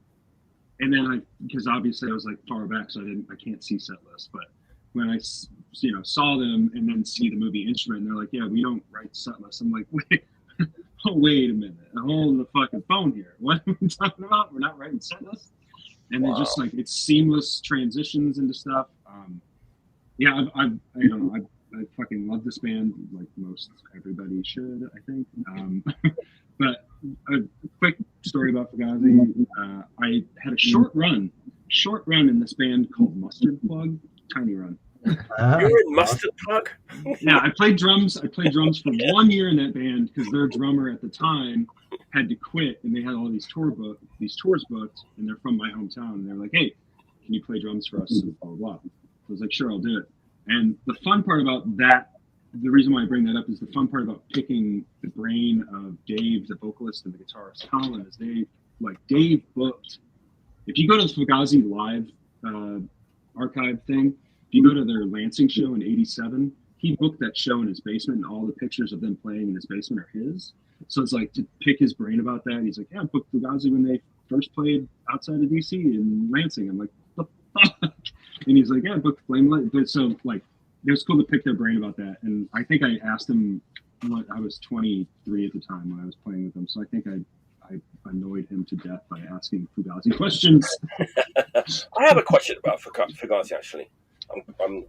and then because obviously I was like far back, so I can't see set lists, but when I saw them and then see the movie Instrument, and they're like, yeah, we don't write set lists. I'm like, wait a minute, hold the fucking phone here. What are we talking about? We're not writing set lists. And they're just like, it's seamless transitions into stuff. Yeah, I fucking love this band, like most everybody should, I think. But a quick story about Fugazi. I had a short run in this band called Mustard Plug, tiny run. You were in Mustard Plug? Yeah, I played drums for 1 year in that band because their drummer at the time had to quit, and they had all these tours booked, and they're from my hometown, and they're like, hey, can you play drums for us? And blah, blah, blah. I was like, sure, I'll do it. And the fun part about that, the reason why I bring that up is the fun part about picking the brain of Dave, the vocalist, and the guitarist Colin, is Dave booked. If you go to the Fugazi Live archive thing, if you go to their Lansing show in '87, he booked that show in his basement, and all the pictures of them playing in his basement are his. So it's like to pick his brain about that. He's like, yeah, I booked Fugazi when they first played outside of DC in Lansing. I'm like, what the fuck? And he's like, yeah, I booked Flame. So like, it was cool to pick their brain about that. And I think I asked him I was 23 at the time when I was playing with him. So I think I annoyed him to death by asking Fugazi questions. I have a question about Fugazi, actually. I'm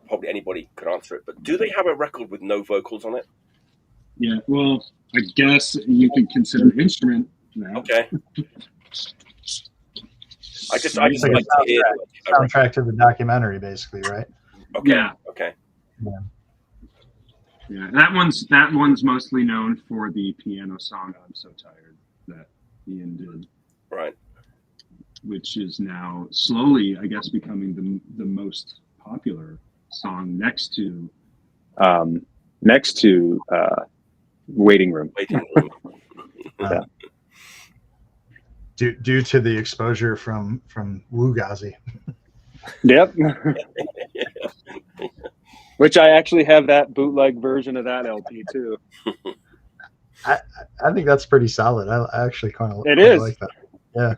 probably anybody could answer it, but do they have a record with no vocals on it? Yeah, well, I guess you could consider Instrument now. Okay. I just like to hear soundtrack to the documentary, basically, right? Okay. Yeah. Okay. Yeah, that one's mostly known for the piano song "I'm So Tired" that Ian did. Right. Which is now slowly, I guess, becoming the most popular song next to Waiting Room. Waiting Room. Yeah. Due to the exposure from Wugazi. Yep. Which I actually have that bootleg version of that LP too. I think that's pretty solid. I actually kind of like that. Yeah.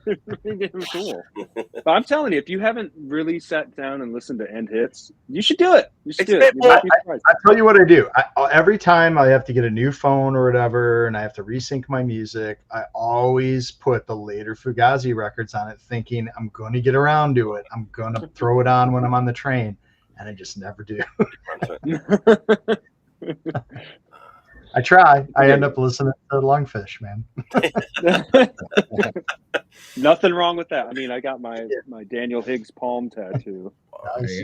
Cool. But I'm telling you, if you haven't really sat down and listened to End Hits, you should do it. You should do it. I tell you what I do. Every time I have to get a new phone or whatever, and I have to resync my music, I always put the later Fugazi records on it, thinking I'm going to get around to it. I'm going to throw it on when I'm on the train, and I just never do. I try. I end up listening to Lungfish, man. Nothing wrong with that. I mean, I got my Daniel Higgs palm tattoo. Nice.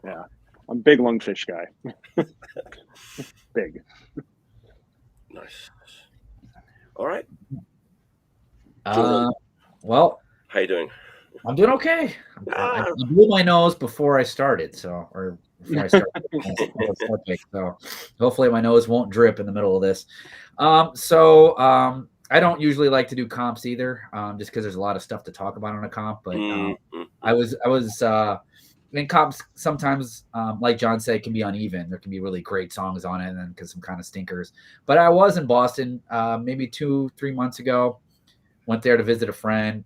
Yeah, I'm a big Lungfish guy. Big. Nice. All right. Well, how you doing? I'm doing okay. I blew my nose before I started, so hopefully my nose won't drip in the middle of this. I don't usually like to do comps either, just because there's a lot of stuff to talk about on a comp. But I was in comps sometimes, like John said, can be uneven. There can be really great songs on it, and then some kind of stinkers. But I was in Boston maybe 2-3 months ago. Went there to visit a friend.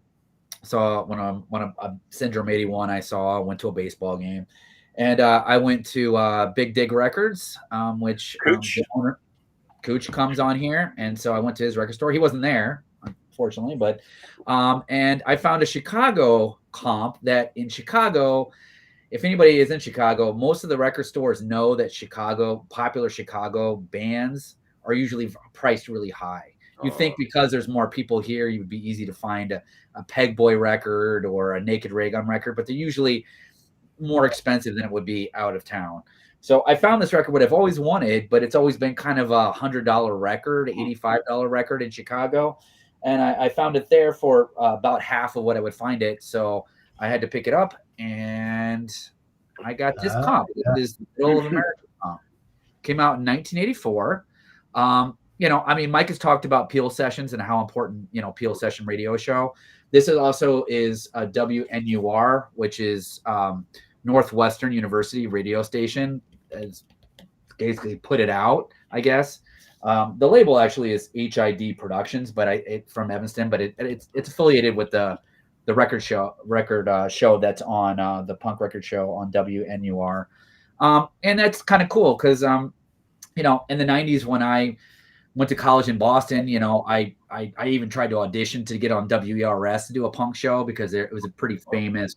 Saw when a Syndrome 81 went to a baseball game. And I went to Big Dig Records, which the owner, Cooch, comes on here. And so I went to his record store. He wasn't there, unfortunately. But and I found a Chicago comp that in Chicago if anybody is in Chicago, most of the record stores know that popular Chicago bands are usually priced really high. You think because there's more people here, you would be easy to find a Peg Boy record or a Naked Ray Gun record, but they're usually more expensive than it would be out of town. So I found this record, what I've always wanted, but it's always been kind of a $100 record, $85 record in Chicago. And I found it there for about half of what I would find it. So I had to pick it up, and I got this comp. This Middle of America comp. Came out in 1984. Mike has talked about Peel Sessions and how important, Peel Session radio show. This is also a WNUR, which is Northwestern University radio station, has basically put it out, I guess. The label actually is HID Productions, but from Evanston, but it's affiliated with the record show that's on the punk record show on WNUR. And that's kind of cool because in the 90s when I went to college in Boston, I even tried to audition to get on WERS to do a punk show because it was a pretty famous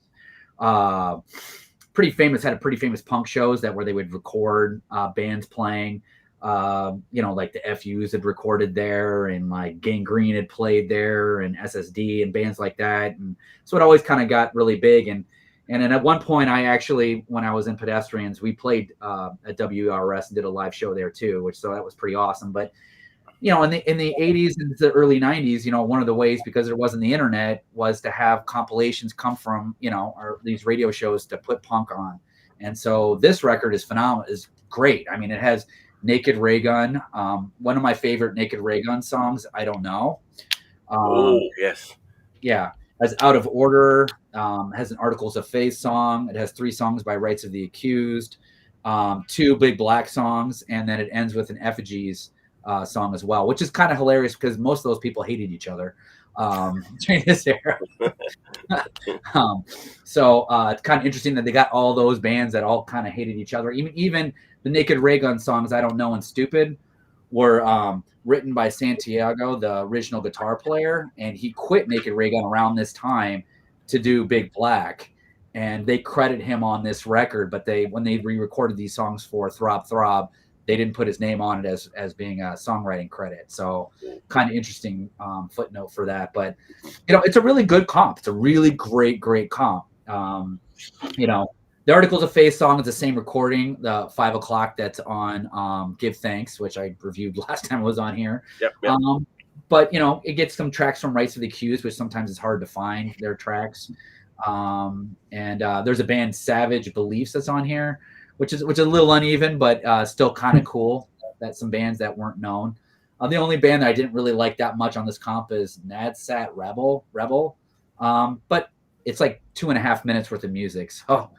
punk shows where they would record bands playing. Like the FUs had recorded there, and like Gangrene had played there, and SSD and bands like that. And so it always kind of got really big. And then at one point, I actually, when I was in Pedestrians, we played at WRS and did a live show there too, so that was pretty awesome. But in the 80s and the early 90s, one of the ways, because there wasn't the internet, was to have compilations come from these radio shows to put punk on. And so this record is phenomenal, is great. I mean, it has Naked Ray Gun, one of my favorite Naked Ray Gun songs, I Don't Know. Yes. Yeah. Has Out of Order, has an Articles of Faith song. It has 3 songs by Rights of the Accused, 2 Big Black songs, and then it ends with an Effigies song as well, which is kind of hilarious because most of those people hated each other during this era. So it's kind of interesting that they got all those bands that all kind of hated each other. Even the Naked Ray Gun songs, I Don't Know and Stupid, were written by Santiago, the original guitar player, and he quit Naked Ray Gun around this time to do Big Black, and they credit him on this record. But when they re-recorded these songs for Throb Throb, they didn't put his name on it as being a songwriting credit. So kind of interesting footnote for that. But it's a really good comp. It's a really great comp. The Articles of Faith song is the same recording, the 5 o'clock that's on Give Thanks, which I reviewed last time I was on here. Yep. But it gets some tracks from Rights of the Accused, which sometimes is hard to find their tracks. And there's a band, Savage Beliefs, that's on here, which is a little uneven, but still kind of cool. That some bands that weren't known. The only band that I didn't really like that much on this comp is Nadsat Rebel. But it's like 2.5 minutes worth of music. So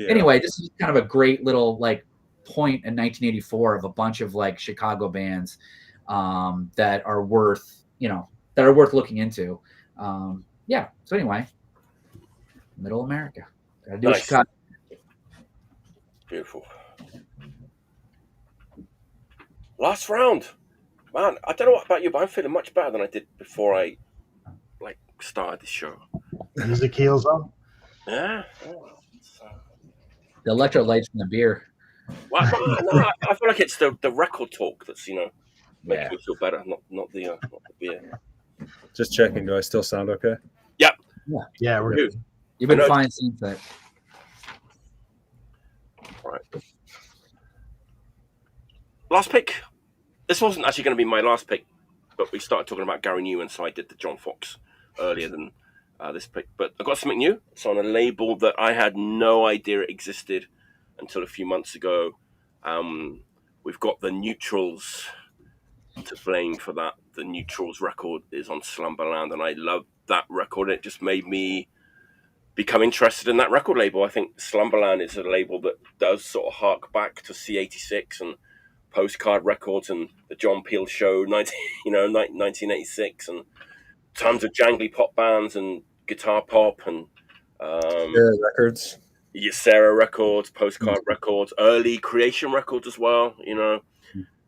anyway, this is kind of a great little point in 1984 of a bunch of Chicago bands that are worth looking into. So anyway, Middle America. Gotta do nice. Chicago. Beautiful. Last round. Man, I don't know what about you, but I'm feeling much better than I did before I started this show. Music heals them. Yeah. The electrolytes from the beer. Well, no, I feel like it's the record talk that's making me feel better, not the beer. Just checking. Do I still sound okay? Yep. Yeah, we're good. You've been fine since that. Right. Last pick. This wasn't actually going to be my last pick, but we started talking about Gary Newman, so I did the John Foxx earlier than this pick. But I got something new. It's on a label that I had no idea it existed until a few months ago. We've got the Neutrals to blame for that. The Neutrals record is on Slumberland, and I love that record. It just made me become interested in that record label. I think Slumberland is a label that does sort of hark back to C86 and Postcard Records and the John Peel Show, 1986, and tons of jangly pop bands and guitar pop and records. Sarah Records, Postcard Records, early Creation Records as well.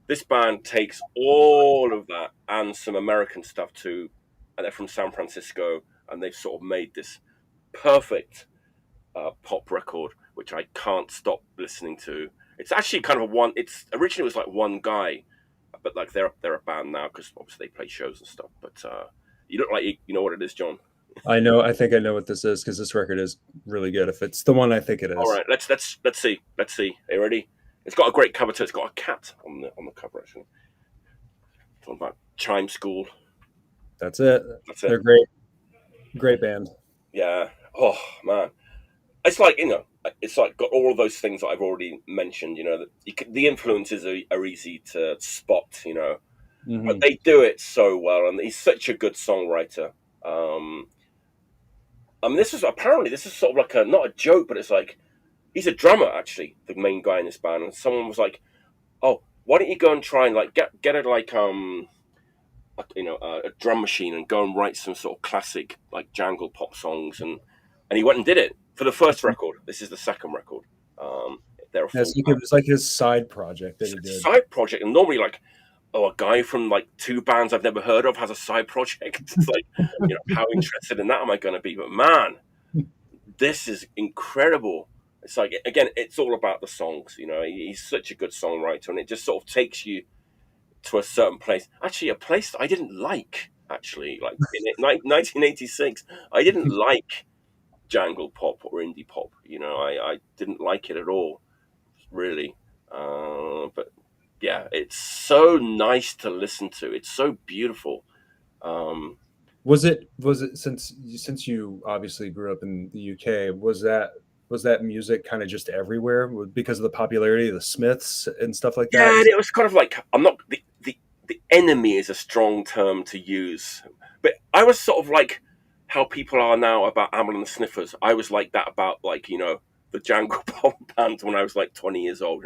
This band takes all of that and some American stuff too, and they're from San Francisco, and they've sort of made this perfect pop record which I can't stop listening to. It's actually kind of it's originally was like one guy, but like they're a band now because obviously they play shows and stuff. But you look like you know what it is, John. I know. I think I know what this is because this record is really good. If it's the one I think it is. All right, let's see. Let's see. Are you ready? It's got a great cover too. It's got a cat on the cover actually. Talking about Chime School. That's it. They're great band. Yeah. Oh man, it's like it's like got all of those things that I've already mentioned. The influences are easy to spot. But they do it so well, and he's such a good songwriter. I mean, this is sort of like not a joke, but it's like he's a drummer actually, the main guy in this band. And someone was like, "Oh, why don't you go and try and like get a like a drum machine and go and write some sort of classic like jangle pop songs," and he went and did it for the first record. This is the second record. It was like his side project that he did. Side project, and normally like, a guy from like two bands I've never heard of has a side project. It's like, how interested in that am I going to be? But man, this is incredible. It's like, again, it's all about the songs. He's such a good songwriter, and it just sort of takes you to a certain place. Actually, a place that I didn't like. Actually, like in 1986, I didn't like jangle pop or indie pop. I didn't like it at all, really. But yeah, it's so nice to listen to. It's so beautiful. Was it since you obviously grew up in the UK? Was that music kind of just everywhere because of the popularity of the Smiths and stuff like that? Yeah, it was kind of like, I'm not the enemy is a strong term to use, but I was sort of like how people are now about Amyl and the Sniffers. I was like that about like the jangle pop band when I was like 20 years old.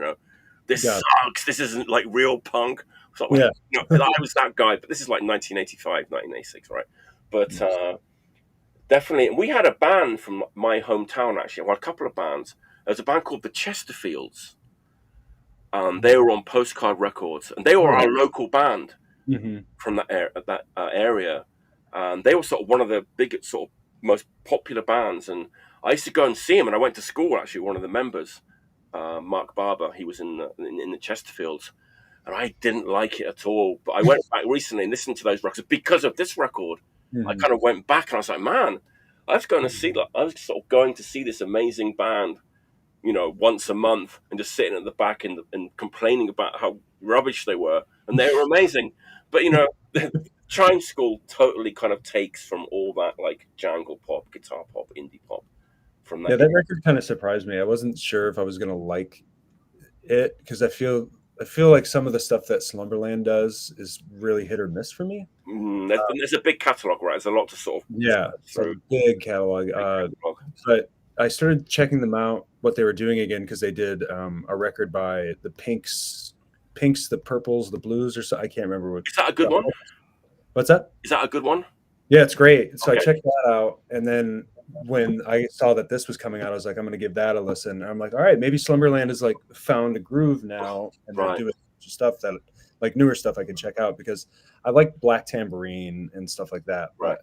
This sucks. This isn't like real punk. So I was that guy, but this is like 1985, 1986, right? But definitely, we had a band from my hometown, actually. Well, a couple of bands. There was a band called the Chesterfields. They were on Postcard Records, and they were our local band from that area. They were sort of one of the biggest, sort of most popular bands, and I used to go and see them. And I went to school, actually, one of the members, Mark Barber, he was in the Chesterfields, and I didn't like it at all. But I went back recently and listened to those records because of this record. I kind of went back and I was like, man, I was sort of going to see this amazing band, once a month, and just sitting at the back and complaining about how rubbish they were, and they were amazing. But Chime School totally kind of takes from all that like jangle pop, guitar pop, indie pop. From that, that record kind of surprised me. I wasn't sure if I was gonna like it because I feel like some of the stuff that Slumberland does is really hit or miss for me. There's a big catalog, right? There's a lot to sort of it's a big catalog. But I started checking them out, what they were doing again, because they did a record by the Pinks, the Purples, the Blues, or so. I can't remember what. Is that a good one? What's that? Is that a good one? Yeah, it's great. So I checked that out, and then when I saw that this was coming out, I was like, I'm going to give that a listen. And I'm like, all right, maybe Slumberland has like found a groove now, and they're doing stuff that like newer stuff I can check out because I like Black Tambourine and stuff like that. Right.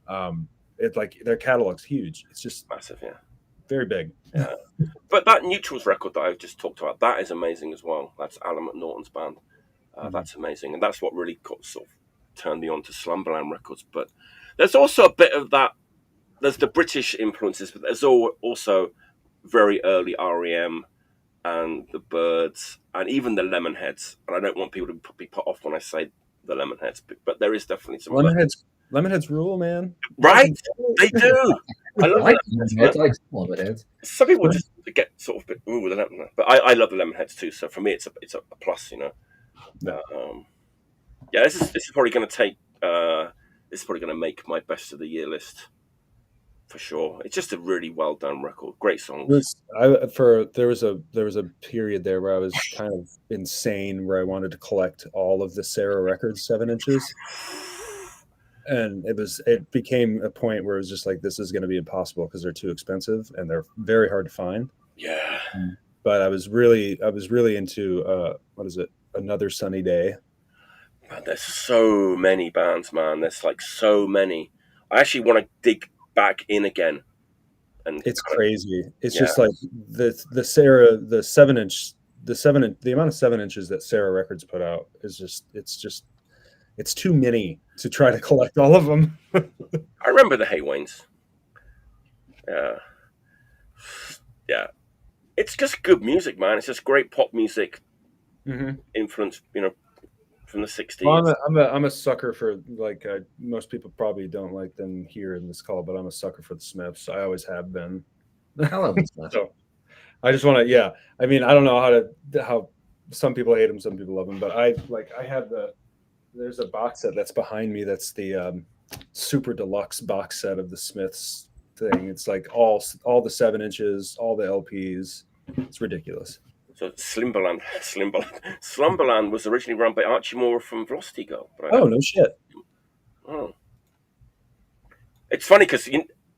But it's like their catalog's huge. It's just massive, yeah, very big. Yeah. But that Neutrals record that I just talked about, that is amazing as well. That's Alan McNaughton's band. That's amazing, and that's what really sort of turned me on to Slumberland records. But there's also a bit of that. There's the British influences, but there's also very early REM and the Byrds and even the Lemonheads. And I don't want people to be put off when I say the Lemonheads, but there is definitely some Lemonheads rule, man. Right? They do. I love Lemonheads. I like Lemonheads. Some people just get sort of a bit with them, but I love the Lemonheads too. So for me, it's a plus, Yeah, this is probably going to take. This is probably going to make my best of the year list for sure. It's just a really well done record. Great songs. There was a period there where I was kind of insane, where I wanted to collect all of the Sarah Records 7-inches, and it became a point where it was just like, this is going to be impossible because they're too expensive and they're very hard to find. Yeah. But I was really into what is it? Another Sunny Day. Man, there's so many bands, man. There's like so many. I actually want to dig back in again And it's crazy. It's just like the Sarah, the 7-inch, the amount of 7 inches that Sarah Records put out is it's too many to try to collect all of them. I remember the Haywains. Yeah. It's just good music, man. It's just great pop music, influence, from the 60s. Well, I'm a sucker for, like, most people probably don't like them here in this call, but I'm a sucker for the Smiths. I always have been. I love the Smiths. So I just want to, I mean, I don't know how some people hate them, some people love them, but I have there's a box set that's behind me. That's the super deluxe box set of the Smiths thing. It's like all the 7 inches, all the LPs. It's ridiculous. So Slumberland was originally run by Archie Moore from Velocity Girl. Oh, no shit. Oh. It's funny because,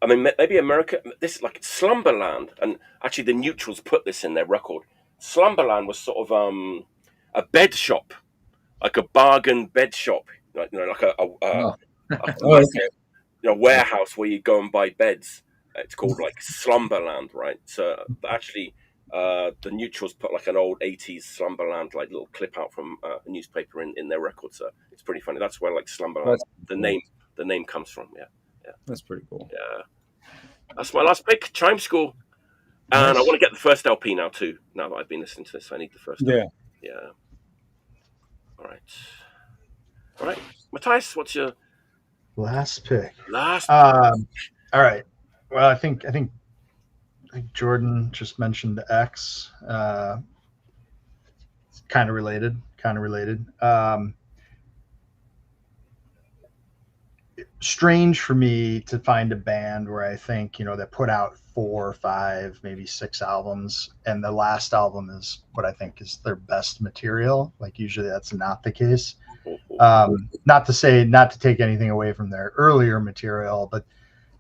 maybe America, this is like Slumberland, and actually the Neutrals put this in their record. Slumberland was sort of a bed shop, like a bargain bed shop, like a warehouse where you go and buy beds. It's called like Slumberland, right? So actually, the Neutrals put like an old 80s Slumberland like little clip out from a newspaper in their record. So it's pretty funny. That's where like Slumberland, the name comes from. Yeah. That's pretty cool. Yeah. That's my last pick, Chime School. And I want to get the first LP now too. Now that I've been listening to this, I need the first LP. Yeah. All right. Matthias, what's your last pick? All right. Well, I think Jordan just mentioned X. Kind of related. Strange for me to find a band where I think, that put out 4 or 5, maybe 6 albums, and the last album is what I think is their best material. Like, usually that's not the case. Not to take anything away from their earlier material, but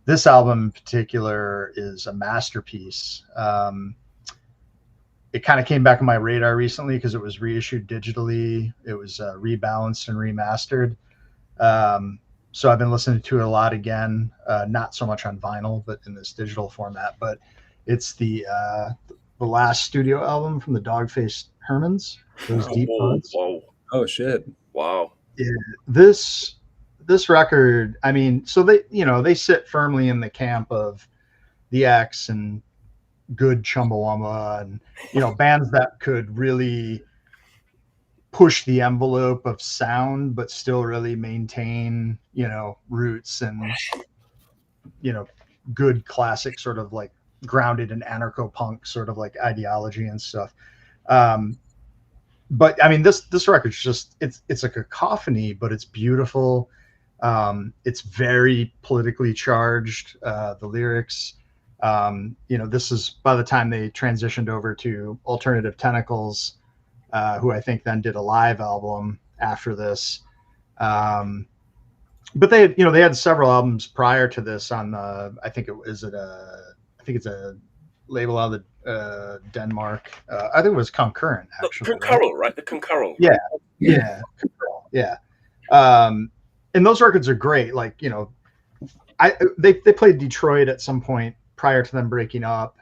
this album in particular is a masterpiece. It kind of came back on my radar recently because it was reissued digitally. It was rebalanced and remastered. So I've been listening to it a lot again, not so much on vinyl, but in this digital format. But it's the last studio album from the Dog-Faced Hermans. Those deep parts. Oh shit! Wow. Yeah, this record. I mean, so they sit firmly in the camp of the X and good Chumbawamba, and bands that could really push the envelope of sound but still really maintain roots and good classic sort of like grounded in anarcho-punk sort of like ideology and stuff. But I mean this record's just it's a cacophony, but it's beautiful. It's very politically charged, the lyrics. This is by the time they transitioned over to Alternative Tentacles, who I think then did a live album after this. But they had several albums prior to this on the, I think it's a label out of Denmark. I think it was Concurrent, actually. Concurrent, right? The Concurrent. Yeah. Yeah. And those records are great. Like, they played Detroit at some point prior to them breaking up.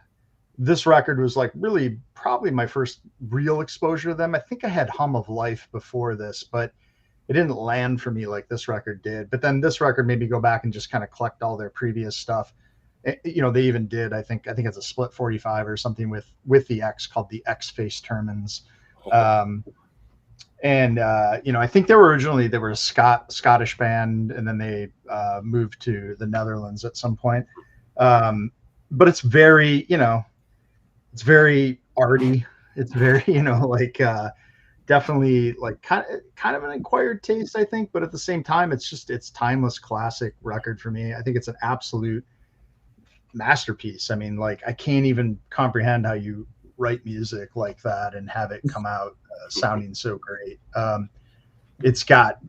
This record was like really probably my first real exposure to them. I think I had Hum of Life before this, but it didn't land for me like this record did. But then this record made me go back and just kind of collect all their previous stuff. They even did, I think it's a split 45 or something with the X called the X-Faced Hermans. I think they were a Scottish band, and then they moved to the Netherlands at some point. But it's very, it's very arty. It's very, definitely like kind of an acquired taste, I think. But at the same time, it's timeless classic record for me. I think it's an absolute masterpiece. I mean, like, I can't even comprehend how you write music like that and have it come out sounding so great. It's got,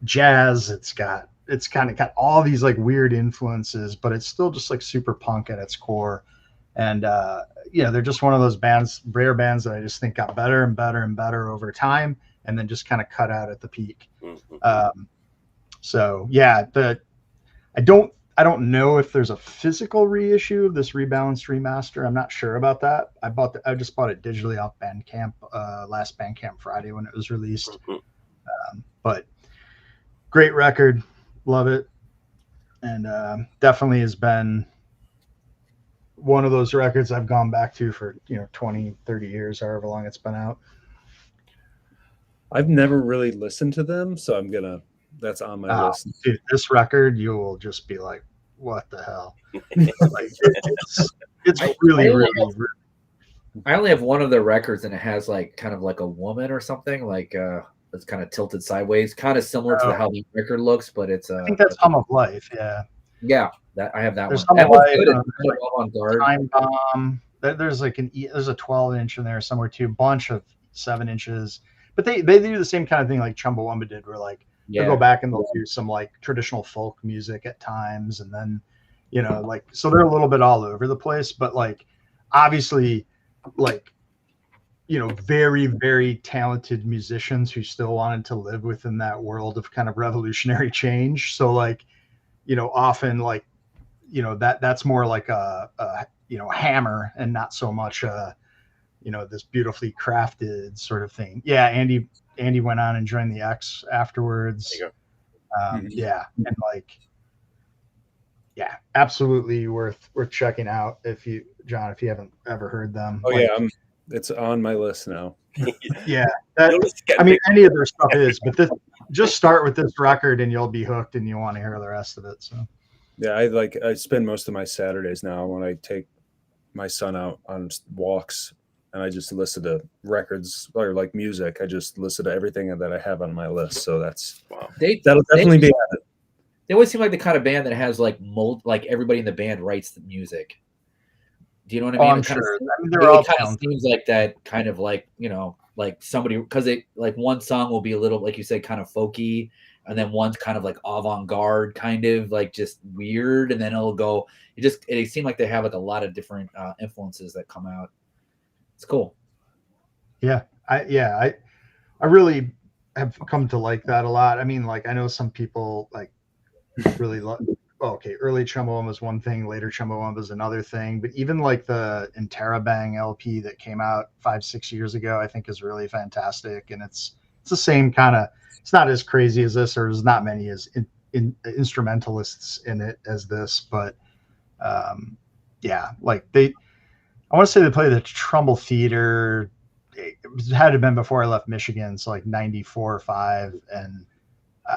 jazz. It's kind of got all these like weird influences, but it's still just like super punk at its core. And they're just one of those rare bands that I just think got better and better and better over time, and then just kind of cut out at the peak. So yeah, I don't know if there's a physical reissue of this rebalanced remaster. I'm not sure about that. I just bought it digitally off Bandcamp last Bandcamp Friday when it was released. But great record, love it, and definitely has been one of those records I've gone back to for 20, 30 years, however long it's been out. I've never really listened to them, so that's on my list. Dude, this record, you will just be like, what the hell? Like, it's really. I only have one of the records, and it has like kind of like a woman or something, like it's kind of tilted sideways, kind of similar to how the record looks, but it's I think that's Hum of Life, yeah. That I have that there's one. That was good. like avant-garde. Time Bomb. There's like there's a 12-inch in there somewhere too, bunch of 7 inches. But they do the same kind of thing like Chumbawamba did, where like they'll go back and they'll do some like traditional folk music at times, and then like, so they're a little bit all over the place, but like obviously like very, very talented musicians who still wanted to live within that world of kind of revolutionary change. So like often like that's more like a hammer and not so much this beautifully crafted sort of thing. Andy went on and joined the X afterwards. And like absolutely worth checking out if you haven't ever heard them. It's on my list now. Any of their stuff is, but just start with this record and you'll be hooked and you'll want to hear the rest of it. So I spend most of my Saturdays now when I take my son out on walks, and I just listen to records or like music. I just listen to everything that I have on my list. So that'll definitely be added. They always seem like the kind of band that has like like everybody in the band writes the music. Do you know what I mean? I'm sure. It kind of seems like that, kind of like like somebody, because it like one song will be a little, like you said, kind of folky, and then one's kind of like avant-garde, kind of like just weird, and then it'll go. It seemed like they have like a lot of different influences that come out. It's cool. I really have come to like that a lot. I mean, like I know some people like really love. Early Chumbawamba is one thing, later Chumbawamba is another thing. But even like the Interrobang LP that came out 5-6 years ago, I think is really fantastic. And it's the same kind of. It's not as crazy as this, or there's not many as instrumentalists in it as this. But like I want to say they play the Trumbull Theater. It had to have been before I left Michigan, so like 94 or 5, and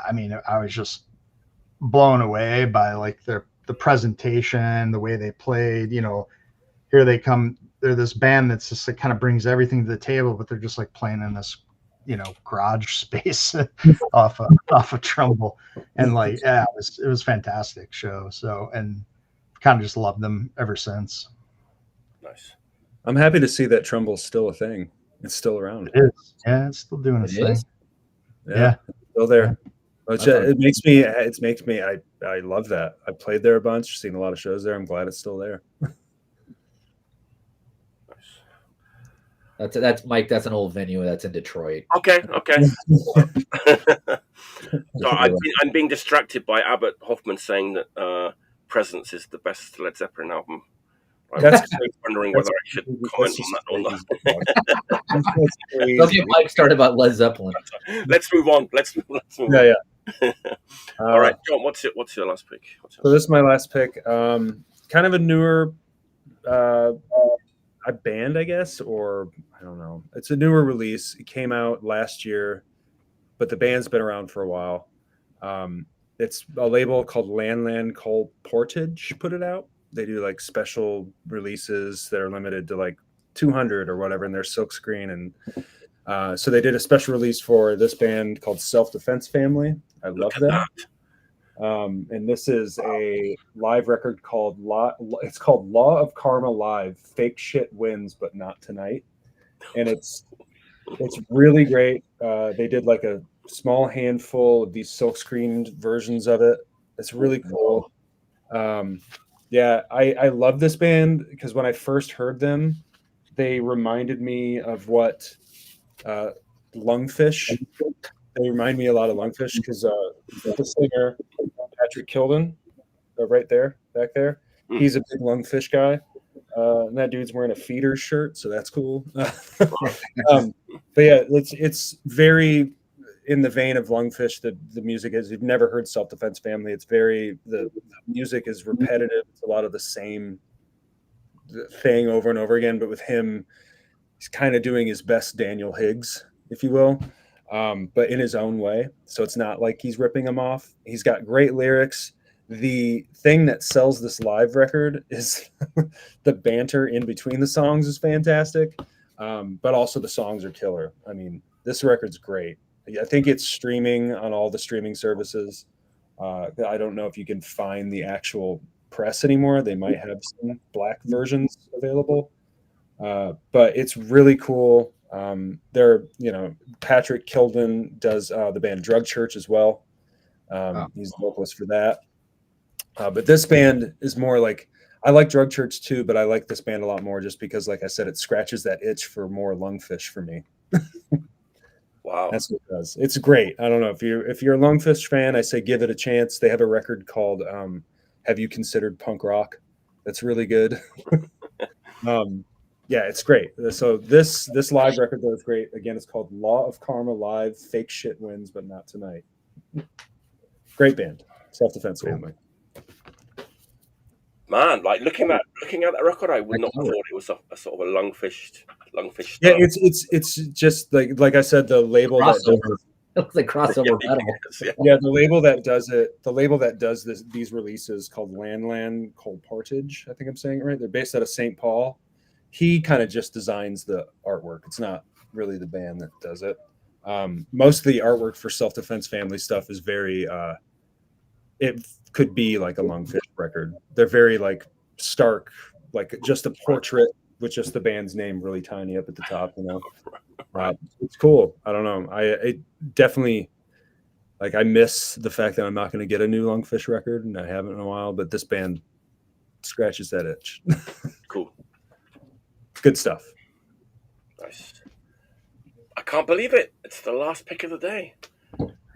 I mean I was just blown away by like the presentation, the way they played. Here they come. They're this band that's just like kind of brings everything to the table, but they're just like playing in this garage space off of Trumbull, and like it was fantastic show. So, and kind of just loved them ever since. Nice. I'm happy to see that Trumbull's still a thing. It's still around. It is. Yeah, it's still doing its thing. Yeah, still there. Which it makes me. I love that. I played there a bunch, seen a lot of shows there. I'm glad it's still there. That's Mike. That's an old venue that's in Detroit. Okay. So I'm being distracted by Abbott Hoffman saying that Presence is the best Led Zeppelin album. I'm wondering whether I should comment on that or not. Don't get Mike started about Led Zeppelin. Let's move on. Let's move on. Yeah. All right, John. What's your last pick? So this is my last pick. Kind of a newer a band, I guess, or I don't know. It's a newer release. It came out last year, but the band's been around for a while. It's a label called Landland called Portage put it out. They do like special releases that are limited to like 200 or whatever, and they're silkscreen. And so they did a special release for this band called Self Defense Family. I love them. And this is a live record called it's called Law of Karma Live. Fake shit wins, but not tonight. And it's really great. They did like a small handful of these silkscreen versions of it. It's really cool. I love this band because when I first heard them, they reminded me of what Lungfish. They remind me a lot of Lungfish because the singer Patrick Kilden right there, back there. He's a big Lungfish guy. And that dude's wearing a Feeders shirt, so that's cool. But yeah, it's very in the vein of Lungfish. The music is, you've never heard Self-Defense Family. It's very, the music is repetitive. It's a lot of the same thing over and over again, but with him, he's kind of doing his best Daniel Higgs, if you will, but in his own way. So it's not like he's ripping him off. He's got great lyrics. The thing that sells this live record is the banter in between the songs is fantastic, but also the songs are killer. I mean, this record's great. I think it's streaming on all the streaming services. I don't know if you can find the actual press anymore. They might have some black versions available, but it's really cool. Patrick Kilden does the band Drug Church as well. He's the vocalist for that. But this band is more like, I like Drug Church too, but I like this band a lot more just because, like I said, it scratches that itch for more Lungfish for me. Wow, that's what it does. It's great. I don't know if you're a Lungfish fan, I say give it a chance. They have a record called Have You Considered Punk Rock? That's really good. Yeah, it's great. So this live record though is great. Again, it's called Law of Karma Live. Fake shit wins, but not tonight. Great band. Self-Defense Family. Man, like looking at that record, I would not have thought it was a sort of a Lungfish. Yeah, it's just like I said, the label crossover. It looks like crossover metal. Yeah, the label that does it, the label that does these releases called Land Cold Partridge. I think I'm saying it right. They're based out of St. Paul. He kind of just designs the artwork. It's not really the band that does it. Most of the artwork for Self-Defense Family stuff is very. It could be like a Lungfish record. They're very like stark, like just a portrait with just the band's name really tiny up at the top. You know, it's cool. I don't know. I definitely like. I miss the fact that I'm not going to get a new Lungfish record, and I haven't in a while. But this band scratches that itch. Cool. Good stuff. Nice. I can't believe it. It's the last pick of the day.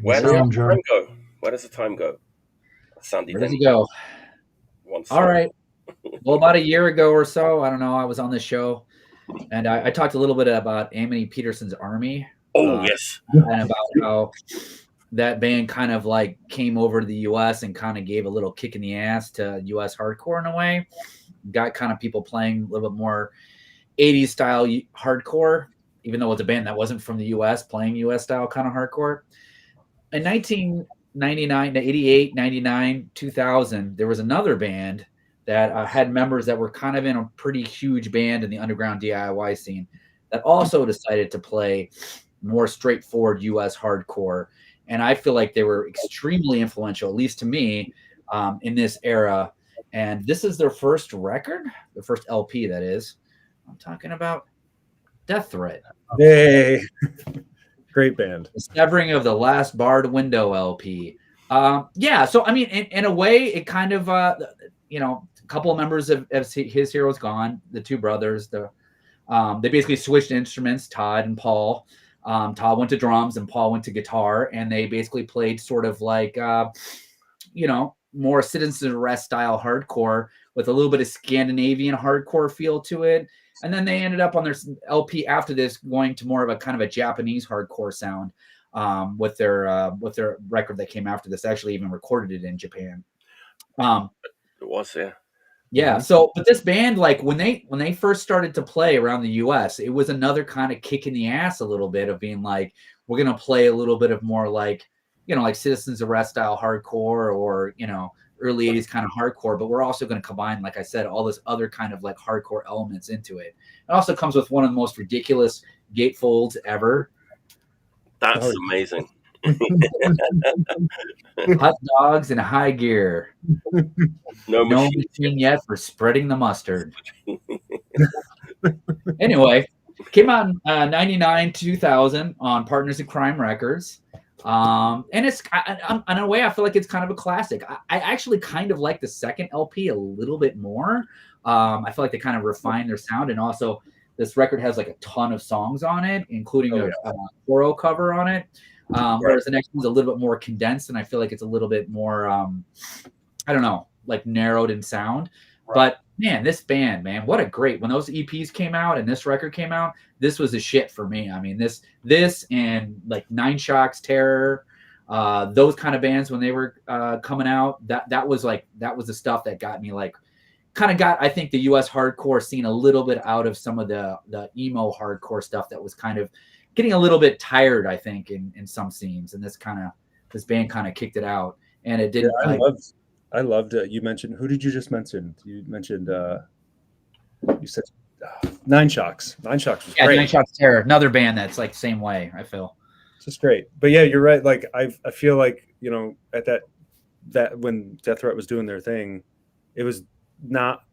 Where does the time go? Where does the time go? Sandy, where does he go? All right. Well, about a year ago or so, I don't know, I was on this show, and I talked a little bit about Amity Peterson's Army. Oh, yes. And about how that band kind of like came over to the U.S. and kind of gave a little kick in the ass to U.S. hardcore in a way. Got kind of people playing a little bit more 80s style hardcore, even though it was a band that wasn't from the U.S. playing U.S. style kind of hardcore. In 1999, 88, 99, 2000, there was another band that had members that were kind of in a pretty huge band in the underground DIY scene that also decided to play more straightforward U.S. hardcore. And I feel like they were extremely influential, at least to me, in this era. And this is their first record, the first LP, that is. I'm talking about Death Threat. Hey, great band. The Severing of the Last Barred Window LP. Yeah, so I mean, in a way, it kind of, a couple of members of his Heroes Gone, the two brothers, they basically switched instruments, Todd and Paul. Todd went to drums and Paul went to guitar, and they basically played sort of like, more Citizens Arrest style hardcore with a little bit of Scandinavian hardcore feel to it. And then they ended up on their LP after this going to more of a kind of a Japanese hardcore sound with their record that came after this. Actually even recorded it in Japan. It was, yeah. Yeah. So, but this band, like when they first started to play around the US, it was another kind of kick in the ass a little bit of being like, we're going to play a little bit of more like, like Citizens Arrest style hardcore or, early 80s kind of hardcore, but we're also going to combine, like I said, all this other kind of like hardcore elements into it. It also comes with one of the most ridiculous gatefolds ever. That's amazing. Hot dogs in high gear. No machine yet for spreading the mustard. Anyway, came out in 99, 2000 on Partners in Crime Records. And it's in a way, I feel like it's kind of a classic. I actually kind of like the second LP a little bit more. I feel like they kind of refined their sound, and also this record has like a ton of songs on it, including a Toro cover on it. Whereas the next one's a little bit more condensed, and I feel like it's a little bit more, I don't know, like narrowed in sound. Right. But man, this band, man, what a great, when those EPs came out and this record came out, this was the shit for me. I mean, this and like Nine Shocks, Terror, those kind of bands when they were coming out, that was the stuff that got me like, kind of got, I think, the US hardcore scene a little bit out of some of the emo hardcore stuff that was kind of getting a little bit tired, I think, in some scenes. And this band kind of kicked it out. And it didn't. Yeah, I loved it. You mentioned, who did you just mention? You mentioned, you said Nine Shocks. Nine Shocks was great. Nine Shocks Terror, another band that's like the same way, I feel. It's just great. But yeah, you're right. Like I feel like, you know, at that when Death Threat was doing their thing, it was not,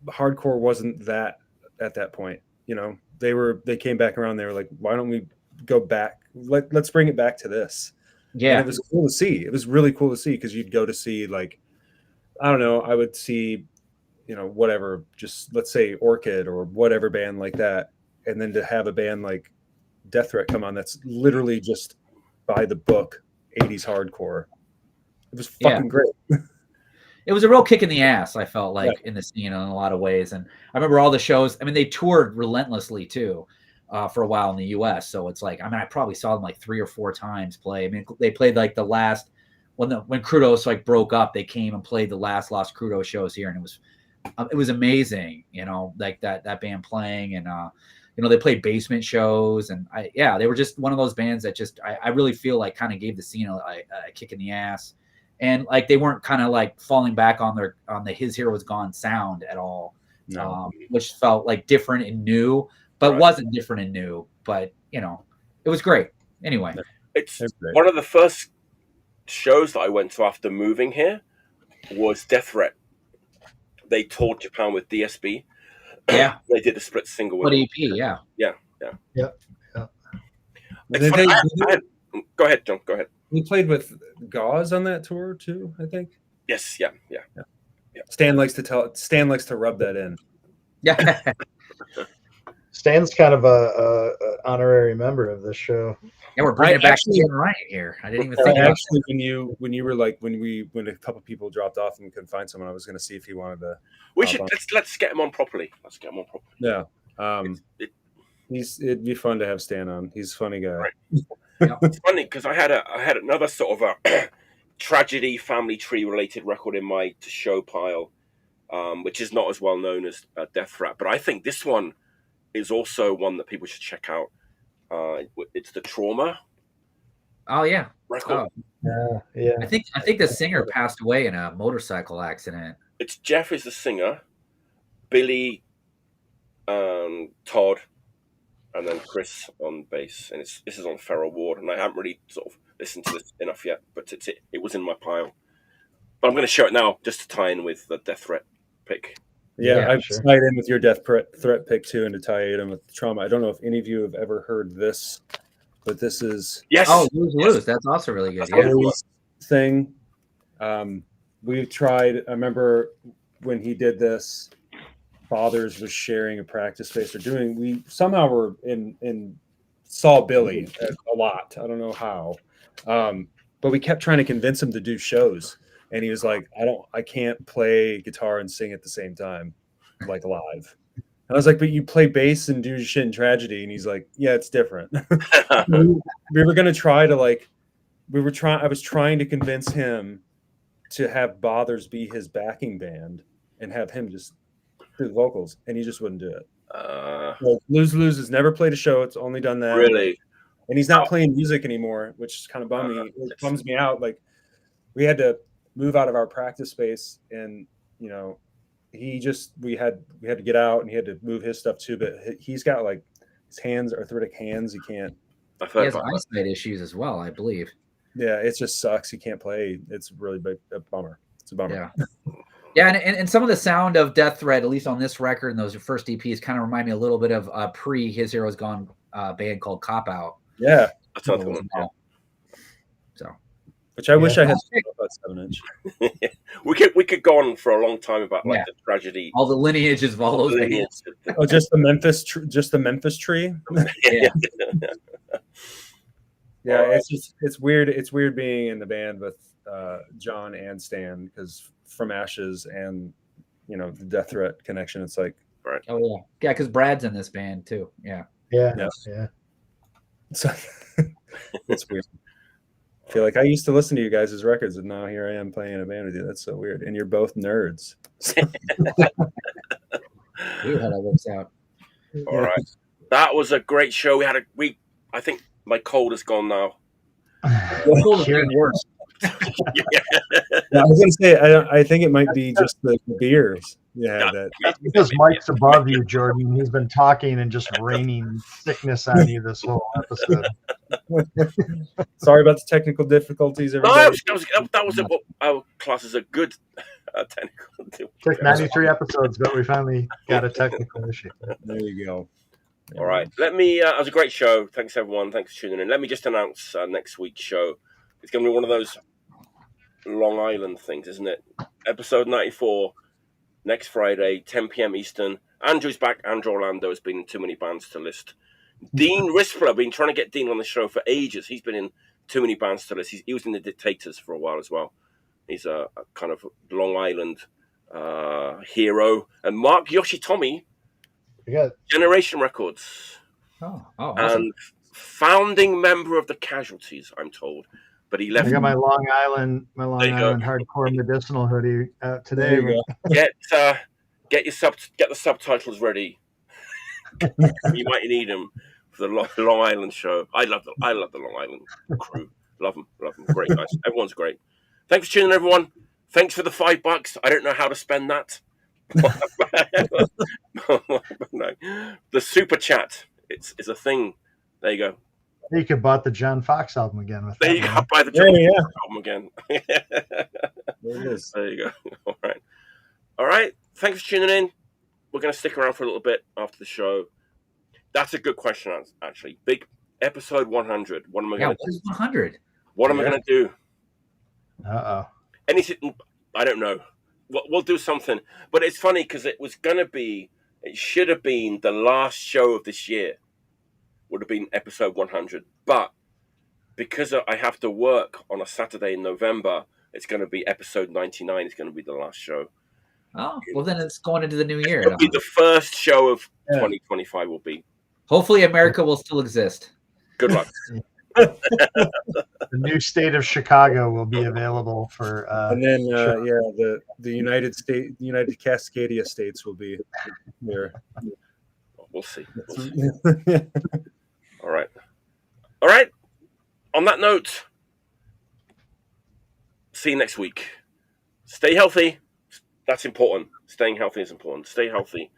hardcore wasn't that at that point. You know, they came back around. They were like, why don't we go back? Let's bring it back to this. Yeah. And it was cool to see. It was really cool to see, because you'd go to see, like, I don't know, I would see, you know, whatever, just let's say Orchid or whatever band like that. And then to have a band like Death Threat come on that's literally just by the book 80s hardcore. It was fucking great. It was a real kick in the ass, I felt like, in the scene in a lot of ways. And I remember all the shows. I mean, they toured relentlessly too for a while in the US. So it's like, I mean, I probably saw them like 3 or 4 times play. I mean, they played like the last, when Crudos like broke up, they came and played the last Lost Crudos shows here. And it was amazing, you know, like that band playing. And, you know, they played basement shows. And they were just one of those bands that just, I really feel like kind of gave the scene a kick in the ass. And like they weren't kind of like falling back on the His Hero Was Gone sound at all, which felt like different and new, but wasn't different and new. But you know, it was great. Anyway, it's one of the first shows that I went to after moving here was Death Threat. They toured Japan with DSB. Yeah, they did a split single with EP. Yeah. Go ahead, John. Go ahead. We played with Gauze on that tour too, I think. Yes, yeah. Stan likes to rub that in. Yeah. Stan's kind of a honorary member of this show. Yeah, we're bringing it back to right here. I didn't even think about actually that. when you were like when a couple people dropped off and we couldn't find someone, I was going to see if he wanted to. Let's get him on properly. Yeah. It'd be fun to have Stan on. He's a funny guy. Right. It's funny because I had another sort of a tragedy family tree related record in my to show pile, which is not as well known as Death Threat, but I think this one is also one that people should check out. It's the Trauma. Oh yeah, record. Yeah. I think the singer passed away in a motorcycle accident. It's Jeff is the singer, Billy, Todd, and then Chris on bass, and this is on Feral Ward, and I haven't really sort of listened to this enough yet, but it was in my pile. But I'm going to show it now just to tie in with the Death Threat pick. Yeah, I've tied in with your Death Threat pick too, and to tie it in with Trauma. I don't know if any of you have ever heard this, but this is Lose. That's also really good. Thing. We tried. I remember when he did this. Fathers was sharing a practice space we somehow were in saw Billy a lot. I don't know how. But we kept trying to convince him to do shows. And he was like, I can't play guitar and sing at the same time, like live. And I was like, but you play bass and do shit in Tragedy. And he's like, yeah, it's different. We were going to try to I was trying to convince him to have Bothers be his backing band and have him just do the vocals, and he just wouldn't do it. Lose has never played a show. It's only done that. Really? And he's not playing music anymore, which is kind of it bums me out. Like, we had to move out of our practice space, and you know, we had to get out, and he had to move his stuff too. But he's got like his arthritic hands. He can't. He has eyesight issues as well, I believe. Yeah, it just sucks. He can't play. It's really a bummer. It's a bummer. Yeah. Yeah, and some of the sound of Death Threat, at least on this record and those first EPs, kind of remind me a little bit of pre His Hero's Gone band called Cop Out. Yeah, that's another one. So, which I wish I had about 7-inch. We could go on for a long time about like the tragedy, all the lineages of all those bands. Oh, just the Memphis tree. Yeah, it's weird. It's weird being in the band with John and Stan, because From Ashes and the Death Threat connection. It's like, right. Oh yeah, because Brad's in this band too. Yeah. So it's weird. I feel like I used to listen to you guys' records, and now here I am playing in a band with you. That's so weird. And you're both nerds. Weird how that works out. All right, that was a great show. We had I think my cold is gone now. Worse. Yeah, I was gonna say I think it might be just the beers. That's because Mike's above you, Jordan. He's been talking and just raining sickness on you this whole episode. Sorry about the technical difficulties, everybody. No, that was what our class is a good technical. Took 93 episodes, but we finally got a technical issue. There you go. All right, let me. It was a great show. Thanks everyone. Thanks for tuning in. Let me just announce next week's show. It's going to be one of those Long Island things, isn't it? Episode 94, next Friday, 10 p.m. Eastern. Andrew's back. Andrew Orlando has been in too many bands to list. Dean Rispler, I've been trying to get Dean on the show for ages. He's been in too many bands to list. He was in the Dictators for a while as well. He's a kind of Long Island hero. And Mark Yoshitomi, Generation Records. Oh, awesome. And founding member of the Casualties, I'm told. But he left. I got my Long Island hardcore medicinal hoodie out today. Get the subtitles ready. You might need them for the Long Island show. I love the Long Island crew. Love them. Great guys. Everyone's great. Thanks for tuning in, everyone. Thanks for the $5. I don't know how to spend that. No. The super chat. It's a thing. There you go. You could buy the John Foxx album again with there that. You go. Buy the John Foxx album again. There it is. There you go. All right. Thanks for tuning in. We're going to stick around for a little bit after the show. That's a good question, actually. Big episode 100. What am I going to do? 100. What am I going to do? Uh-oh. Anything? I don't know. We'll do something. But it's funny because it should have been the last show of this year. Would have been episode 100. But because I have to work on a Saturday in November, it's going to be episode 99. It's going to be the last show. Oh, well, then it's going into the new year. It'll be the first show of 2025 will be. Hopefully America will still exist. Good luck. The new state of Chicago will be available for and then the United Cascadia states will be there. We'll see. All right. On that note, see you next week. Stay healthy. That's important. Staying healthy is important. Stay healthy.